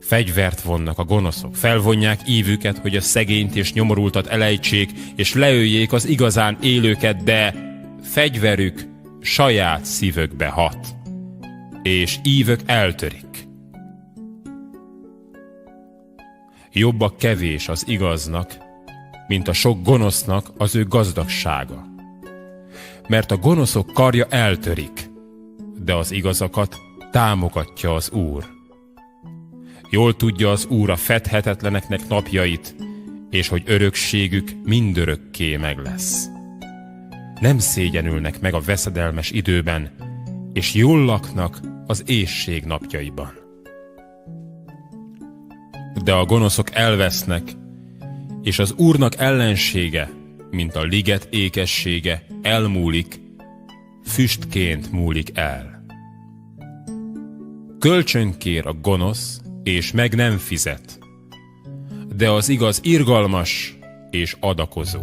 Fegyvert vonnak a gonoszok, felvonják ívüket, hogy a szegényt és nyomorultat elejtsék, és leöljék az igazán élőket, de fegyverük saját szívükbe hat, és ívük eltörik. Jobb a kevés az igaznak, mint a sok gonosznak az ő gazdagsága. Mert a gonoszok karja eltörik, de az igazakat támogatja az Úr. Jól tudja az Úr a fedhetetleneknek napjait, és hogy örökségük mindörökké meg lesz. Nem szégyenülnek meg a veszedelmes időben, és jól laknak az éhség napjaiban. De a gonoszok elvesznek, és az Úrnak ellensége, mint a liget ékessége, elmúlik, füstként múlik el. Kölcsönkér a gonosz, és meg nem fizet, de az igaz irgalmas és adakozó.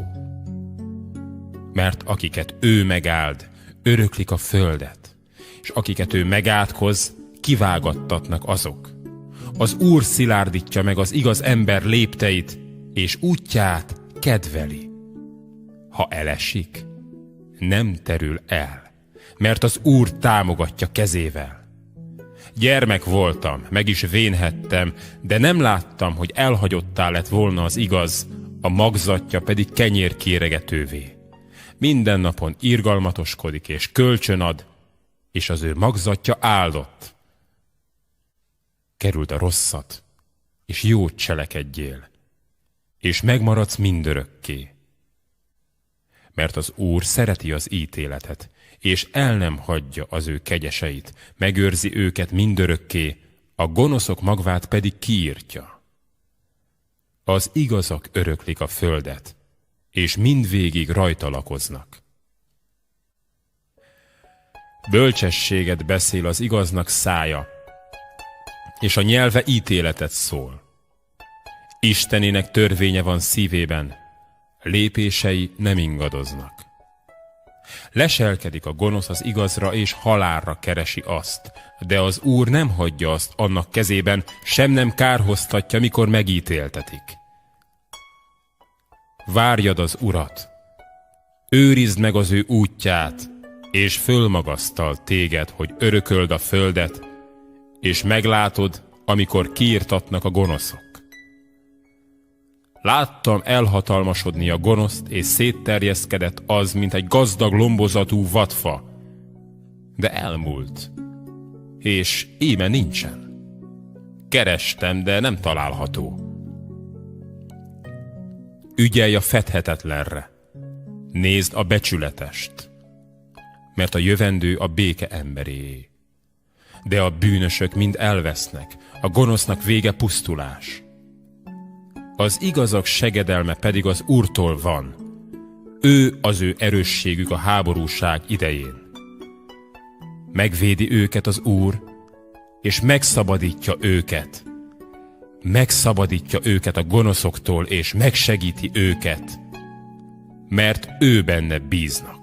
Mert akiket ő megáld, öröklik a földet, és akiket ő megátkoz, kivágattatnak azok. Az Úr szilárdítja meg az igaz ember lépteit, és útját kedveli. Ha elesik, nem terül el, mert az Úr támogatja kezével. Gyermek voltam, meg is vénhettem, de nem láttam, hogy elhagyottá lett volna az igaz, a magzatja pedig kenyérkéregetővé. Minden napon irgalmatoskodik és kölcsön ad, és az ő magzatja áldott. Kerüld a rosszat, és jót cselekedjél, és megmaradsz mindörökké. Mert az Úr szereti az ítéletet, és el nem hagyja az ő kegyeseit, megőrzi őket mindörökké, a gonoszok magvát pedig kiírtja. Az igazak öröklik a földet, és mindvégig rajta lakoznak. Bölcsességet beszél az igaznak szája, és a nyelve ítéletet szól. Istenének törvénye van szívében, lépései nem ingadoznak. Leselkedik a gonosz az igazra, és halálra keresi azt. De az Úr nem hagyja azt annak kezében, sem nem kárhoztatja, mikor megítéltetik. Várjad az Urat, őrizd meg az ő útját, és fölmagasztal téged, hogy örököld a földet, és meglátod, amikor kiirtatnak a gonoszok. Láttam elhatalmasodni a gonoszt, és szétterjeszkedett az, mint egy gazdag lombozatú vadfa. De elmúlt, és íme nincsen. Kerestem, de nem található. Ügyelj a fedhetetlenre, nézd a becsületest, mert a jövendő a béke emberéé. De a bűnösök mind elvesznek, a gonosznak vége pusztulás. Az igazak segedelme pedig az Úrtól van. Ő az ő erősségük a háborúság idején. Megvédi őket az Úr, és megszabadítja őket. Megszabadítja őket a gonoszoktól, és megsegíti őket, mert ő benne bíznak.